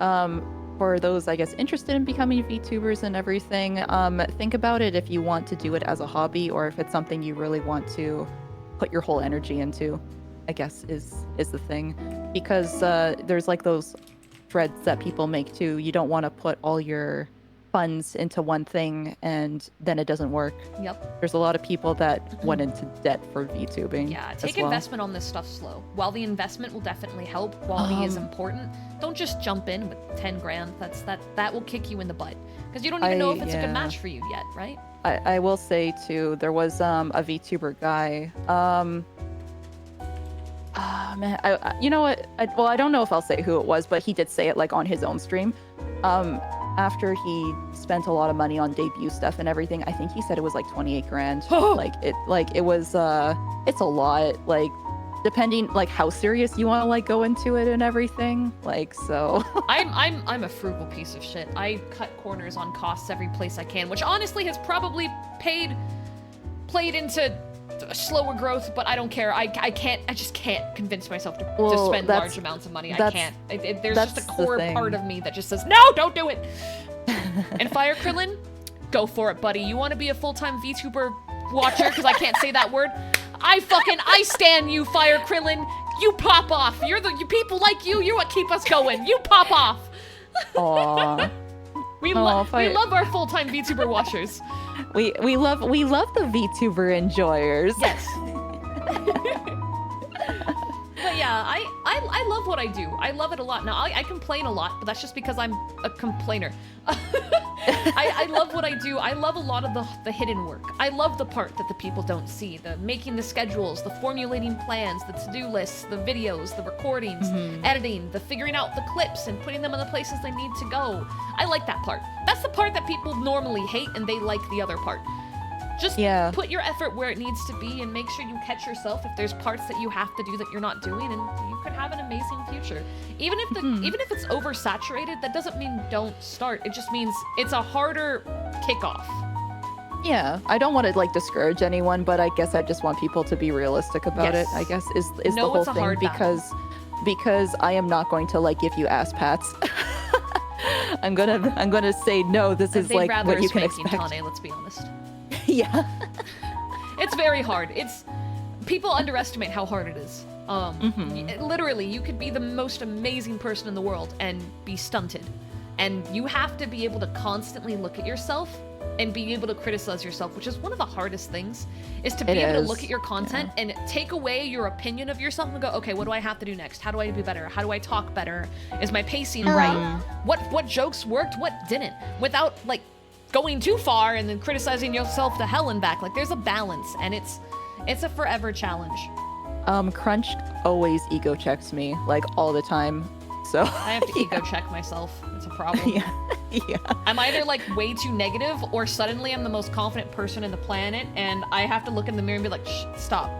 for those, I guess, interested in becoming VTubers and everything, think about it if you want to do it as a hobby or if it's something you really want to put your whole energy into, I guess is the thing. Because there's like those threads that people make too. You don't want to put all your funds into one thing and then it doesn't work. Yep. There's a lot of people that went into debt for VTubing. Yeah, take investment on this stuff slow. While the investment will definitely help, quality is important. Don't just jump in with 10 grand. That will kick you in the butt. Because you don't even know if it's a good match for you yet, right? I will say too, there was a VTuber guy. Man, you know what? I don't know if I'll say who it was, but he did say it like on his own stream. After he spent a lot of money on debut stuff and everything, I think he said it was like 28 grand. It was it's a lot. Like, depending like how serious you want to like go into it and everything. Like, so I'm a frugal piece of shit. I cut corners on costs every place I can, which honestly has probably played into slower growth, but I don't care. I just can't convince myself to spend large amounts of money. I can't. There's just a core part of me that just says, no, don't do it. And Fire Krillin, go for it, buddy. You want to be a full-time VTuber watcher? Because I can't say that word. I stan you, Fire Krillin. You pop off. You're people like you're what keep us going. You pop off. Aww. We love our full-time VTuber watchers. We love the VTuber enjoyers. Yes. But yeah, I love what I do. I love it a lot. Now I complain a lot, but that's just because I'm a complainer. I love what I do. I love a lot of the hidden work. I love the part that the people don't see. The making the schedules, the formulating plans, the to-do lists, the videos, the recordings, editing, the figuring out the clips and putting them in the places they need to go. I like that part. That's the part that people normally hate, and they like the other part. Just put your effort where it needs to be and make sure you catch yourself if there's parts that you have to do that you're not doing, and you could have an amazing future. Even if it's oversaturated, that doesn't mean don't start. It just means it's a harder kickoff. Yeah, I don't want to like discourage anyone, but I guess I just want people to be realistic about it. I guess is the whole thing, because I am not going to like give you ass pats. I'm gonna say no. This is like what you can expect. Tane, let's be honest. Yeah. It's very hard. People underestimate how hard it is. Literally, you could be the most amazing person in the world and be stunted. And you have to be able to constantly look at yourself and be able to criticize yourself, which is one of the hardest things, is to be able to look at your content and take away your opinion of yourself and go, okay, what do I have to do next? How do I be better? How do I talk better? Is my pacing right? What jokes worked? What didn't? Without like going too far and then criticizing yourself to hell and back. Like, there's a balance, and it's a forever challenge. Crunch always ego checks me like all the time, so I have to ego check myself. It's a problem. Yeah. I'm either like way too negative, or suddenly I'm the most confident person in the planet, and I have to look in the mirror and be like, shh, stop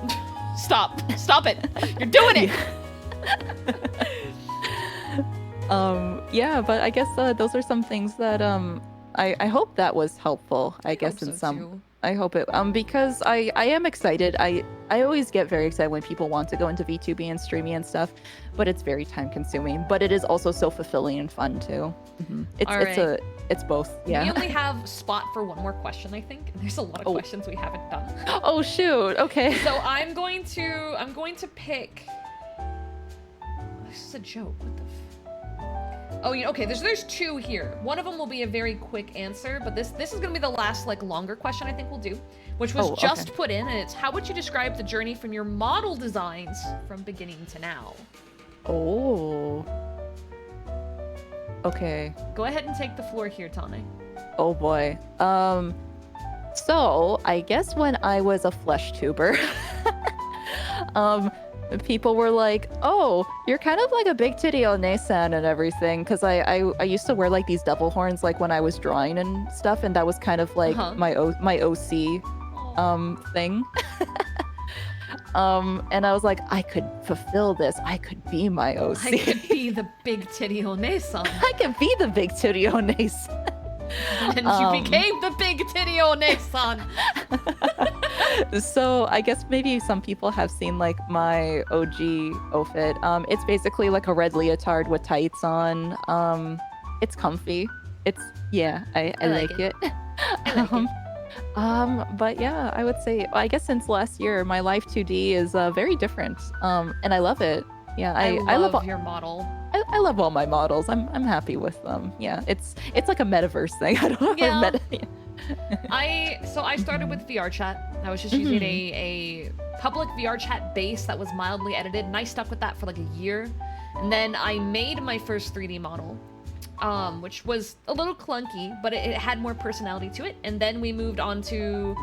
it, you're doing it. Yeah, but I guess those are some things that I hope that was helpful. I guess in some. Too. I hope it because I am excited. I always get very excited when people want to go into VTubing and streaming and stuff, but it's very time consuming. But it is also so fulfilling and fun too. It's both. Yeah. We only have spot for one more question, I think. And there's a lot of questions we haven't done. Oh shoot. Okay. So I'm going to pick a joke? What the Oh, okay, there's two here. One of them will be a very quick answer, but this is gonna be the last, like, longer question I think we'll do, which was just put in, and it's, how would you describe the journey from your model designs from beginning to now? Oh. Okay. Go ahead and take the floor here, Tane. Oh boy. So I guess when I was a flesh tuber, people were like, "Oh, you're kind of like a big titty Onesan and everything," because I used to wear like these devil horns like when I was drawing and stuff, and that was kind of like my OC thing. And I was like, I could fulfill this. I could be my OC. I could be the big titty Onesan. I could be the big titty Onesan. And you became the big titty Onesan. So I guess maybe some people have seen like my OG outfit. It's basically like a red leotard with tights on. It's comfy. I like it. I like it. But yeah, I would say, I guess since last year, my life 2D is very different. And I love it. Yeah, I love your model. I love all my models. I'm happy with them. Yeah, it's like a metaverse thing. I don't know. I started with VR chat. I was just using a public VR chat base that was mildly edited, and I stuck with that for like a year. And then I made my first 3D model, which was a little clunky, but it had more personality to it. And then we moved on to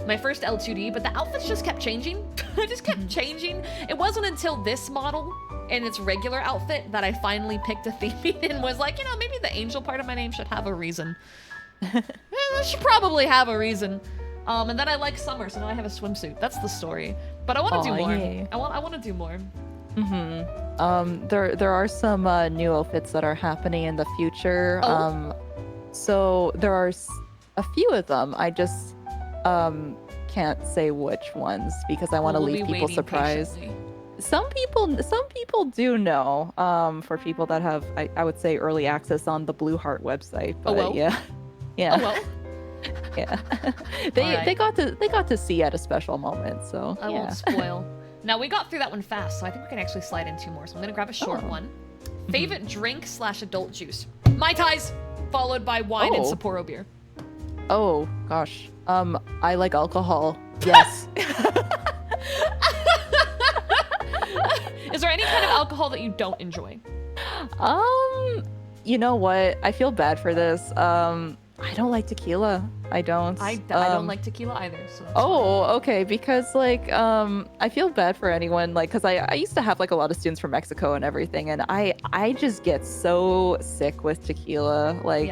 my first L2D, but the outfits just kept changing. It just kept changing. It wasn't until this model in its regular outfit that I finally picked a theme and was like, maybe the angel part of my name should have a reason. It should probably have a reason. And then I like summer, so now I have a swimsuit. That's the story. But I want to do more. Yay. I want to do more. There are some new outfits that are happening in the future. So there are a few of them. I just can't say which ones because I want to leave people surprised. Patiently. Some people do know. For people that have, I would say, early access on the Blue Heart website. But yeah. Oh well. Yeah. They got to see at a special moment. So I won't spoil. Now we got through that one fast, so I think we can actually slide in two more. So I'm gonna grab a short one. Favorite drink / adult juice? Mai Tais, followed by wine and Sapporo beer. Oh gosh. I like alcohol. Yes. Is there any kind of alcohol that you don't enjoy? You know what? I feel bad for this. I don't like tequila. I don't. I don't like tequila either. So that's fine. Okay. Because like, I feel bad for anyone, like, because I used to have like a lot of students from Mexico and everything, and I just get so sick with tequila. Like,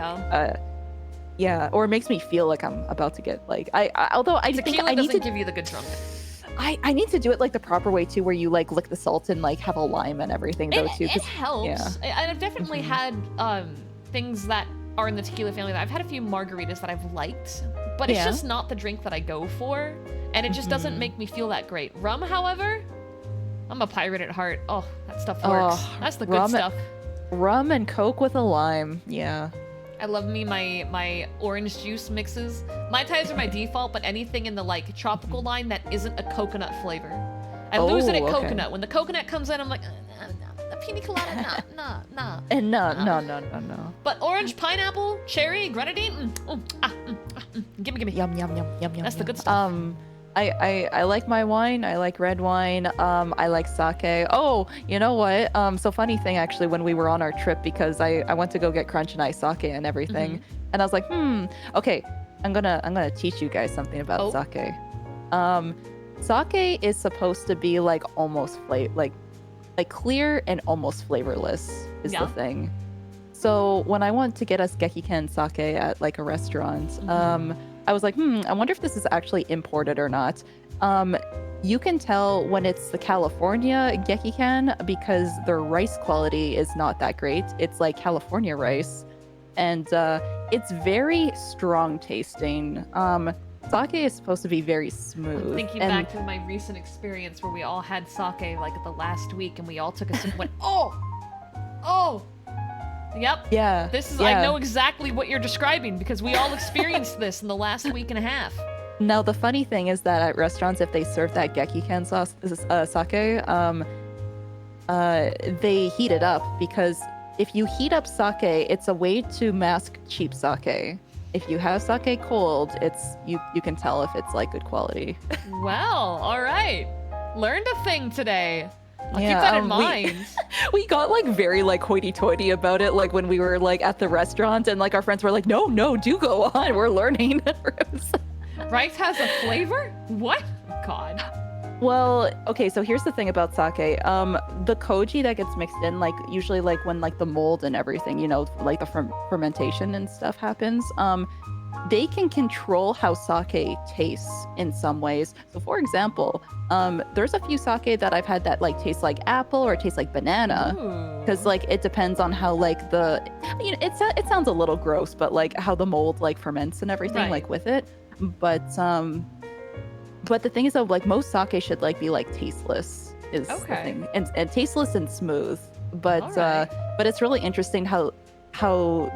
yeah, or it makes me feel like I'm about to get like although I tequila think I need to give you the good drunk. I need to do it like the proper way too, where you like lick the salt and like have a lime and everything though too. It helps. Yeah. I've definitely had things that are in the tequila family. I've had a few margaritas that I've liked, but it's just not the drink that I go for, and it just doesn't make me feel that great. Rum, however, I'm a pirate at heart. Oh, that stuff works. That's the good stuff. Rum and Coke with a lime. Yeah. I love me my orange juice mixes. Mai Tais are my default, but anything in the like tropical line that isn't a coconut flavor. I lose it at coconut. When the coconut comes in, I'm like, the pina colada, nah. And no. But orange, pineapple, cherry, grenadine, gimme. Yum. That's the good stuff. I like my wine. I like red wine. I like sake. Oh, you know what? So funny thing actually, when we were on our trip, because I went to go get crunch and ice sake and everything, and I was like, okay, I'm gonna teach you guys something about sake. Sake is supposed to be like almost like clear and almost flavorless is the thing. So when I went to get us gekiken sake at like a restaurant, I was like, I wonder if this is actually imported or not. You can tell when it's the California gekiken because their rice quality is not that great. It's like California rice, and it's very strong tasting. Sake is supposed to be very smooth. I'm thinking back to my recent experience where we all had sake like the last week, and we all took a sip and went, oh. Yep. Yeah. I know exactly what you're describing because we all experienced this in the last week and a half. Now, the funny thing is that at restaurants, if they serve that gekiken sake, they heat it up because if you heat up sake, it's a way to mask cheap sake. If you have sake cold, it's you can tell if it's like good quality. Well, all right. Learned a thing today. I'll keep Yeah, that in we- mind. We got like very like hoity-toity about it, like when we were like at the restaurant, and like our friends were like, no, do go on, we're learning. Rice has a flavor? What? God. Well, okay, so here's the thing about sake. The koji that gets mixed in, like usually like when like the mold and everything, you know, like the fermentation and stuff happens, they can control how sake tastes in some ways. So for example, there's a few sake that I've had that like taste like apple or taste like banana. Because like it depends on how like the, you know, it sounds a little gross, but like how the mold like ferments and everything Right. like with it. But the thing is though, like most sake should like be like tasteless is the Okay. thing, and tasteless and smooth. But Alright. but it's really interesting how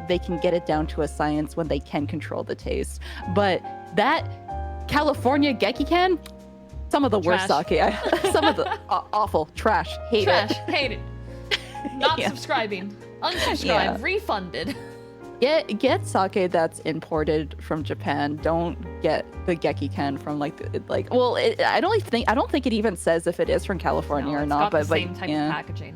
they can get it down to a science when they can control the taste. But that California Geki can, some of the worst Trash. sake, some of the awful trash, hate Trash. it. Hate it. Not Yeah. subscribing. Unsubscribe. Yeah. Refunded. Get sake that's imported from Japan. Don't get the Geki can from like well, I don't think it even says if it is from California No, or it's not. got But the same type yeah, of packaging.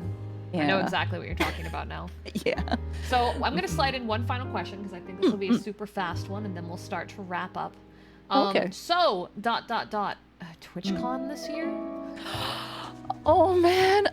I know yeah, exactly what you're talking about now. yeah. So I'm gonna slide in one final question because I think this will be a super fast one, and then we'll start to wrap up. Okay. So TwitchCon this year? Oh man,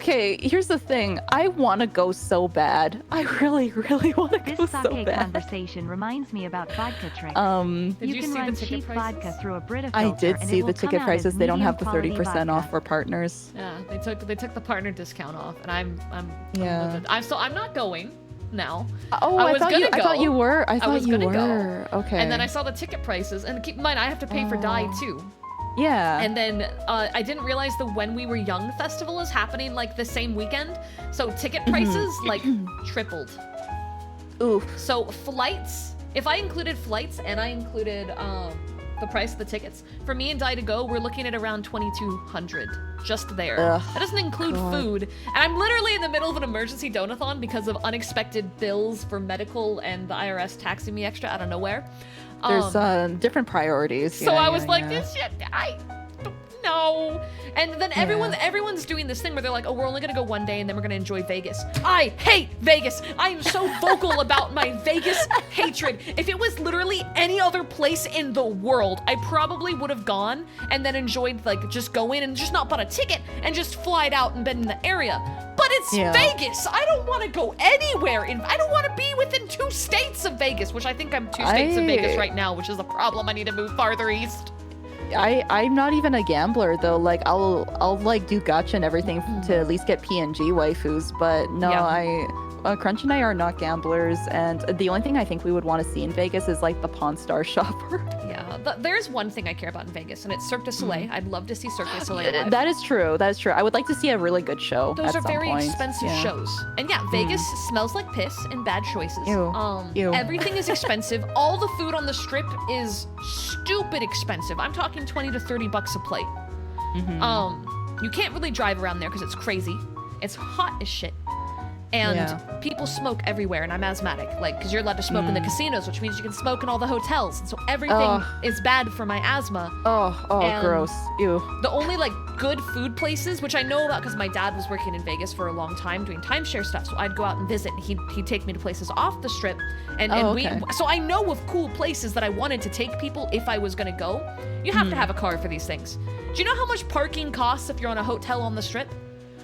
here's the thing. I want to go so bad. I really, really want to This go so sake bad. conversation reminds me about vodka tricks. Did you you can see run the ticket cheap prices? vodka through a Brita I filter, did and see it will the come ticket out prices. as They don't have the medium 30% off vodka. for partners. Yeah, they took the partner discount off, and I'm Yeah. livid. I'm not going now. Oh, I I was thought gonna I thought go. you were. I I thought was you gonna go. were. Okay. And then I saw the ticket prices, and keep in mind I have to pay for Dai Oh. too. Yeah. And then I didn't realize the When We Were Young festival is happening like the same weekend, so ticket prices like tripled. Ooh. So flights, if I included flights and I included the price of the tickets, for me and Dai to go, we're looking at around 2,200 just there. Ugh, That doesn't include God. food, and I'm literally in the middle of an emergency donathon because of unexpected bills for medical and the IRS taxing me extra out of nowhere. There's different priorities. So Yeah, I was yeah, like, yeah. this shit, no. And then everyone's doing this thing where they're like, oh, we're only gonna go one day and then we're gonna enjoy Vegas. I hate Vegas. I am so vocal about my Vegas hatred. If it was literally any other place in the world, I probably would have gone and then enjoyed like just go in and just not bought a ticket and just flied out and been in the area. But it's Yeah. Vegas. I don't want to go anywhere I don't want to be within 2 states of Vegas, which I think I'm 2 states of Vegas right now, which is a problem. I need to move farther east. I'm not even a gambler though. Like I'll like do gacha and everything to at least get PNG waifus, but no, Yeah. Crunch and I are not gamblers, and the only thing I think we would want to see in Vegas is like the Pawn Star shopper. Yeah, there's one thing I care about in Vegas, and it's Cirque du Soleil. I'd love to see Cirque du Soleil live. That is true. That is true. I would like to see a really good show. Those at are some very point. expensive Yeah. shows. And yeah, Vegas smells like piss and bad choices. Ew. Ew. Everything is expensive. All the food on the strip is stupid expensive. I'm talking 20 to 30 bucks a plate. You can't really drive around there because it's crazy. It's hot as shit. And Yeah. people smoke everywhere, and I'm asthmatic, like, because you're allowed to smoke in the casinos, which means you can smoke in all the hotels. And so everything Ugh. is bad for my asthma. Oh, And- gross. Ew. The only like good food places, which I know about because my dad was working in Vegas for a long time doing timeshare stuff, so I'd go out and visit. And he'd take me to places off the strip, and okay. so I know of cool places that I wanted to take people if I was gonna go. You have to have a car for these things. Do you know how much parking costs if you're on a hotel on the strip?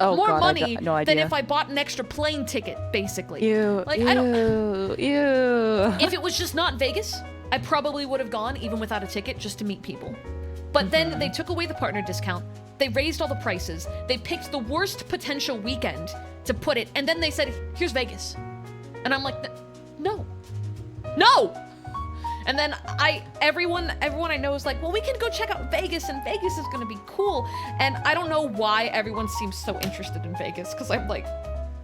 Oh, More God, money no than idea. if I bought an extra plane ticket, basically. Ew. Like ew. I don't. Ew. If it was just not Vegas, I probably would have gone even without a ticket just to meet people. But then they took away the partner discount. They raised all the prices. They picked the worst potential weekend to put it, and then they said, "Here's Vegas," and I'm like, "No, no." And then everyone I know is like, well, we can go check out Vegas, and Vegas is gonna be cool. And I don't know why everyone seems so interested in Vegas, because I'm like,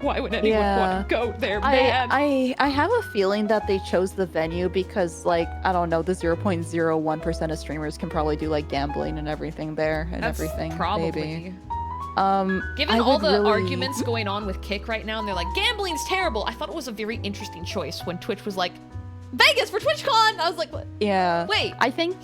why would anyone want to go there, man? I have a feeling that they chose the venue because, like, I don't know, the 0.01% of streamers can probably do like gambling and everything there and That's everything. probably. Maybe. Given I all would the really- arguments going on with Kick right now, and they're like, gambling's terrible. I thought it was a very interesting choice when Twitch was like, Vegas for TwitchCon. I was like, what? Yeah. Wait. I think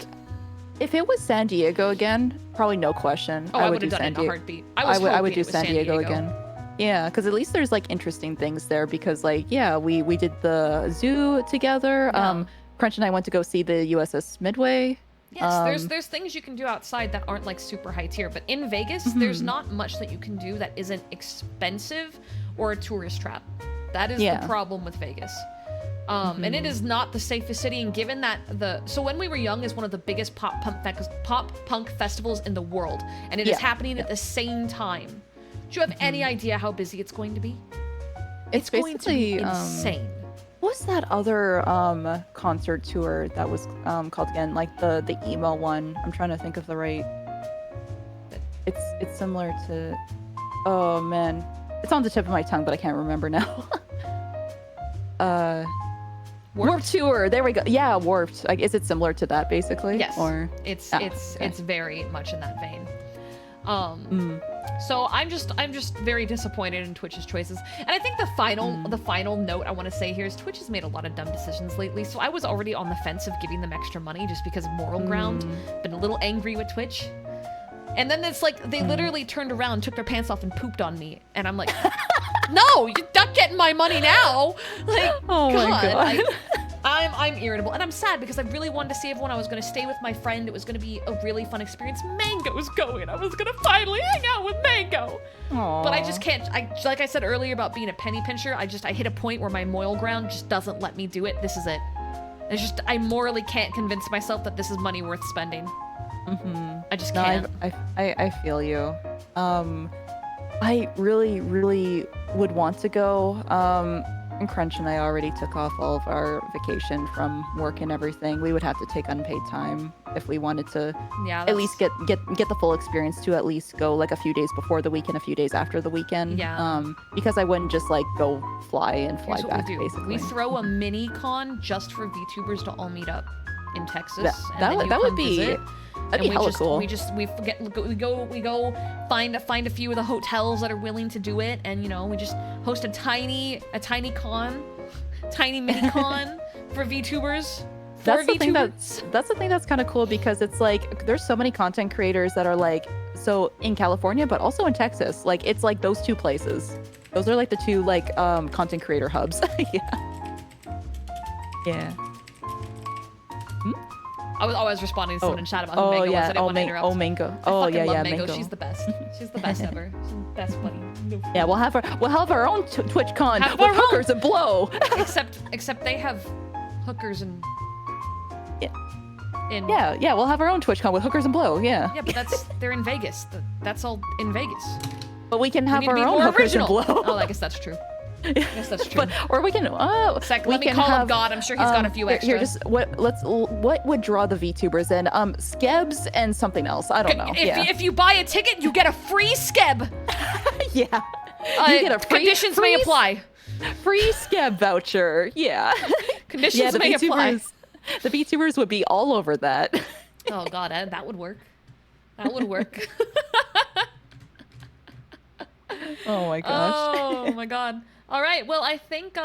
if it was San Diego again, probably no question. Oh, I would do have done San it in a Diego. heartbeat. I would hoping do it was San Diego again. Yeah, because at least there's like interesting things there because like yeah, we did the zoo together. Yeah. Crunch and I went to go see the USS Midway. Yes, there's things you can do outside that aren't like super high tier, but in Vegas, there's not much that you can do that isn't expensive or a tourist trap. That is the problem with Vegas. And it is not the safest city, and given that so When We Were Young is one of the biggest pop punk festivals in the world, and it is happening at the same time. Do you have any idea how busy it's going to be? It's going to be insane. What's that other concert tour that was called again? Like the emo one. I'm trying to think of the right. It's similar to. Oh man, it's on the tip of my tongue, but I can't remember now. Warped Tour. There we go. Yeah, Warped. Like, is it similar to that basically? Yes. Or it's very much in that vein. So I'm just very disappointed in Twitch's choices. And I think the final note I want to say here is Twitch has made a lot of dumb decisions lately. So I was already on the fence of giving them extra money just because of moral ground. Been a little angry with Twitch. And then it's like they literally turned around, took their pants off, and pooped on me. And I'm like, no, you're not getting my money now. Like, oh my God. I'm irritable, and I'm sad because I really wanted to see everyone. I was going to stay with my friend. It was going to be a really fun experience. Mango's going. I was going to finally hang out with Mango. Aww. But I just can't. Like I said earlier about being a penny pincher, I hit a point where my moral ground just doesn't let me do it. This is it. It's just, I morally can't convince myself that this is money worth spending. I just can't. I feel you. I really, really would want to go. And Crunch and I already took off all of our vacation from work and everything. We would have to take unpaid time if we wanted to at least get the full experience, to at least go like a few days before the weekend, a few days after the weekend. Yeah. Because I wouldn't just like go fly and fly Here's what back we do. basically. We throw a mini con just for VTubers to all meet up in Texas. That would be visit. That'd be hella cool. We go find a few of the hotels that are willing to do it, and we just host a tiny mini con for VTubers. That's the thing that's kind of cool, because it's like there's so many content creators that are like so in California but also in Texas. Like it's like those two places. Those are like the two like content creator hubs. Yeah. I was always responding to someone in chat about who Mango was. I didn't want to interrupt. Mango. I fucking love Mango. She's the best. She's the best ever. She's the best buddy. Yeah, we'll have our own Twitch con with hookers and blow. except they have hookers and yeah, we'll have our own Twitch con with hookers and blow. Yeah. Yeah, but they're in Vegas. That's all in Vegas. But we can have need our to be own more hookers original. and blow. Oh, I guess that's true. Yes, that's true. Or we can. Let me call him God. I'm sure he's got a few extra. What would draw the VTubers in? Skebs and something else. I don't know. If you buy a ticket, you get a free skeb. Yeah. You get a free conditions may apply. Free skeb voucher. Yeah. Conditions may apply. The VTubers would be all over that. Oh God, that would work. That would work. Oh my gosh. Oh my God. All right. Well, I think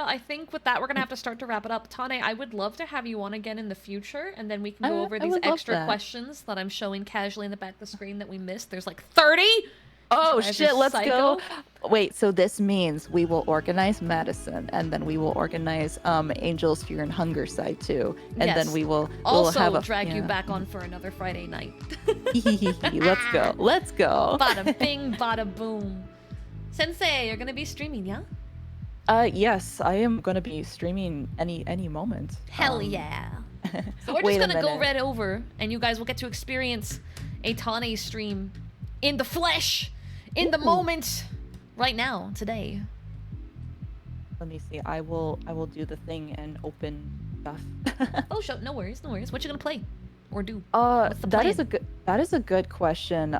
with that we're gonna have to start to wrap it up. Tane, I would love to have you on again in the future, and then we can go over these extra questions that I'm showing casually in the back of the screen that we missed. There's like 30. Oh shit! Let's go. Wait. So this means we will organize Madison, and then we will organize Angel's Fear and Hunger side too, and then we'll have drag you back on for another Friday night. Let's go. Let's go. Bada bing, bada boom. Sensei, you're gonna be streaming, yeah? Yes, I am gonna be streaming any moment. Hell yeah! So we're just gonna go right over, and you guys will get to experience a Tane stream in the flesh, in the moment, right now, today. Let me see. I will do the thing and open stuff. Oh, sure. No worries, no worries. What you gonna play or do? That is a good question.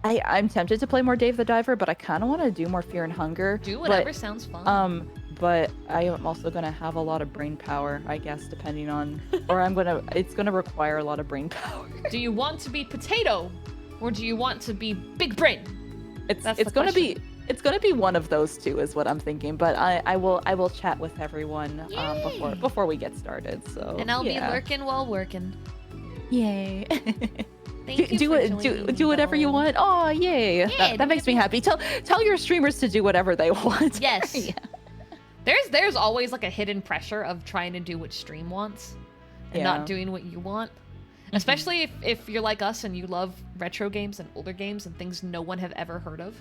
I'm tempted to play more Dave the Diver, but I kind of want to do more Fear and Hunger. Do whatever sounds fun. But I am also gonna have a lot of brain power, I guess, depending on, or it's gonna require a lot of brain power. Do you want to be Potato, Or do you want to be big brain? That's It's the gonna question. be one of those two is what I'm thinking. But I will chat with everyone before we get started. So And I'll be yeah. lurking while working. Yay. Thank you for joining me, do whatever you though. want. Oh yay. Yeah, do that makes me whatever happy. Tell your streamers to do whatever they want. Yes. Yeah. There's always like a hidden pressure of trying to do what stream wants and Yeah. not doing what you want. Especially if you're like us and you love retro games and older games and things no one have ever heard of.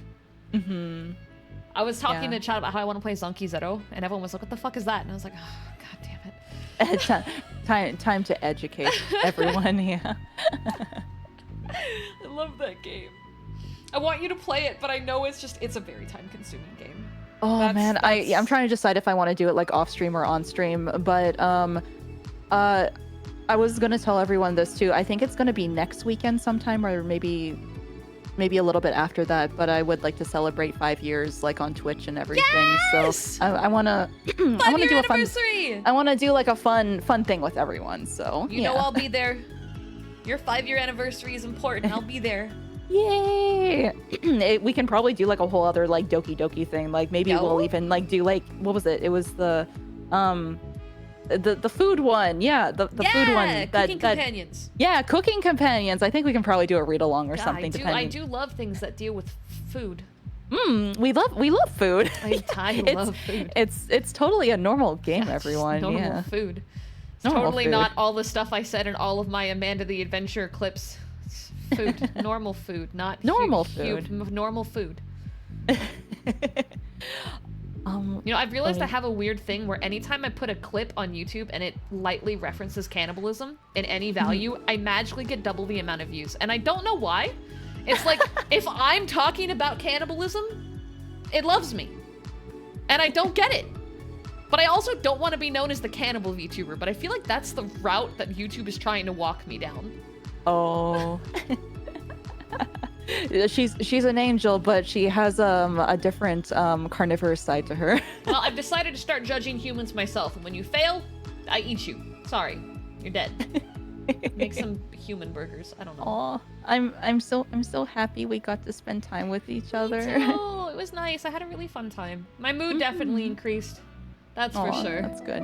Mm-hmm. I was talking Yeah. to Chad about how I want to play Zonky Zero, and everyone was like, what the fuck is that? And I was like, oh, god damn it. Time to educate everyone. Yeah. I love that game. I want you to play it, but I know it's a very time-consuming game. Oh man, I'm trying to decide if I want to do it like off stream or on stream, but I was gonna tell everyone this too. I think it's gonna be next weekend sometime, or maybe a little bit after that. But I would like to celebrate 5 years, like on Twitch and everything. Yes! So I wanna I wanna do a fun. I wanna do like a fun thing with everyone. So You know I'll be there. Your 5-year anniversary is important. I'll be there. Yay! We can probably do like a whole other like Doki Doki thing. Like maybe we'll even like do like what was it? It was the food one. Yeah, the food one. Cooking companions. Yeah, cooking companions. I think we can probably do a read along or something. I do love things that deal with food. We love food. I love food. It's totally a normal game, It's everyone. normal Yeah. food. It's Normal totally food. not all the stuff I said in all of my Amanda the Adventure clips. It's food. Normal food, not Normal normal food. I've realized I have a weird thing where anytime I put a clip on YouTube and it lightly references cannibalism in any value, I magically get double the amount of views. And I don't know why. It's like, if I'm talking about cannibalism, it loves me. And I don't get it. But I also don't want to be known as the cannibal VTuber, but I feel like that's the route that YouTube is trying to walk me down. Oh. She's an angel, but she has a different carnivorous side to her. Well, I've decided to start judging humans myself, and when you fail, I eat you. Sorry, you're dead. Make some human burgers. I don't know. Oh, I'm so happy we got to spend time with each other. Oh, it was nice. I had a really fun time. My mood definitely increased. That's for sure. That's good.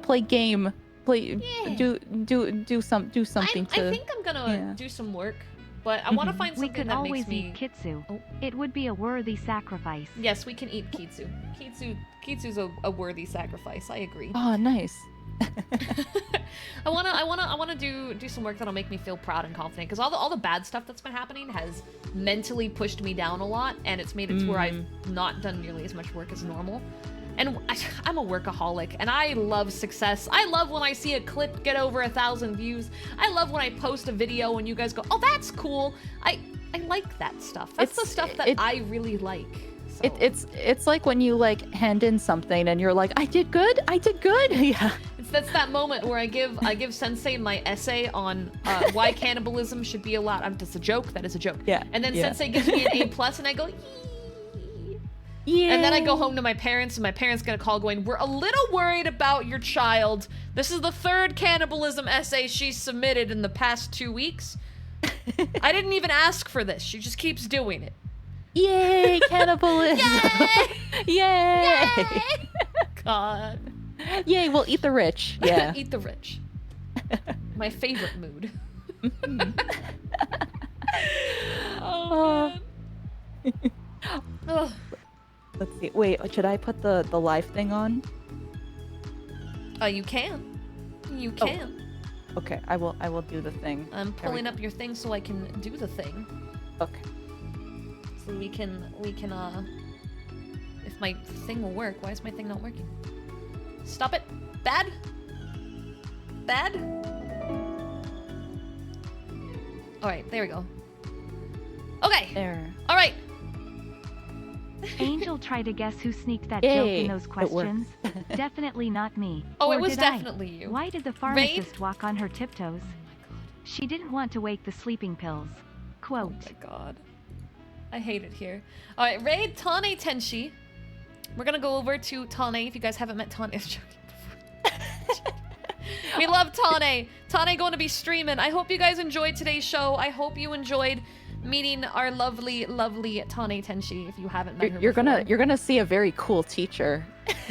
Play game. Play. Yeah. Do something I think I'm gonna do some work, but I want to find We something could that always makes me. eat Kitsu. Oh. It would be a worthy sacrifice. Yes, we can eat Kitsu. Kitsu's a worthy sacrifice. I agree. Oh, nice. I wanna do some work that'll make me feel proud and confident, because all the bad stuff that's been happening has mentally pushed me down a lot, and it's made it to where I've not done nearly as much work as normal. And I'm a workaholic, and I love success. I love when I see a clip get over 1,000 views. I love when I post a video and you guys go, "Oh, that's cool." I like that stuff. That's the stuff that I really like. So. It's like when you like hand in something and you're like, I did good. Yeah. That's that moment where I give Sensei my essay on why cannibalism should be allowed. That's a joke. That is a joke. Yeah. And then Sensei gives me an A+, and I go, yeah. And then I go home to my parents, and my parents get a call going, "We're a little worried about your child. This is the 3rd cannibalism essay she's submitted in the past 2 weeks. I didn't even ask for this. She just keeps doing it." Yay, cannibalism! Yay! Yay! God. Yay, we'll eat the rich. Yeah. Eat the rich. My favorite mood. Oh, man. Ugh. Let's see. Wait, should I put the live thing on? You can. You can. Okay, I will do the thing. I'm pulling up your thing so I can do the thing. Okay. So we can if my thing will work. Why is my thing not working? Stop it. Bad. All right, there we go. Okay. There. All right. Angel, try to guess who sneaked that Yay, joke in those it questions. Definitely not me. Oh, Or it was did I? definitely you. Why did the pharmacist walk on her tiptoes? She didn't want to wake the sleeping pills. Quote. Oh my god. I hate it here. All right, raid Tane Tenshi. We're gonna go over to Tane. If you guys haven't met Tane, I was joking before. We love Tane. Tane going to be streaming. I hope you guys enjoyed today's show. I hope you enjoyed meeting our lovely, lovely Tane Tenshi. If you haven't met her You're before. gonna see a very cool teacher.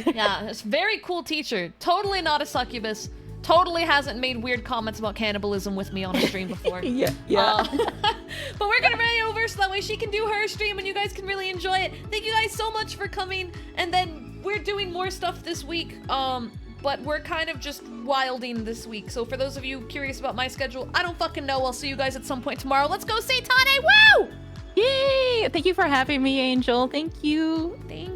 Yeah, this very cool teacher. Totally not a succubus. Totally hasn't made weird comments about cannibalism with me on a stream before. Yeah. But we're gonna bring it over so that way she can do her stream and you guys can really enjoy it. Thank you guys so much for coming. And then we're doing more stuff this week. But we're kind of just wilding this week. So for those of you curious about my schedule, I don't fucking know. I'll see you guys at some point tomorrow. Let's go see Tane. Woo! Yay! Thank you for having me, Angel. Thank you. Thank